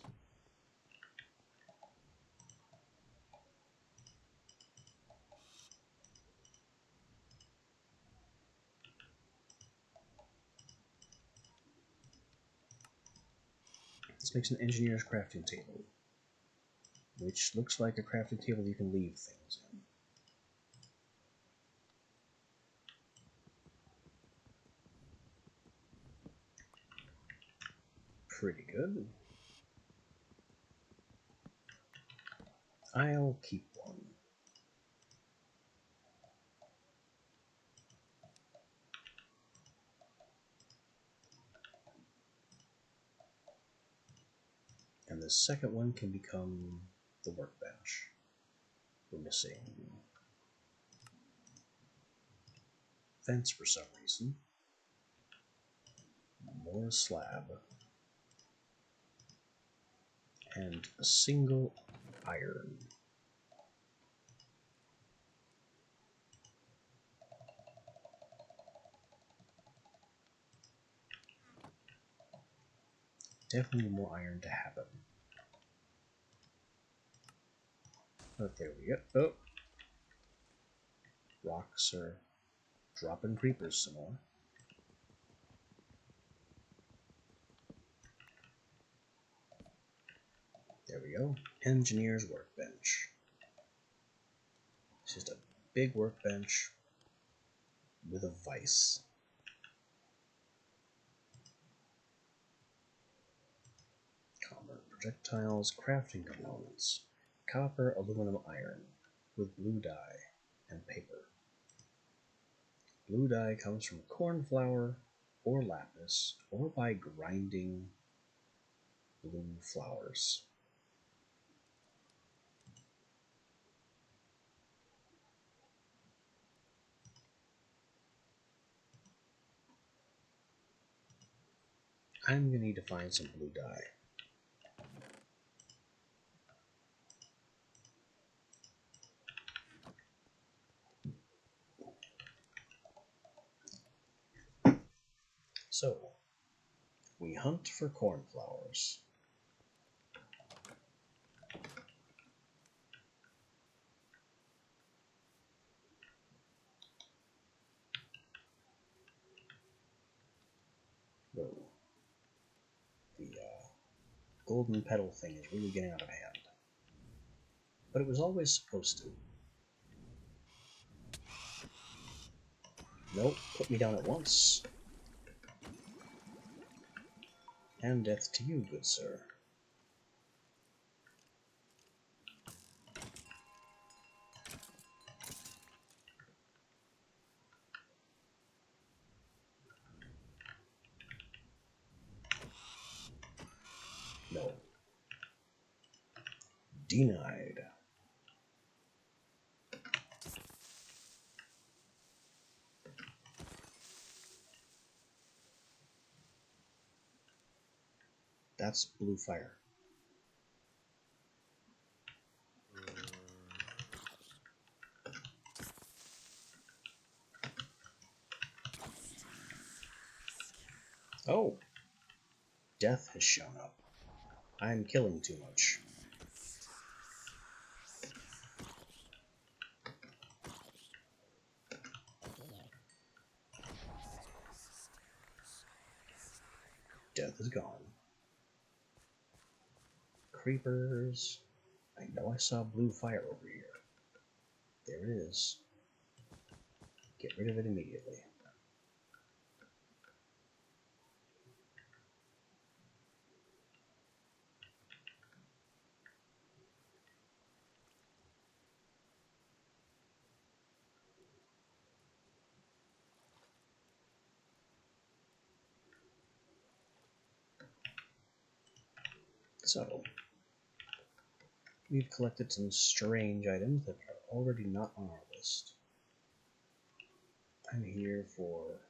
This makes an engineer's crafting table, which looks like a crafting table you can leave things in. Pretty good. I'll keep one. And the second one can become the workbench. We're missing fence for some reason. More slab. And a single iron. Definitely more iron to happen. Oh, there we go. Oh. Rocks are dropping creepers some more. There we go. Engineer's workbench. It's just a big workbench with a vise. Common projectiles, crafting components. Copper, aluminum, iron, with blue dye and paper. Blue dye comes from corn flour or lapis, or by grinding blue flowers. I'm gonna need to find some blue dye. So, we hunt for cornflowers. Whoa. The golden petal thing is really getting out of hand. But it was always supposed to. Nope, put me down at once. And death to you, good sir. No. Denied. That's blue fire. Oh! Death has shown up. I'm killing too much. Death is gone. Creepers. I know I saw blue fire over here. There it is. Get rid of it immediately. So, we've collected some strange items that are already not on our list. I'm here for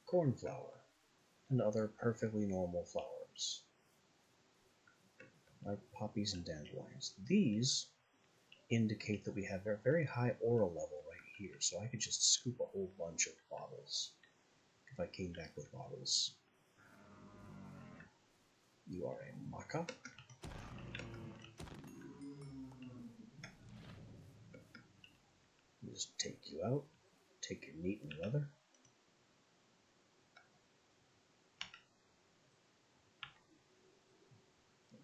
cornflower and other perfectly normal flowers, like poppies and dandelions. These indicate that we have a very high aura level right here, so I could just scoop a whole bunch of bottles if I came back with bottles. You are a maca. Just take you out, take your meat and leather.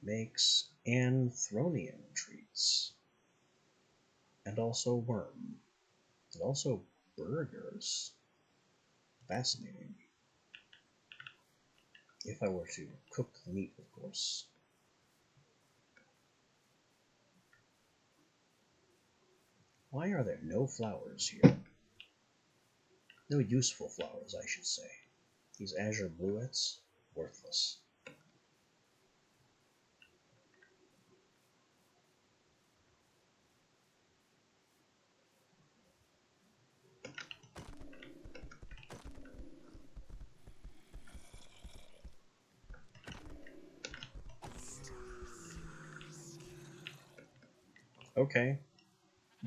makes anthronian treats. And also worm. And also burgers. Fascinating. If I were to cook the meat, of course. Why are there no flowers here? No useful flowers, I should say. These azure bluets, worthless. Okay.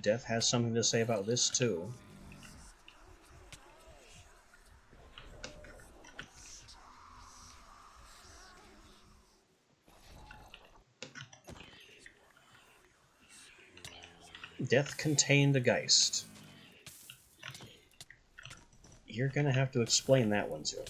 Death has something to say about this, too. Death contained a Geist. You're gonna have to explain that one to me.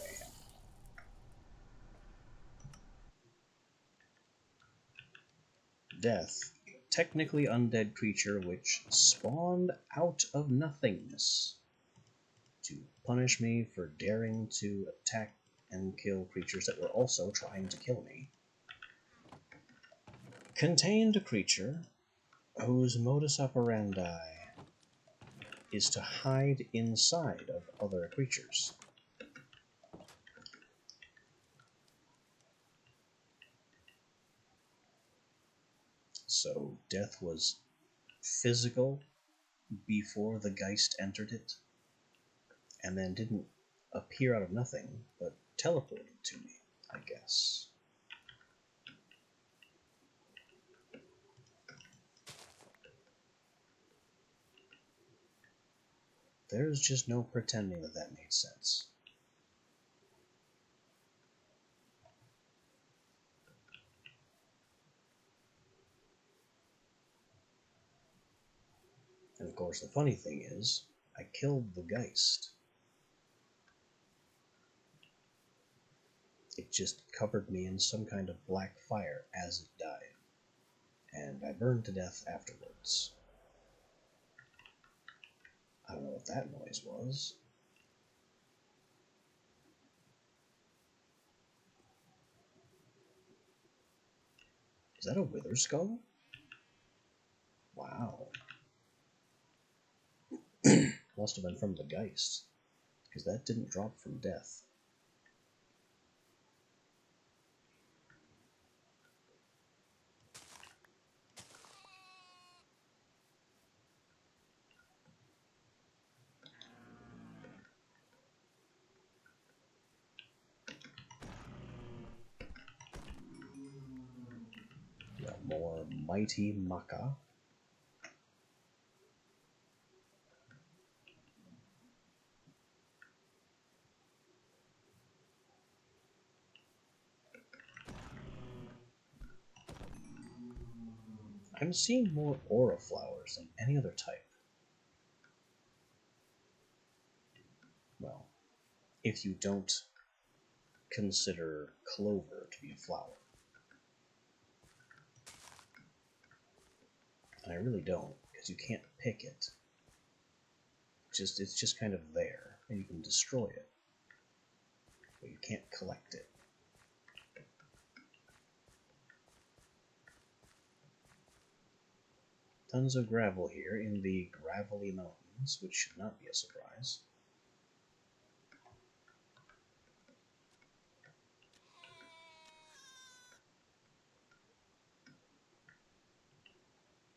Death, technically undead creature which spawned out of nothingness to punish me for daring to attack and kill creatures that were also trying to kill me. Contained a creature whose modus operandi is to hide inside of other creatures. So death was physical before the Geist entered it, and then didn't appear out of nothing, but teleported to me, I guess. There's just no pretending that that made sense. And of course, the funny thing is, I killed the Geist. It just covered me in some kind of black fire as it died, and I burned to death afterwards. I don't know what that noise was. Is that a Wither Skull? Wow. Must have been from the Geist, because that didn't drop from death. More Mighty Maca. I'm seeing more aura flowers than any other type. Well, if you don't consider clover to be a flower. And I really don't, because you can't pick it. It's just kind of there, and you can destroy it, but you can't collect it. Tons of gravel here in the gravelly mountains, which should not be a surprise.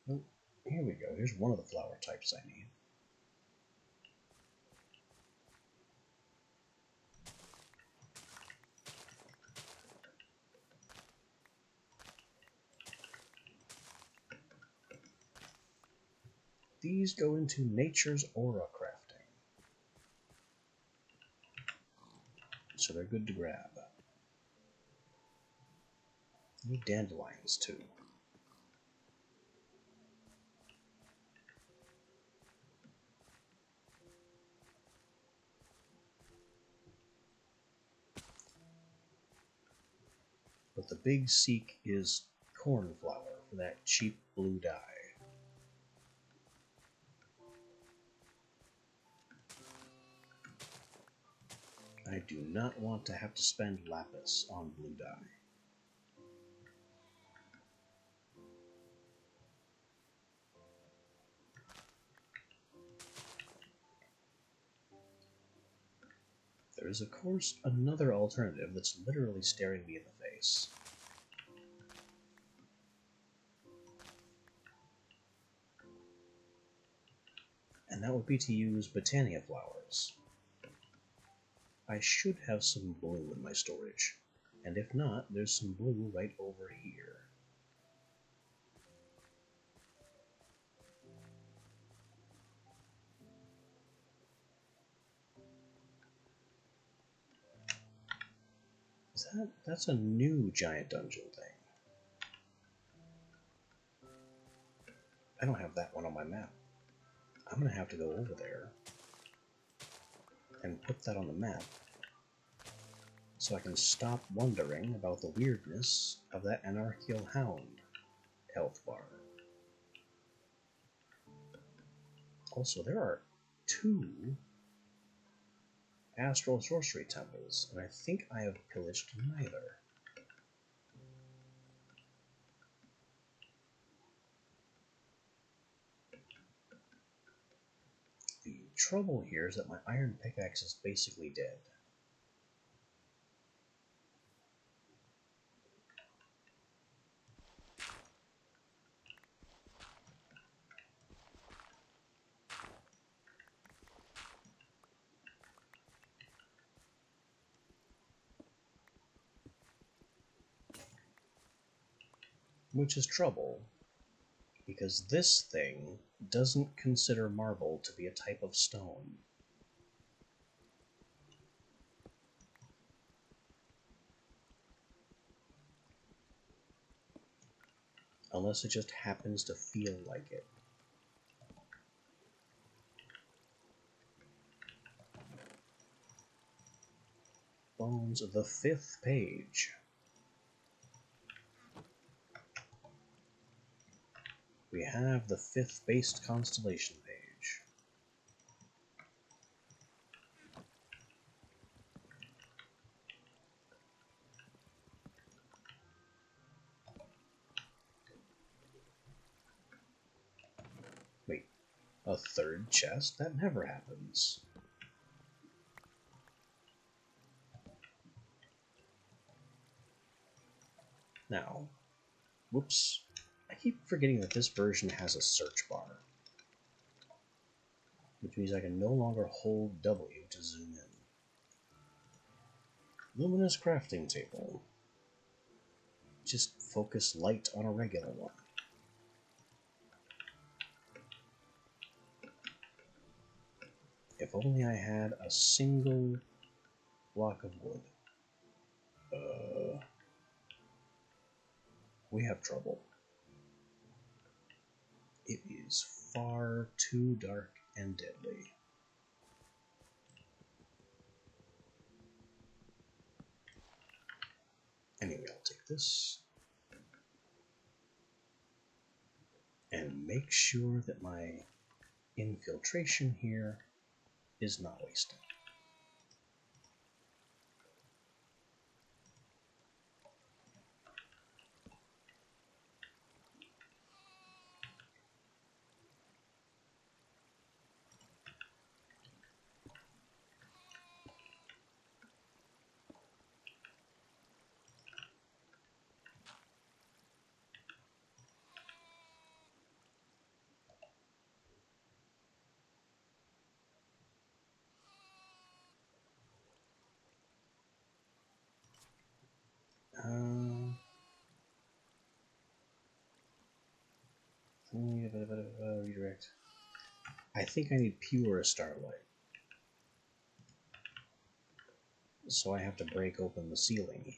Oh, here we go. Here's one of the flower types I need. These go into Nature's Aura crafting, so they're good to grab. Need dandelions too. But the big seek is cornflower for that cheap blue dye. I do not want to have to spend lapis on blue dye. There is, of course, another alternative that's literally staring me in the face. And that would be to use Botania flowers. I should have some blue in my storage, and if not, there's some blue right over here. That's a new giant dungeon thing. I don't have that one on my map. I'm gonna have to go over there and put that on the map so I can stop wondering about the weirdness of that Anarchial Hound health bar. Also, there are 2 Astral Sorcery Temples, and I think I have pillaged neither. The trouble here is that my iron pickaxe is basically dead. Which is trouble, because this thing doesn't consider marble to be a type of stone. Unless it just happens to feel like it. Bones of the 5th page. We have the 5th based constellation page. Wait, a 3rd chest? That never happens. Now, whoops, I keep forgetting that this version has a search bar, which means I can no longer hold W to zoom in. Luminous crafting table. Just focus light on a regular one. If only I had a single block of wood. We have trouble. It is far too dark and deadly. Anyway, I'll take this. And make sure that my infiltration here is not wasted. Redirect. I think I need pure starlight. So I have to break open the ceiling here.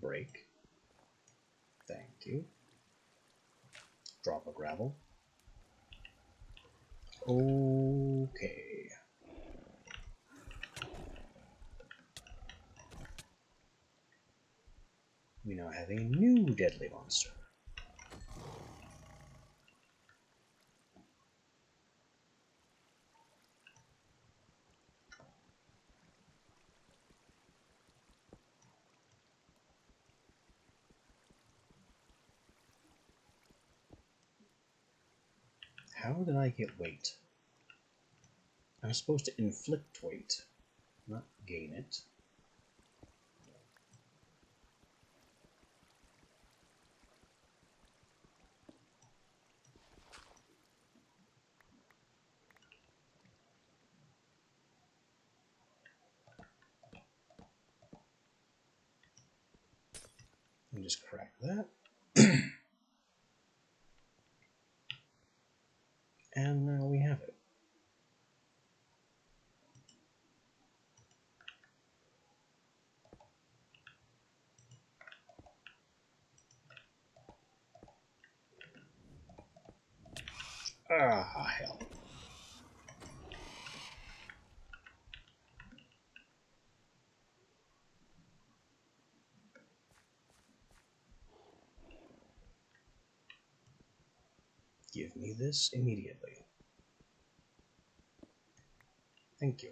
break. Thank you. Drop a gravel. Okay. We now have a new deadly monster. How did I get weight? I'm supposed to inflict weight, not gain it. Let me just crack that. And now we have it. Ah, hell. Give me this immediately. Thank you.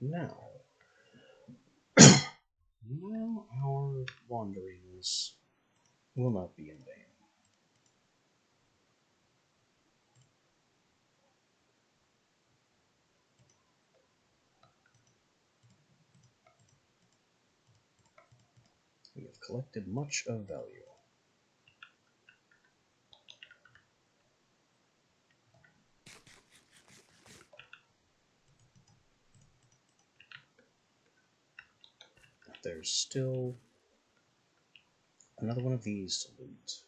Now our wanderings will not be in vain. We have collected much of value. There's still another one of these to loot.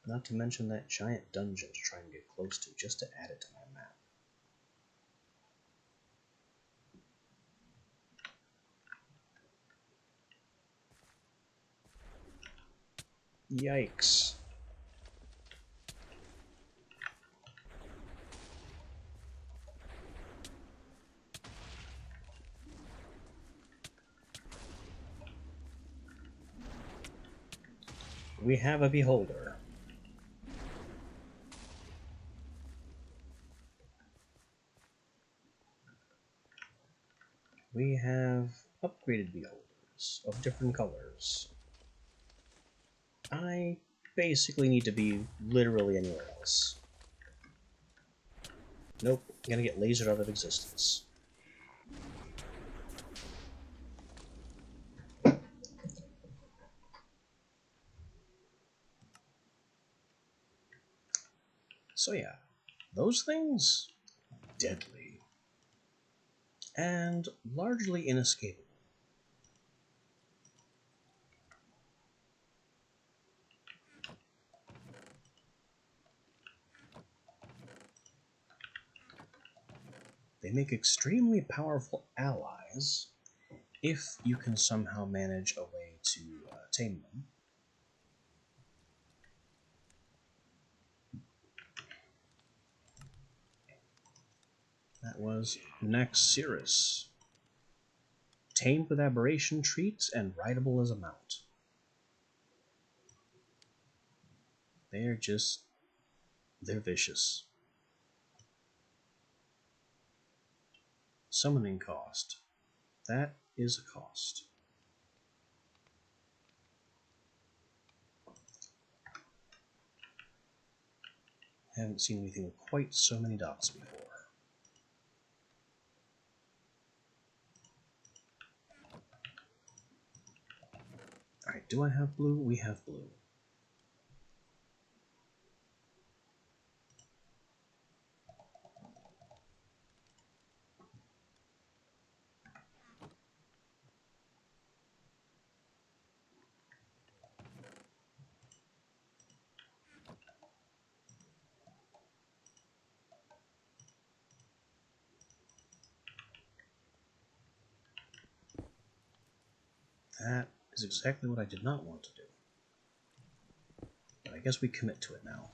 Not to mention that giant dungeon to try and get close to, just to add it to my map. Yikes. We have a beholder. We have upgraded beholders of different colors. I basically need to be literally anywhere else. Nope, I'm gonna get lasered out of existence. So yeah, those things, deadly. And largely inescapable. They make extremely powerful allies if you can somehow manage a way to tame them. That was Naxxirus. Tamed with aberration treats and rideable as a mount. They're vicious. Summoning cost. That is a cost. Haven't seen anything with quite so many dots before. Alright, do I have blue? We have blue. is exactly what I did not want to do. But I guess we commit to it now.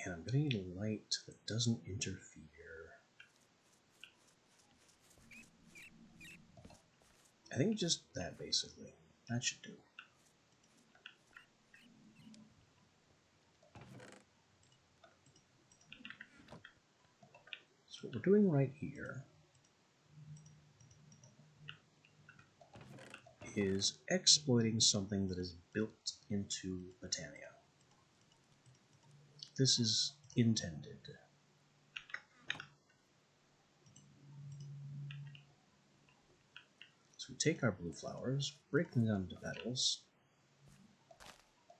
And I'm going to need a light that doesn't interfere. I think just that, basically. That should do. So what we're doing right here is exploiting something that is built into Botania. This is intended. So we take our blue flowers, break them down into petals,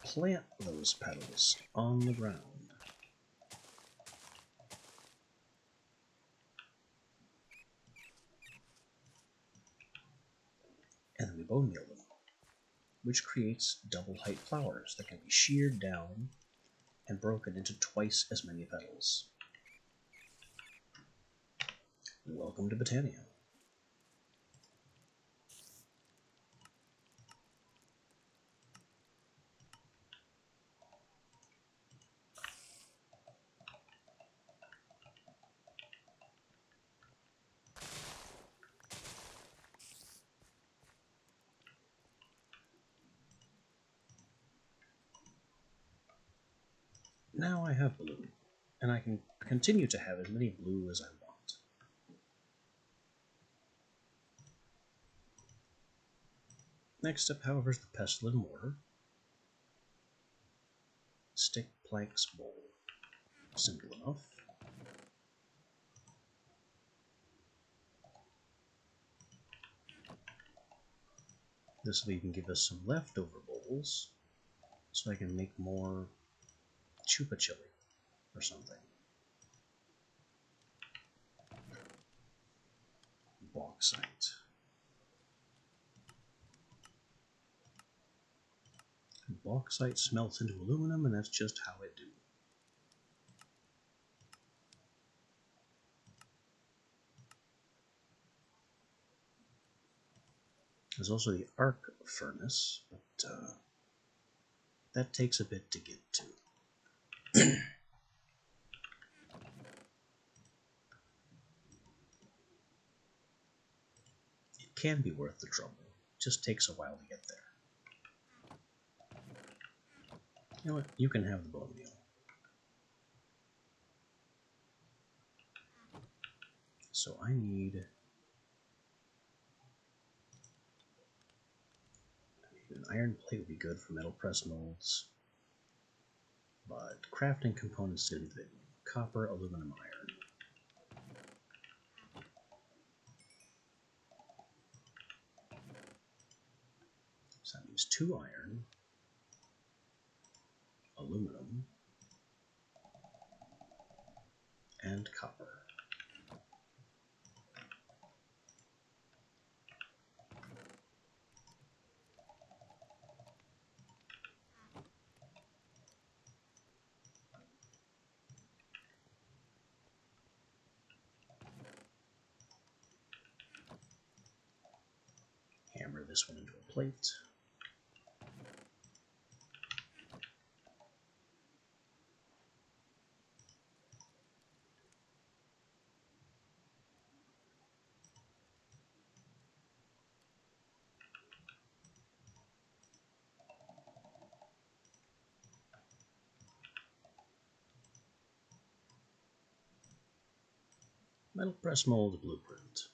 plant those petals on the ground, and then we bone meal them, which creates double height flowers that can be sheared down and broken into twice as many petals. Welcome to Botania. Now I have blue, and I can continue to have as many blue as I want. Next up, however, is the pestle and mortar. Stick, planks, bowl. Simple enough. This will even give us some leftover bowls, so I can make more chupa chili or something. Bauxite. Bauxite smelts into aluminum, and that's just how it do. There's also the arc furnace, but that takes a bit to get to. It can be worth the trouble. It just takes a while to get there. You know what? You can have the bone meal. So I need an iron plate would be good for metal press molds, but crafting components didn't fit. Copper, aluminum, iron. So that means 2 iron, aluminum, and copper. Hammer this one into a plate. Metal press mold blueprint.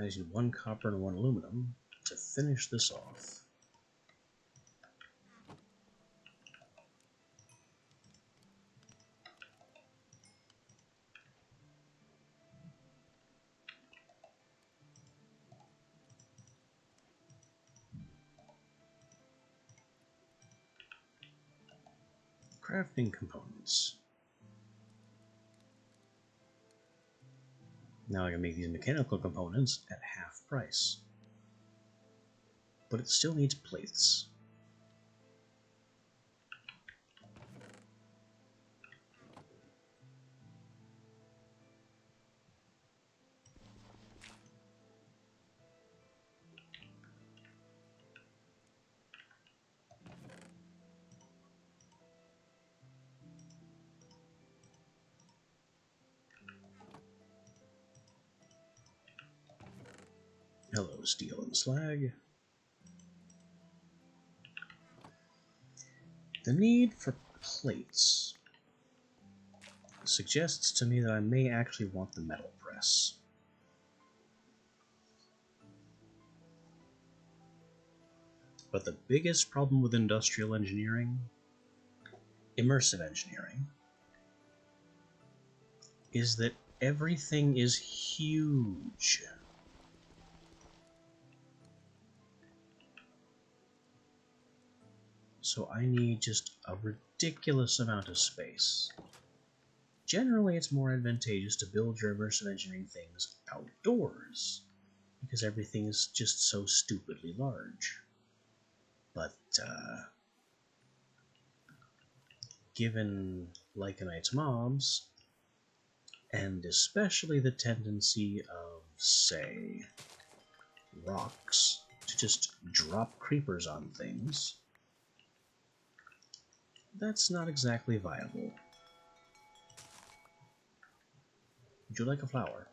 I just need 1 copper and 1 aluminum to finish this off. Crafting components. Now I can make these mechanical components at half price. But it still needs plates. Hello, steel and slag. The need for plates suggests to me that I may actually want the metal press. But the biggest problem with industrial engineering, immersive engineering, is that everything is huge. So I need just a ridiculous amount of space. Generally, it's more advantageous to build your immersive engineering things outdoors, because everything is just so stupidly large. But, given Lycanite's mobs, and especially the tendency of, say, rocks to just drop creepers on things, that's not exactly viable. Would you like a flower?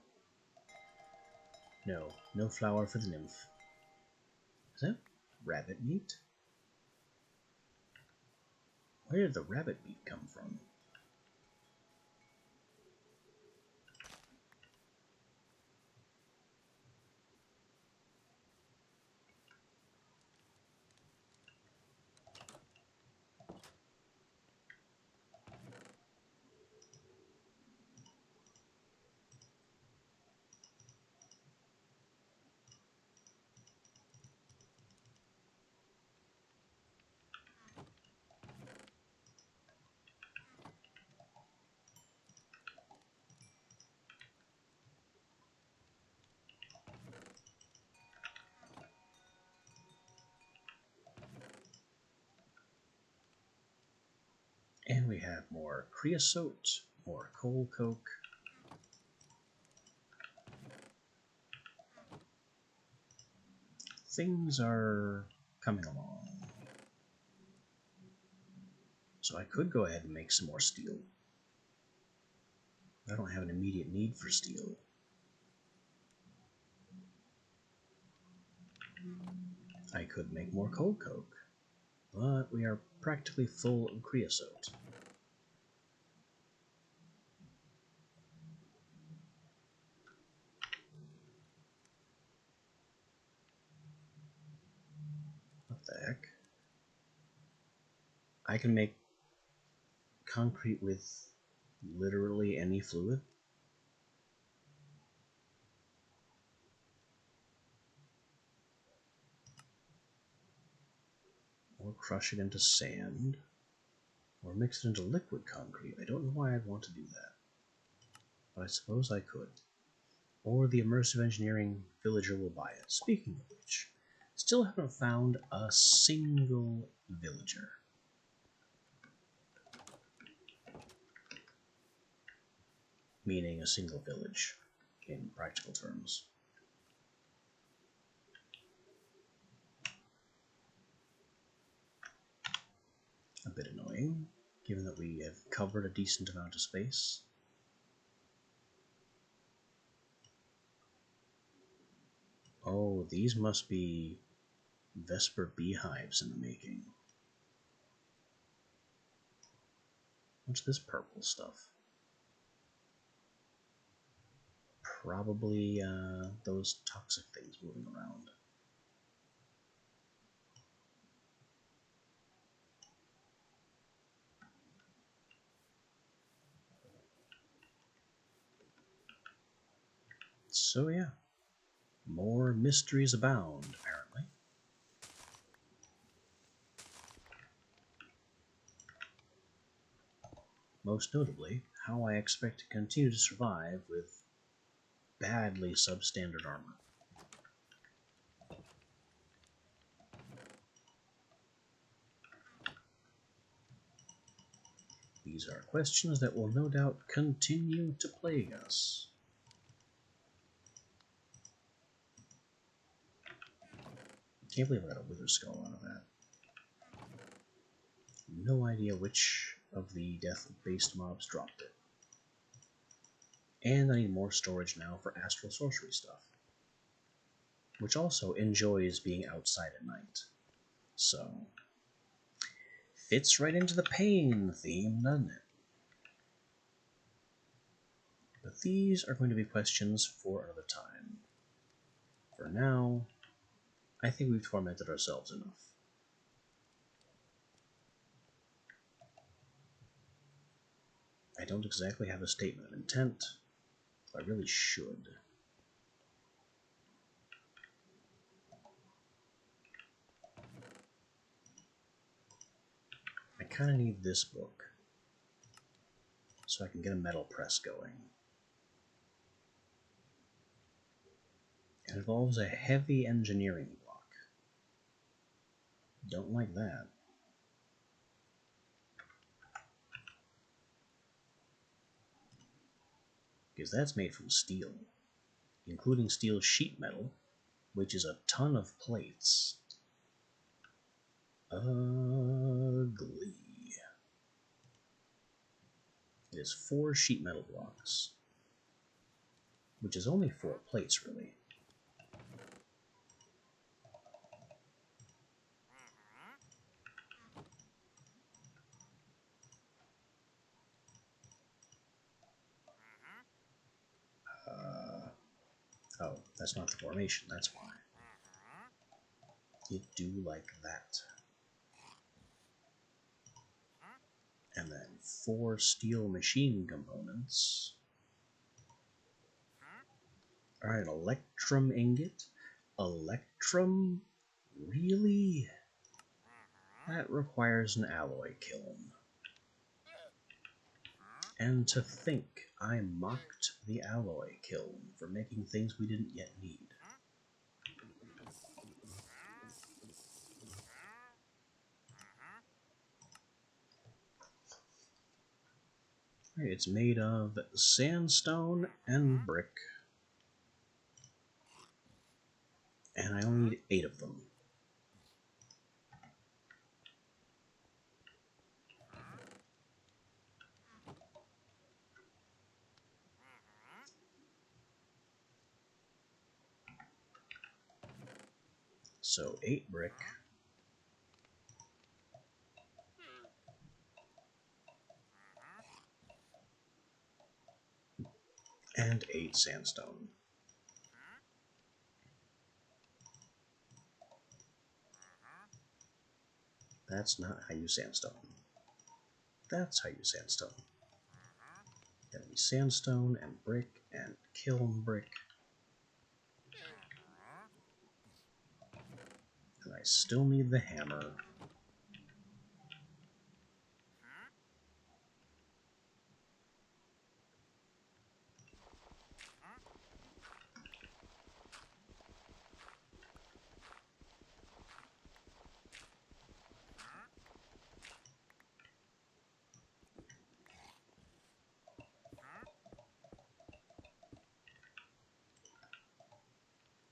No, no flower for the nymph. Is that rabbit meat? Where did the rabbit meat come from? And we have more creosote, more coal coke. Things are coming along. So I could go ahead and make some more steel. I don't have an immediate need for steel. I could make more coal coke, but we are practically full of creosote. What the heck? I can make concrete with literally any fluid? Or crush it into sand, or mix it into liquid concrete. I don't know why I'd want to do that, but I suppose I could. Or the immersive engineering villager will buy it. Speaking of which, still haven't found a single villager. Meaning a single village, in practical terms. A bit annoying, given that we have covered a decent amount of space. Oh, these must be Vesper beehives in the making. What's this purple stuff? Probably those toxic things moving around. So yeah, more mysteries abound, apparently. Most notably, how I expect to continue to survive with badly substandard armor. These are questions that will no doubt continue to plague us. Can't believe I got a Wither Skull out of that. No idea which of the death-based mobs dropped it. And I need more storage now for Astral Sorcery stuff, which also enjoys being outside at night. So, fits right into the pain theme, doesn't it? But these are going to be questions for another time. For now, I think we've tormented ourselves enough. I don't exactly have a statement of intent, but I really should. I kind of need this book so I can get a metal press going. It involves a heavy engineering block. Don't like that. Because that's made from steel, including steel sheet metal, which is a ton of plates. Ugly. It is 4 sheet metal blocks, which is only 4 plates, really. Oh, that's not the formation, that's why. You do like that. And then 4 steel machine components. Alright, Electrum ingot. Electrum? Really? That requires an alloy kiln. And to think I mocked the alloy kiln for making things we didn't yet need. It's made of sandstone and brick. And I only need 8 of them. So 8 brick. And 8 sandstone. That's not how you sandstone. That's how you sandstone. Gotta be sandstone and brick and kiln brick. And I still need the hammer.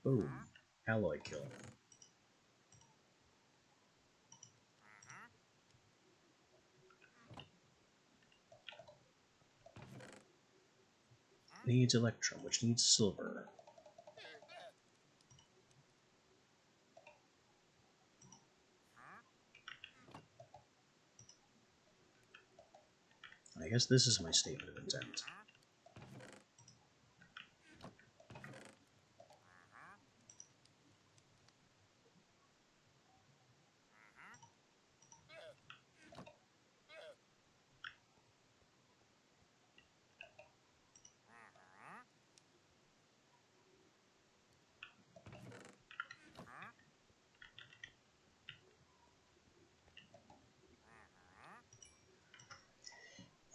Boom. Alloy kiln. Needs electrum, which needs silver. I guess this is my statement of intent.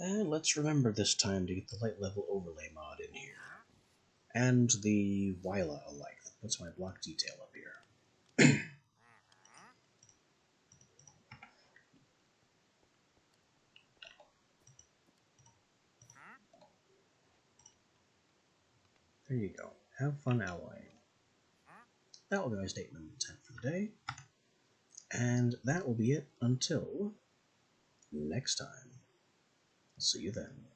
And let's remember this time to get the light level overlay mod in here. And the Wyla alike. That puts my block detail up here. There you go. Have fun alloying. That will be my statement of intent for the day. And that will be it until next time. See you then.